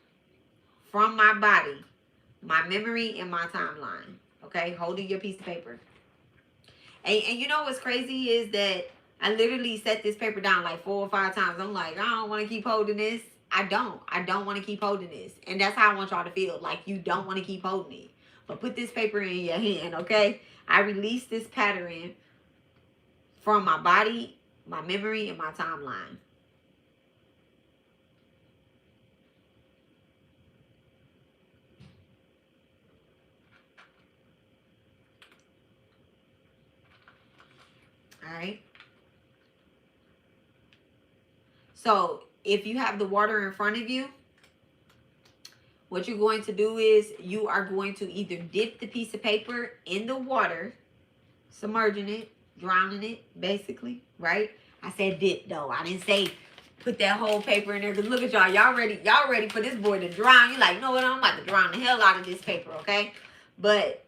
from my body, my memory, and my timeline. Okay, holding your piece of paper. And you know what's crazy is that I literally set this paper down like 4 or 5 times. I'm like, I don't want to keep holding this. I don't want to keep holding this. And that's how I want y'all to feel. Like you don't want to keep holding it. But put this paper in your hand, okay? I release this pattern from my body, my memory, and my timeline. All right. So if you have the water in front of you, what you're going to do is you are going to either dip the piece of paper in the water, submerging it, drowning it, basically, right? I said dip though. I didn't say put that whole paper in there. Because look at y'all. Y'all ready for this boy to drown. You're like, you know what? I'm about to drown the hell out of this paper, okay? But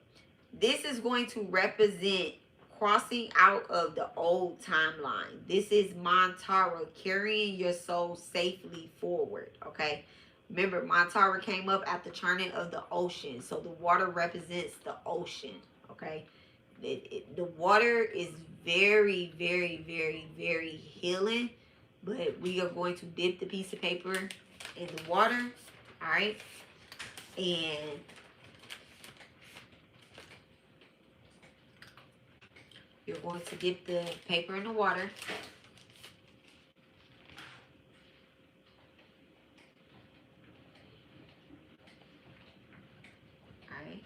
this is going to represent crossing out of the old timeline. This is Mantara, carrying your soul safely forward, okay? Remember, Mantara came up at the churning of the ocean. So the water represents the ocean, okay? The water is very, very, very, very healing. But we are going to dip the piece of paper in the water, all right? And you're going to dip the paper in the water. All right.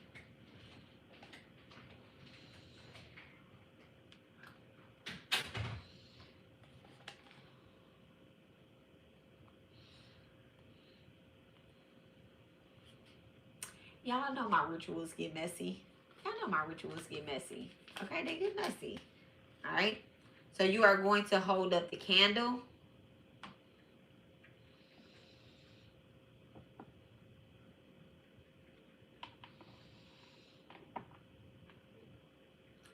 Y'all know my rituals get messy. Y'all know my rituals get messy. Okay, they get messy. All right. So you are going to hold up the candle.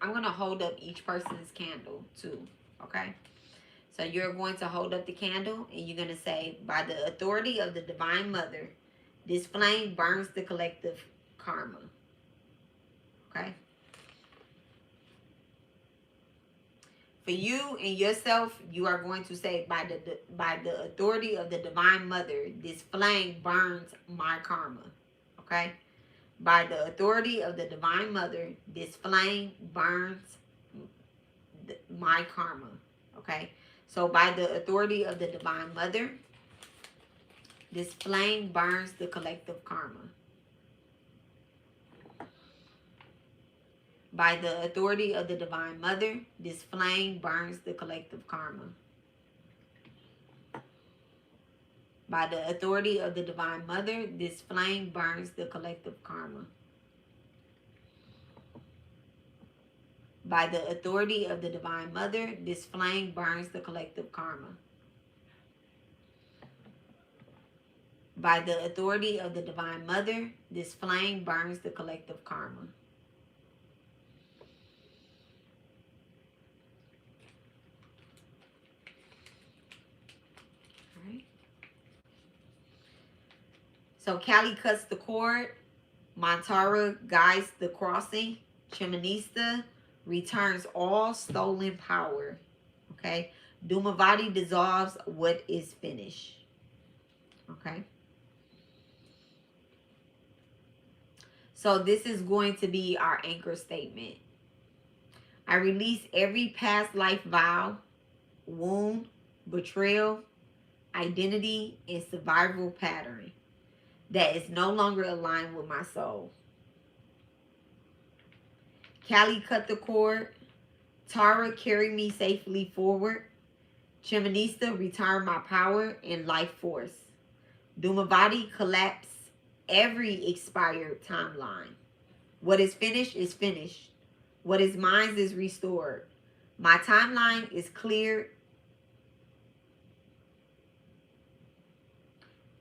I'm going to hold up each person's candle too. Okay. So you're going to hold up the candle and you're going to say, by the authority of the Divine Mother, this flame burns the collective karma. Okay. For you and yourself, you are going to say, by the authority of the Divine Mother, this flame burns my karma. Okay. By the authority of the Divine Mother, this flame burns my karma. Okay. So by the authority of the Divine Mother, this flame burns the collective karma. By the authority of the Divine Mother, this flame burns the collective karma. By the authority of the Divine Mother, this flame burns the collective karma. By the authority of the Divine Mother, this flame burns the collective karma. By the authority of the Divine Mother, this flame burns the collective karma. So Kali cuts the cord. Mantara guides the crossing. Chinnamasta returns all stolen power. Okay. Dhumavati dissolves what is finished. Okay. So this is going to be our anchor statement. I release every past life vow, wound, betrayal, identity, and survival pattern that is no longer aligned with my soul. Kali cut the cord. Tara carry me safely forward. Chinnamasta return my power and life force. Dhumavati collapse every expired timeline. What is finished is finished. What is mine is restored. My timeline is clear.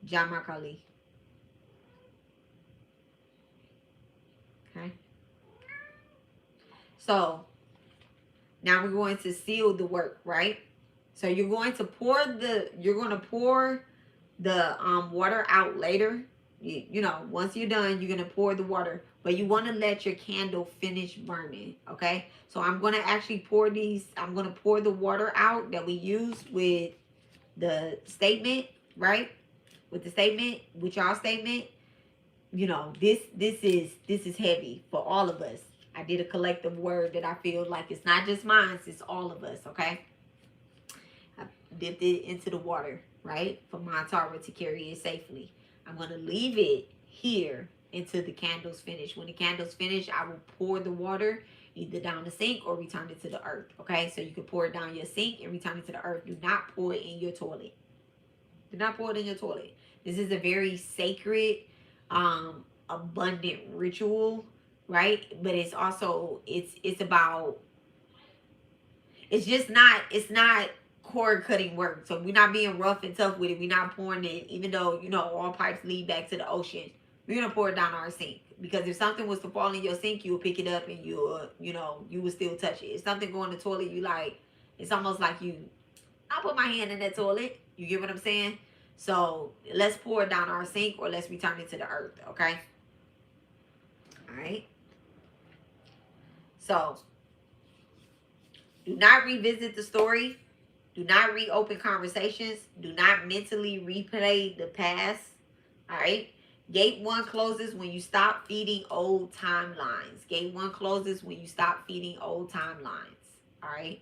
Jama Kali. Okay. So now we're going to seal the work, right? So you're going to pour the water out later. You know, once you're done, you're going to pour the water, but you want to let your candle finish burning. Okay. So I'm going to actually pour I'm going to pour the water out that we used with the statement, right? With the statement, with y'all statement. You know, this is heavy for all of us. I did a collective word that I feel like it's not just mine, it's all of us, okay? I dipped it into the water, right? For Mantara to carry it safely. I'm going to leave it here until the candle's finished. When the candle's finished, I will pour the water either down the sink or return it to the earth, okay? So you can pour it down your sink and return it to the earth. Do not pour it in your toilet. Do not pour it in your toilet. This is a very sacred, abundant ritual, right? But it's also it's about, it's not cord cutting work. So we're not being rough and tough with it. We're not pouring it, even though, you know, all pipes lead back to the ocean. We're gonna pour it down our sink, because if something was to fall in your sink, you will pick it up and you will still touch it. If something go in the toilet, you like, it's almost like I put my hand in that toilet. You get what I'm saying? So let's pour it down our sink, or let's return it to the earth, okay? All right. So do not revisit the story. Do not reopen conversations. Do not mentally replay the past. All right. Gate 1 closes when you stop feeding old timelines. Gate 1 closes when you stop feeding old timelines. All right.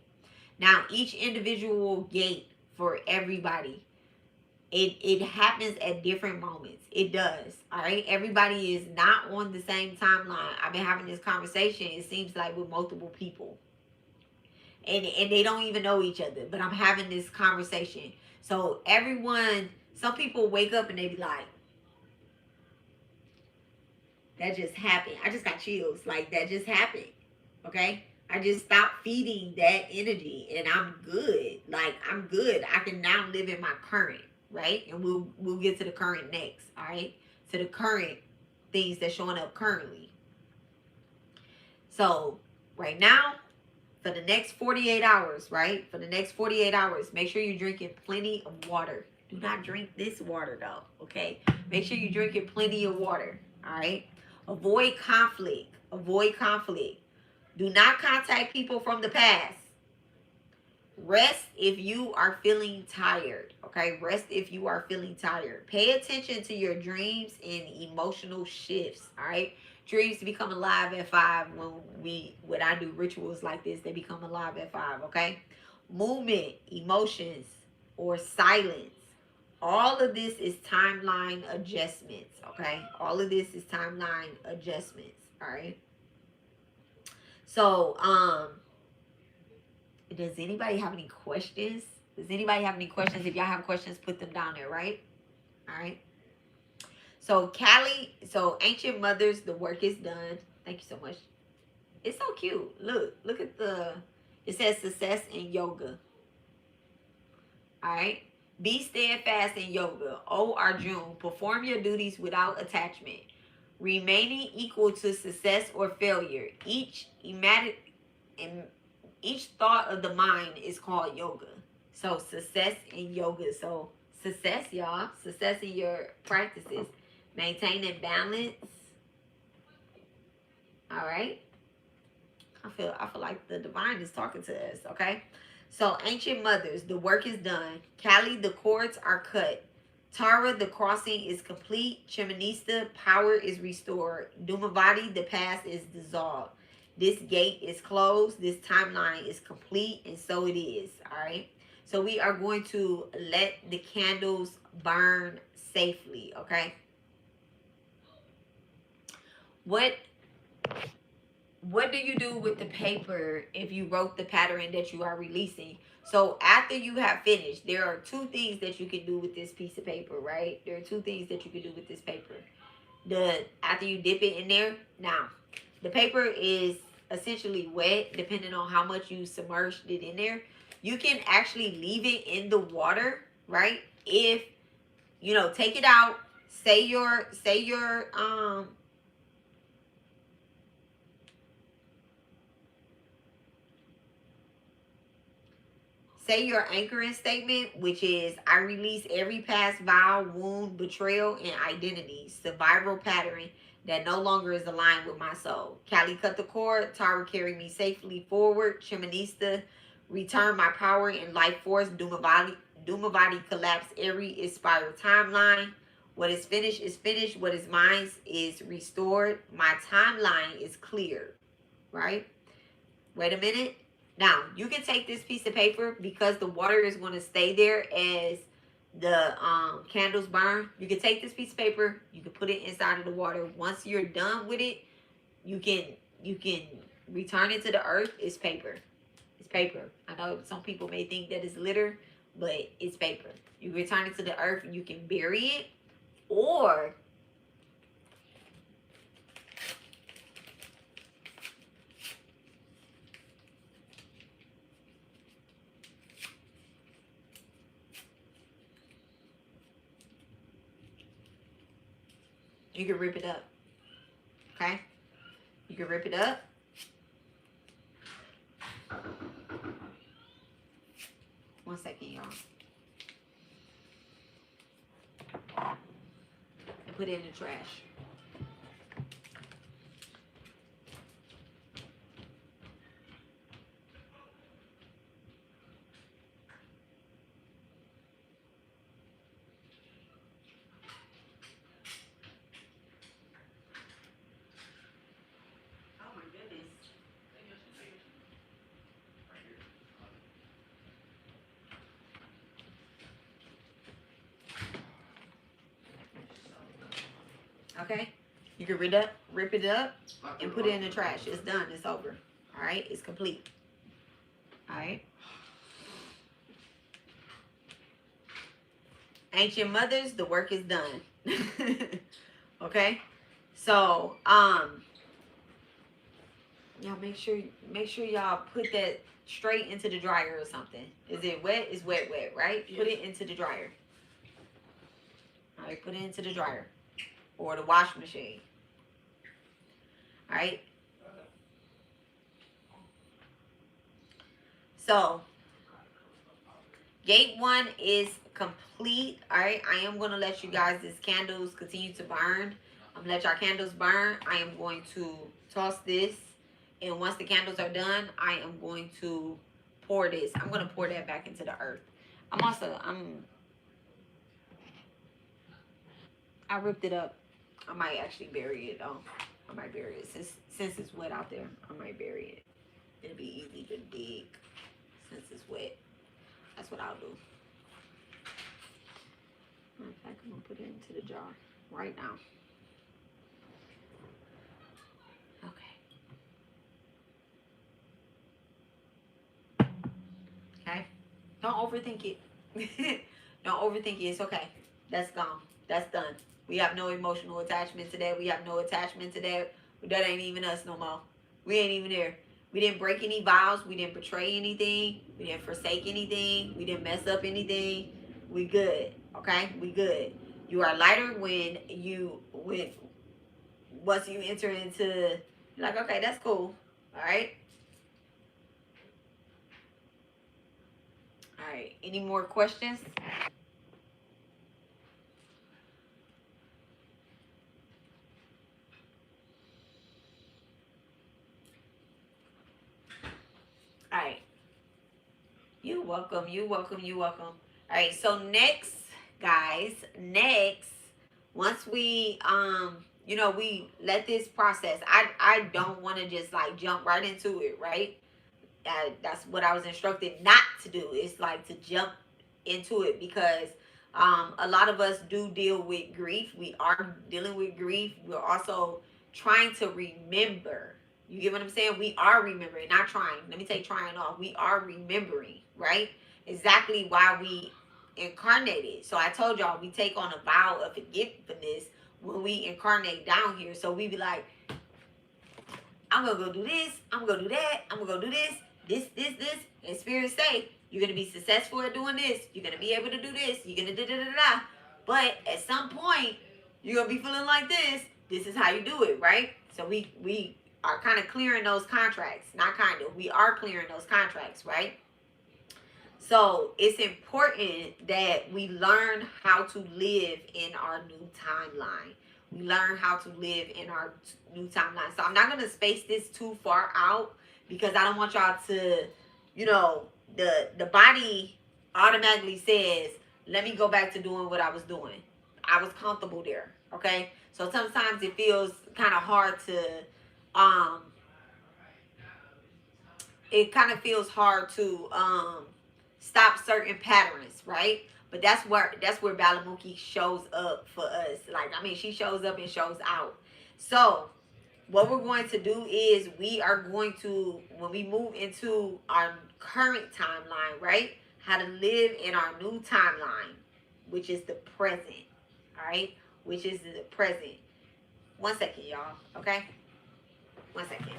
Now, each individual gate for everybody, it happens at different moments. It does. All right. Everybody is not on the same timeline. I've been having this conversation, it seems like, with multiple people. And they don't even know each other. But I'm having this conversation. So everyone, some people wake up and they be like, that just happened. I just got chills. Like, that just happened. Okay? I just stopped feeding that energy and I'm good. Like, I'm good. I can now live in my current, right? And we'll get to the current next, all right? To the current things that's showing up currently. So, right now, for the next 48 hours, right? For the next 48 hours, make sure you're drinking plenty of water. Do not drink this water though, okay? Make sure you're drinking plenty of water, all right? Avoid conflict. Avoid conflict. Do not contact people from the past. Rest if you are feeling tired, okay? Rest if you are feeling tired. Pay attention to your dreams and emotional shifts, all right? Dreams become alive at 5 when I do rituals like this, they become alive at 5, okay? Movement, emotions, or silence. All of this is timeline adjustments, okay? All of this is timeline adjustments, all right? So, does anybody have any questions? Does anybody have any questions? If y'all have questions, put them down there, right? All right. So Kali, so ancient mothers, the work is done. Thank you so much. It's so cute. Look at it says success in yoga. All right. Be steadfast in yoga. O Arjun, perform your duties without attachment. Remaining equal to success or failure. Each thought of the mind is called yoga. So success in yoga. So success, y'all. Success in your practices. Maintaining balance. All right. I feel like the divine is talking to us, okay? So ancient mothers, the work is done. Kali, the cords are cut. Tara, the crossing is complete. Chinnamasta, power is restored. Dhumavati, the past is dissolved. This gate is closed. This timeline is complete, and so it is, all right? So we are going to let the candles burn safely, okay? What do you do with the paper if you wrote the pattern that you are releasing? So after you have finished, there are 2 things that you can do with this piece of paper, right? There are 2 things that you can do with this paper. After you dip it in there, now, the paper is essentially wet, depending on how much you submerged it in there. You can actually leave it in the water, right? If, take it out, say your anchoring statement, which is, I release every past vow, wound, betrayal, and identity, survival pattern that no longer is aligned with my soul. Kali, cut the cord. Tara, carry me safely forward. Chinnamasta, return my power and life force. Dhumavati, collapse every expired timeline. What is finished is finished. What is mine is restored. My timeline is cleared, right? Wait a minute. Now, you can take this piece of paper, because the water is going to stay there as the candles burn. You can take this piece of paper, you can put it inside of the water. Once you're done with it, you can return it to the earth. It's paper. It's paper. I know some people may think that it's litter, but it's paper. You return it to the earth, you can bury it, or you can rip it up. Okay? You can rip it up. One second, y'all. And put it in the trash. Okay? You can rip it up, and put it in the trash. It's done. It's over. All right? It's complete. All right? Ancient mothers, the work is done. Okay? So, y'all make sure y'all put that straight into the dryer or something. Is it wet? It's wet, right? Yes. Put it into the dryer. All right, put it into the dryer or the wash machine. All right. So, gate 1 is complete. All right. I am going to let you guys, these candles continue to burn. I'm going to let y'all candles burn. I am going to toss this. And once the candles are done, I am going to pour this. I'm going to pour that back into the earth. I ripped it up. I might actually bury it though. I might bury it. Since it's wet out there, I might bury it. It'll be easy to dig since it's wet. That's what I'll do. In fact, I'm going to put it into the jar right now. Okay? Don't overthink it. Don't overthink it. It's okay. That's gone. That's done. We have no emotional attachment to that. We have no attachment to that. That ain't even us no more. We ain't even there. We didn't break any vows. We didn't betray anything. We didn't forsake anything. We didn't mess up anything. We good. Okay? We good. You are lighter once you enter into, like, okay, that's cool. All right? All right. Any more questions? All right. You're welcome. You're welcome. You're welcome. All right. So next, guys, once we we let this process. I don't want to just like jump right into it, right? That's what I was instructed not to do. It's like to jump into it because a lot of us do deal with grief. We are dealing with grief. We're also trying to remember. You get what I'm saying? We are remembering, not trying. Let me take trying off. We are remembering, right? Exactly why we incarnated. So I told y'all we take on a vow of forgiveness when we incarnate down here. So we be like, I'm going to go do this. I'm going to go do that. I'm going to go do this. This. And Spirit say, you're going to be successful at doing this. You're going to be able to do this. You're going to da-da-da-da-da. But at some point, you're going to be feeling like this. This is how you do it, right? So we are kind of clearing those contracts. Not kind of. We are clearing those contracts, right? So it's important that we learn how to live in our new timeline. We learn how to live in our new timeline. So I'm not going to space this too far out because I don't want y'all to, the body automatically says, let me go back to doing what I was doing. I was comfortable there, okay? So sometimes it feels kind of hard to, stop certain patterns, right? But that's where Balamuki shows up for us. Like, I mean, she shows up and shows out. So what we're going to do is we are going to, when we move into our current timeline, right? How to live in our new timeline, which is the present, all right? Which is the present. 1 second, y'all, okay? 1 second.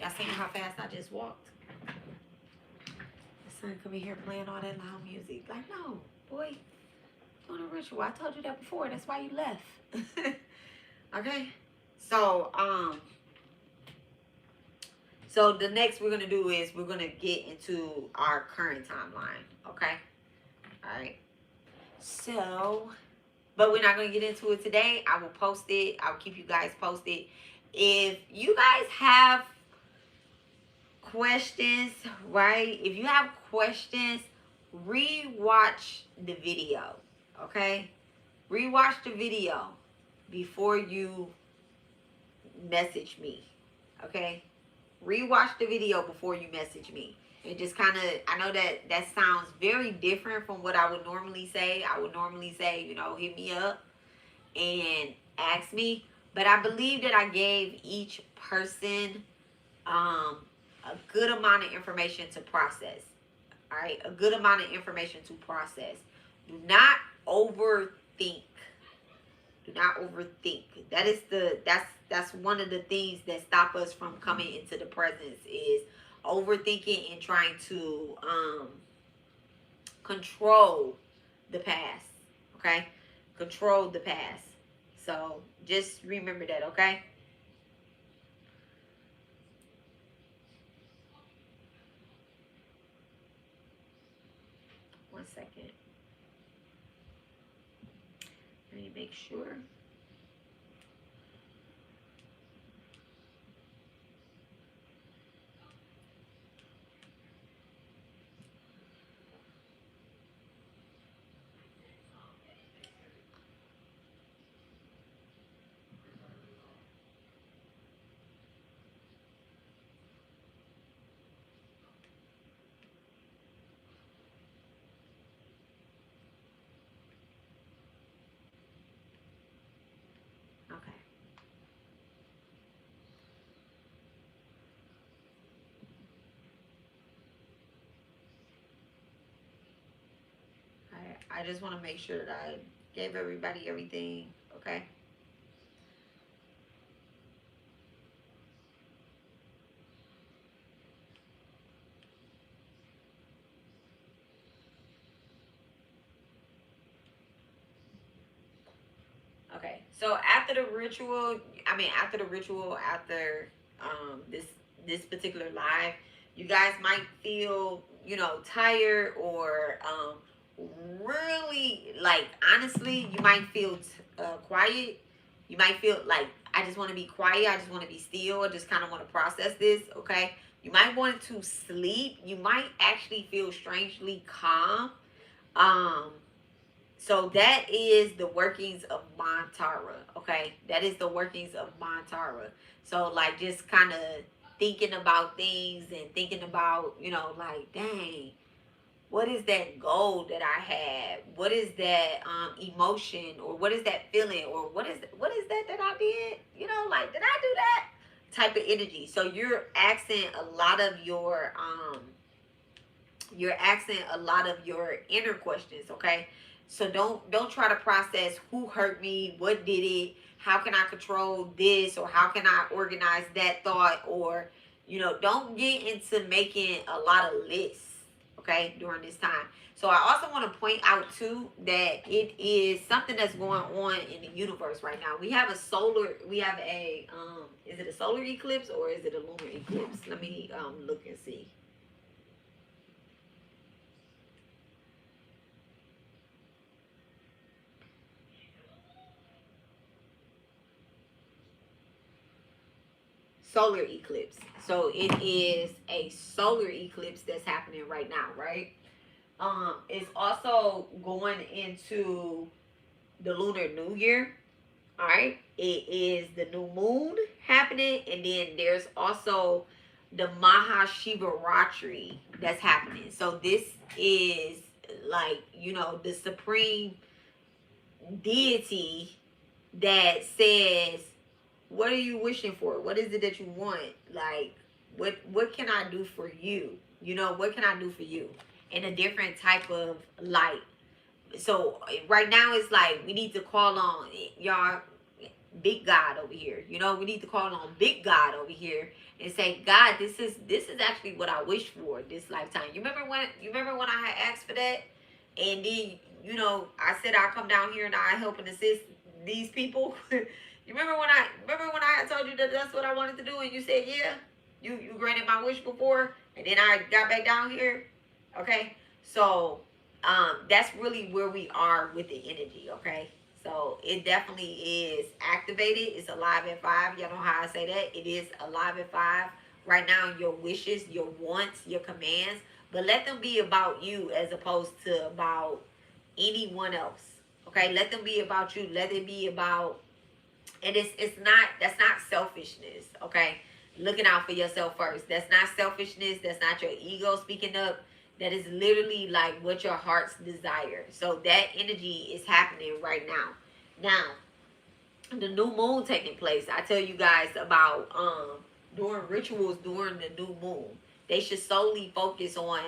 Y'all seen how fast I just walked? The son come in here playing all that loud music. Like, no, boy, doing a ritual. I told you that before. That's why you left. Okay? So, so the next we're going to do is we're going to get into our current timeline. Okay? All right. So, But we're not going to get into it today. I will post it. I'll keep you guys posted. If you guys have questions, right? If you have questions, re-watch the video, okay? Re-watch the video before you message me, okay? Re-watch the video before you message me. And just kind of, I know that sounds very different from what I would normally say. I would normally say, you know, hit me up and ask me. But I believe that I gave each person a good amount of information to process. All right, a good amount of information to process. Do not overthink. Do not overthink. That's one of the things that stop us from coming into the presence is overthinking and trying to control the past. Okay, control the past. So just remember that. Okay. One second. Let me make sure. Okay. I just want to make sure that I gave everybody everything. Okay. Okay. So after the ritual, after this particular live, you guys might feel, you know, tired or really like honestly, you might feel quiet. You might feel like I just want to be quiet. I just want to be still. I just kind of want to process this. Okay. You might want to sleep. You might actually feel strangely calm. Um, so that is the workings of Mantara, okay? That is the workings of Mantara. So like just kind of thinking about things and thinking about, you know, like, dang, what is that goal that I had? What is that emotion or what is that feeling or what is that I did? You know, like did I do that? Type of energy. So you're asking a lot of your inner questions, okay? So don't try to process who hurt me, what did it, how can I control this, or how can I organize that thought, or you know, don't get into making a lot of lists, okay, during this time. So I also want to point out too that it is something that's going on in the universe right now. We have a is it a solar eclipse or is it a lunar eclipse? Let me look and see. Solar eclipse. So it is a solar eclipse that's happening right now, right? It's also going into the Lunar New Year. All right. It is the new moon happening, and then there's also the Mahashivaratri that's happening. So this is like, you know, the supreme deity that says, what are you wishing for? What is it that you want? Like, what can I do for you? You know, what can I do for you in a different type of light? So right now it's like we need to call on y'all big God over here. You know, we need to call on big God over here and say, God, this is actually what I wish for this lifetime. You remember when I had asked for that? And then, you know, I said I'll come down here and I help and assist these people. You remember when I had told you that that's what I wanted to do and you said, yeah, you granted my wish before, and then I got back down here. Okay? So that's really where we are with the energy, okay? So it definitely is activated. It's alive at 5. Y'all know how I say that. It is alive at 5. Right now, your wishes, your wants, your commands, but let them be about you as opposed to about anyone else. Okay, let them be about you. Let it be about, and it's not, that's not selfishness. Okay, looking out for yourself first. That's not selfishness. That's not your ego speaking up. That is literally like what your heart's desire. So that energy is happening right now. Now, the new moon taking place. I tell you guys about doing rituals during the new moon. They should solely focus on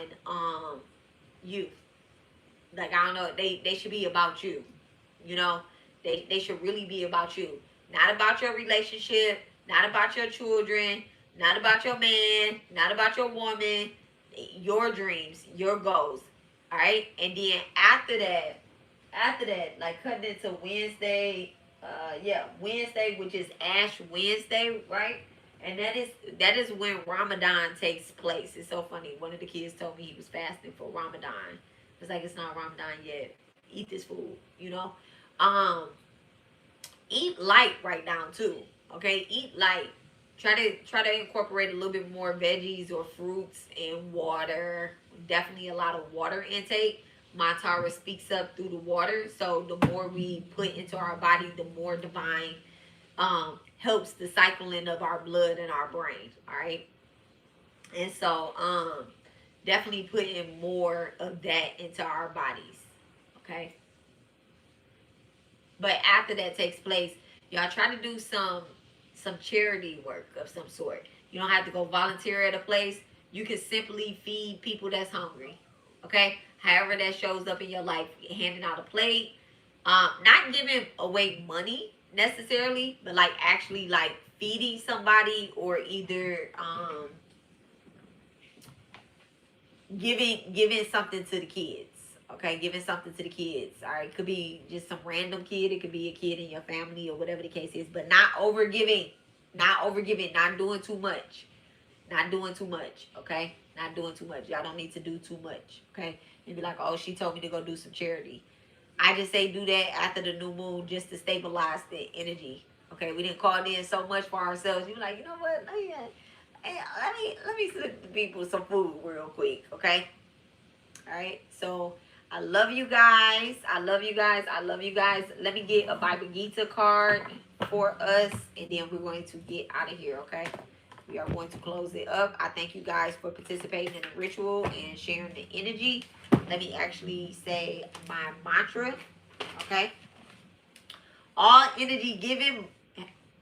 you. Like, I don't know, they should be about you. You know, they should really be about you. Not about your relationship, not about your children, not about your man, not about your woman, your dreams, your goals. All right? And then after that, like cutting into Wednesday, Wednesday, which is Ash Wednesday, right? And that is when Ramadan takes place. It's so funny. One of the kids told me he was fasting for Ramadan. It's like, it's not Ramadan yet. Eat this food, you know. Um, Eat light right now too. Okay, eat light. Try to incorporate a little bit more veggies or fruits and water. Definitely a lot of water intake. My Tara speaks up through the water, so the more we put into our body, the more divine helps the cycling of our blood and our brain. All right, and so definitely putting more of that into our bodies. Okay. But after that takes place, y'all try to do some charity work of some sort. You don't have to go volunteer at a place. You can simply feed people that's hungry. Okay? However that shows up in your life, handing out a plate, not giving away money necessarily, but like actually like feeding somebody, or either giving something to the kids. Okay, giving something to the kids. All right, it could be just some random kid. It could be a kid in your family or whatever the case is, but not over giving. Not over giving. Not doing too much. Not doing too much. Okay, not doing too much. Y'all don't need to do too much. Okay, and be like, oh, she told me to go do some charity. I just say do that after the new moon just to stabilize the energy. Okay, we didn't call in so much for ourselves. You like, you know what? Let me send people some food real quick. Okay. All right. So I love you guys. I love you guys. I love you guys. Let me get a Bible Gita card for us, and then we're going to get out of here. Okay. We are going to close it up. I thank you guys for participating in the ritual and sharing the energy. Let me actually say my mantra. Okay. All energy given,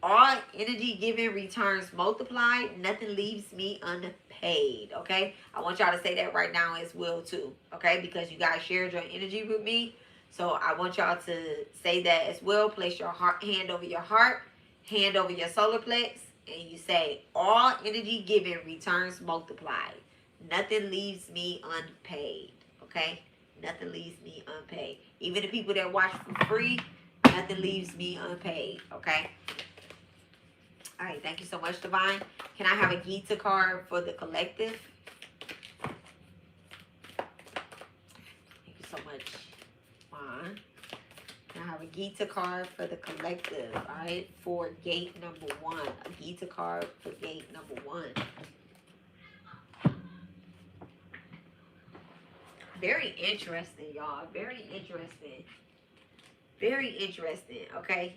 all energy given returns multiplied. Nothing leaves me unpaid. Okay. I want y'all to say that right now as well too. Okay. Because you guys shared your energy with me. So I want y'all to say that as well. Place your hand over your heart, hand over your solar plex, and you say, all energy given returns multiplied. Nothing leaves me unpaid. Okay? Nothing leaves me unpaid. Even the people that watch for free, nothing leaves me unpaid. Okay? All right. Thank you so much, Divine. Can I have a Gita card for the collective? Thank you so much, Juan. I have a Gita card for the collective, all right, for gate number 1. A Gita card for gate number 1. Very interesting, y'all. Very interesting. Very interesting, okay?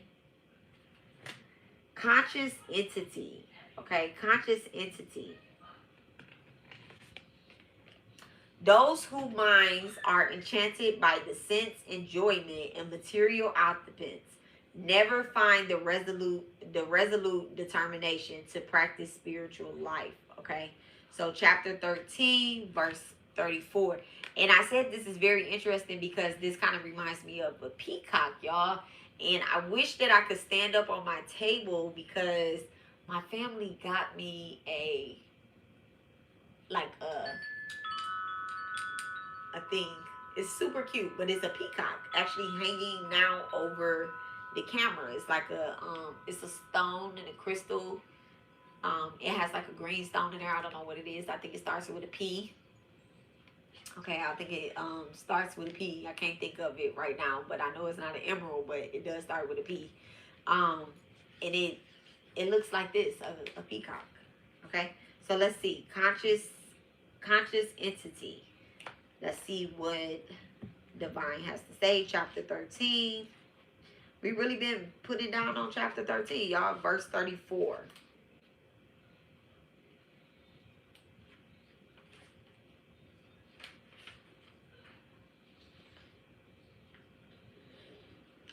Conscious entity, okay? Conscious entity. Those whose minds are enchanted by the sense, enjoyment, and material occupants never find the resolute determination to practice spiritual life. Okay, so chapter 13, verse 34. And I said this is very interesting because this kind of reminds me of a peacock, y'all. And I wish that I could stand up on my table because my family got me a thing. It's super cute, but it's a peacock actually hanging now over the camera. It's like it's a stone and a crystal. It has like a green stone in there. I don't know what it is. I think it starts with a P. Okay, I think it starts with a P. I can't think of it right now, but I know it's not an emerald, but it does start with a P. Um, and it looks like this, a peacock. Okay, so let's see, conscious entity. Let's see what divine has to say. Chapter 13. We really been putting down on chapter 13, y'all. Verse 34.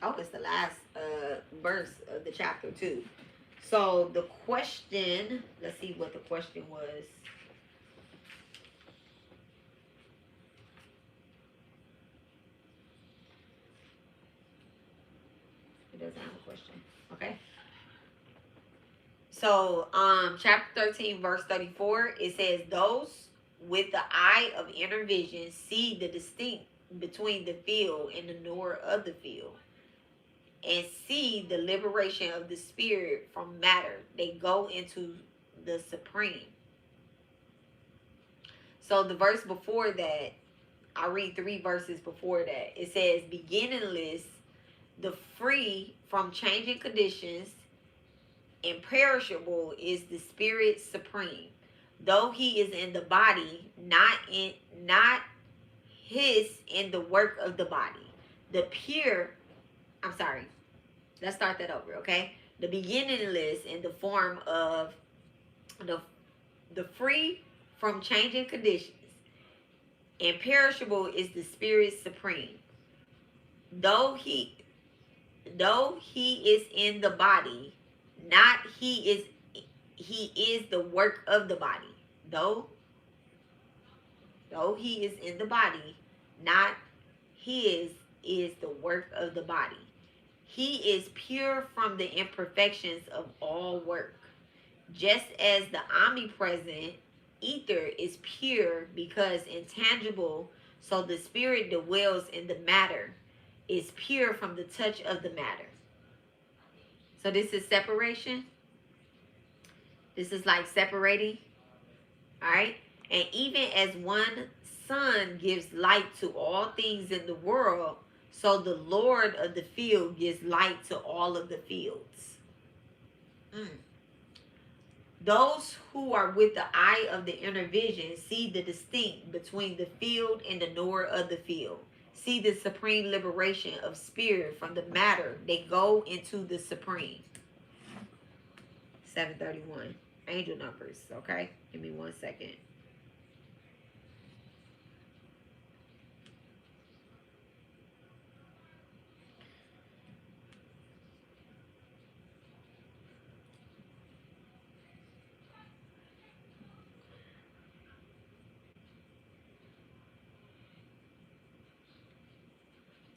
Oh, it's the last verse of the chapter too. So the question, let's see what the question was. It doesn't have a question. Okay. So chapter 13, verse 34, it says, those with the eye of inner vision see the distinct between the field and the knower of the field, and see the liberation of the spirit from matter. They go into the supreme. So the verse before that, I'll read 3 verses before that. It says, beginningless, the free from changing conditions, imperishable is the spirit supreme. Though he is in the body, not his in the work of the body. The pure, I'm sorry, let's start that over, okay? The beginningless in the form of the free from changing conditions. Imperishable is the spirit supreme. Though he is in the body, not he is the work of the body. Though he is in the body, not his is the work of the body. He is pure from the imperfections of all work. Just as the omnipresent ether is pure because intangible, so the spirit dwells in the matter, is pure from the touch of the matter. So this is separation. This is like separating. All right. And even as one sun gives light to all things in the world, so the Lord of the field gives light to all of the fields. Those who are with the eye of the inner vision see the distinct between the field and the knower of the field. See the supreme liberation of spirit from the matter. They go into the supreme. 731. Angel numbers. Okay. Give me 1 second.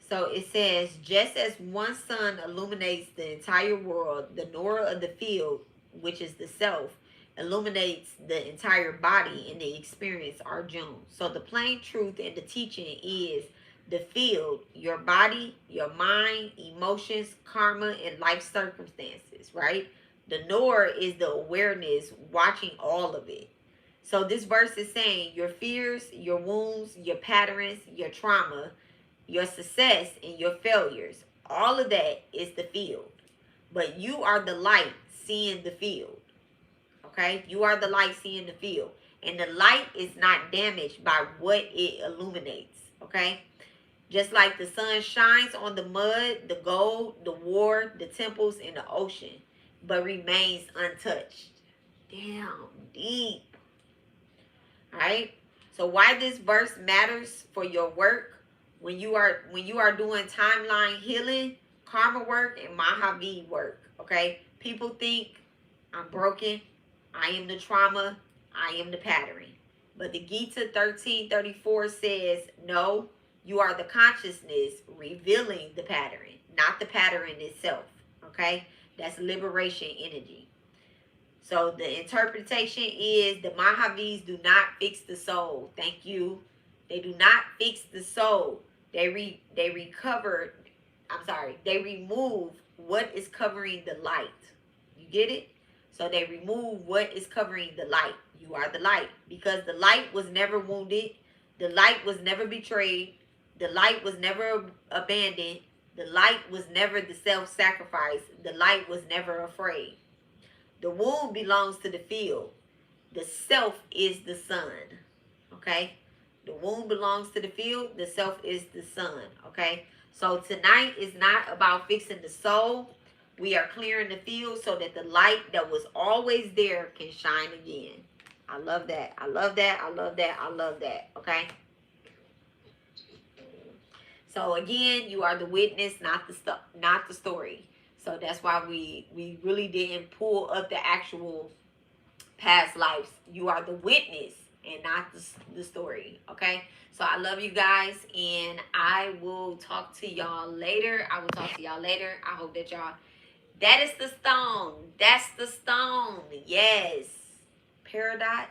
So it says, just as one sun illuminates the entire world, the knower of the field, which is the self, illuminates the entire body in the experience Arjun. So the plain truth and the teaching is the field, your body, your mind, emotions, karma, and life circumstances, right? The knower is the awareness watching all of it. So this verse is saying your fears, your wounds, your patterns, your trauma, your success and your failures, all of that is the field. But you are the light seeing the field. Okay? You are the light seeing the field. And the light is not damaged by what it illuminates. Okay? Just like the sun shines on the mud, the gold, the war, the temples, and the ocean, but remains untouched. Damn, deep. Alright? So why this verse matters for your work? When you are doing timeline healing, karma work, and Mahavidya work, okay? People think I'm broken, I am the trauma, I am the pattern. But the Gita 13:34 says, no, you are the consciousness revealing the pattern, not the pattern itself, okay? That's liberation energy. So the interpretation is the Mahavids do not fix the soul. Thank you. They do not fix the soul. They remove what is covering the light. You get it? So they remove what is covering the light. You are the light. Because the light was never wounded. The light was never betrayed. The light was never abandoned. The light was never the self-sacrifice. The light was never afraid. The womb belongs to the field. The self is the sun. Okay? The womb belongs to the field. The self is the sun. Okay? So tonight is not about fixing the soul. We are clearing the field so that the light that was always there can shine again. I love that. I love that. I love that. I love that. Okay? So again, you are the witness, not the story. So that's why we really didn't pull up the actual past lives. You are the witness and not the story. Okay? So I love you guys, and I will talk to y'all later. I hope that y'all, that is the stone. That's the stone. Yes. Peridot.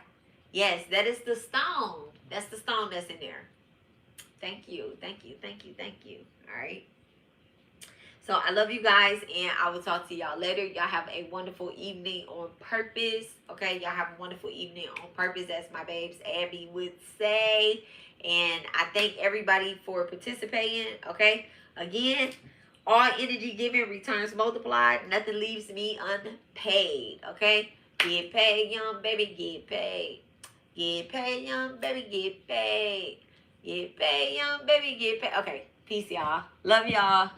Yes, that is the stone. That's the stone that's in there. Thank you. Thank you. Thank you. Thank you. All right. So I love you guys, and I will talk to y'all later. Y'all have a wonderful evening on purpose. Okay, y'all have a wonderful evening on purpose, as my babes Abby would say. And I thank everybody for participating. Okay, again, all energy given returns multiplied. Nothing leaves me unpaid. Okay, get paid, young baby, get paid. Get paid, young baby, get paid. Get paid, young baby, get paid. Okay, peace, y'all. Love y'all.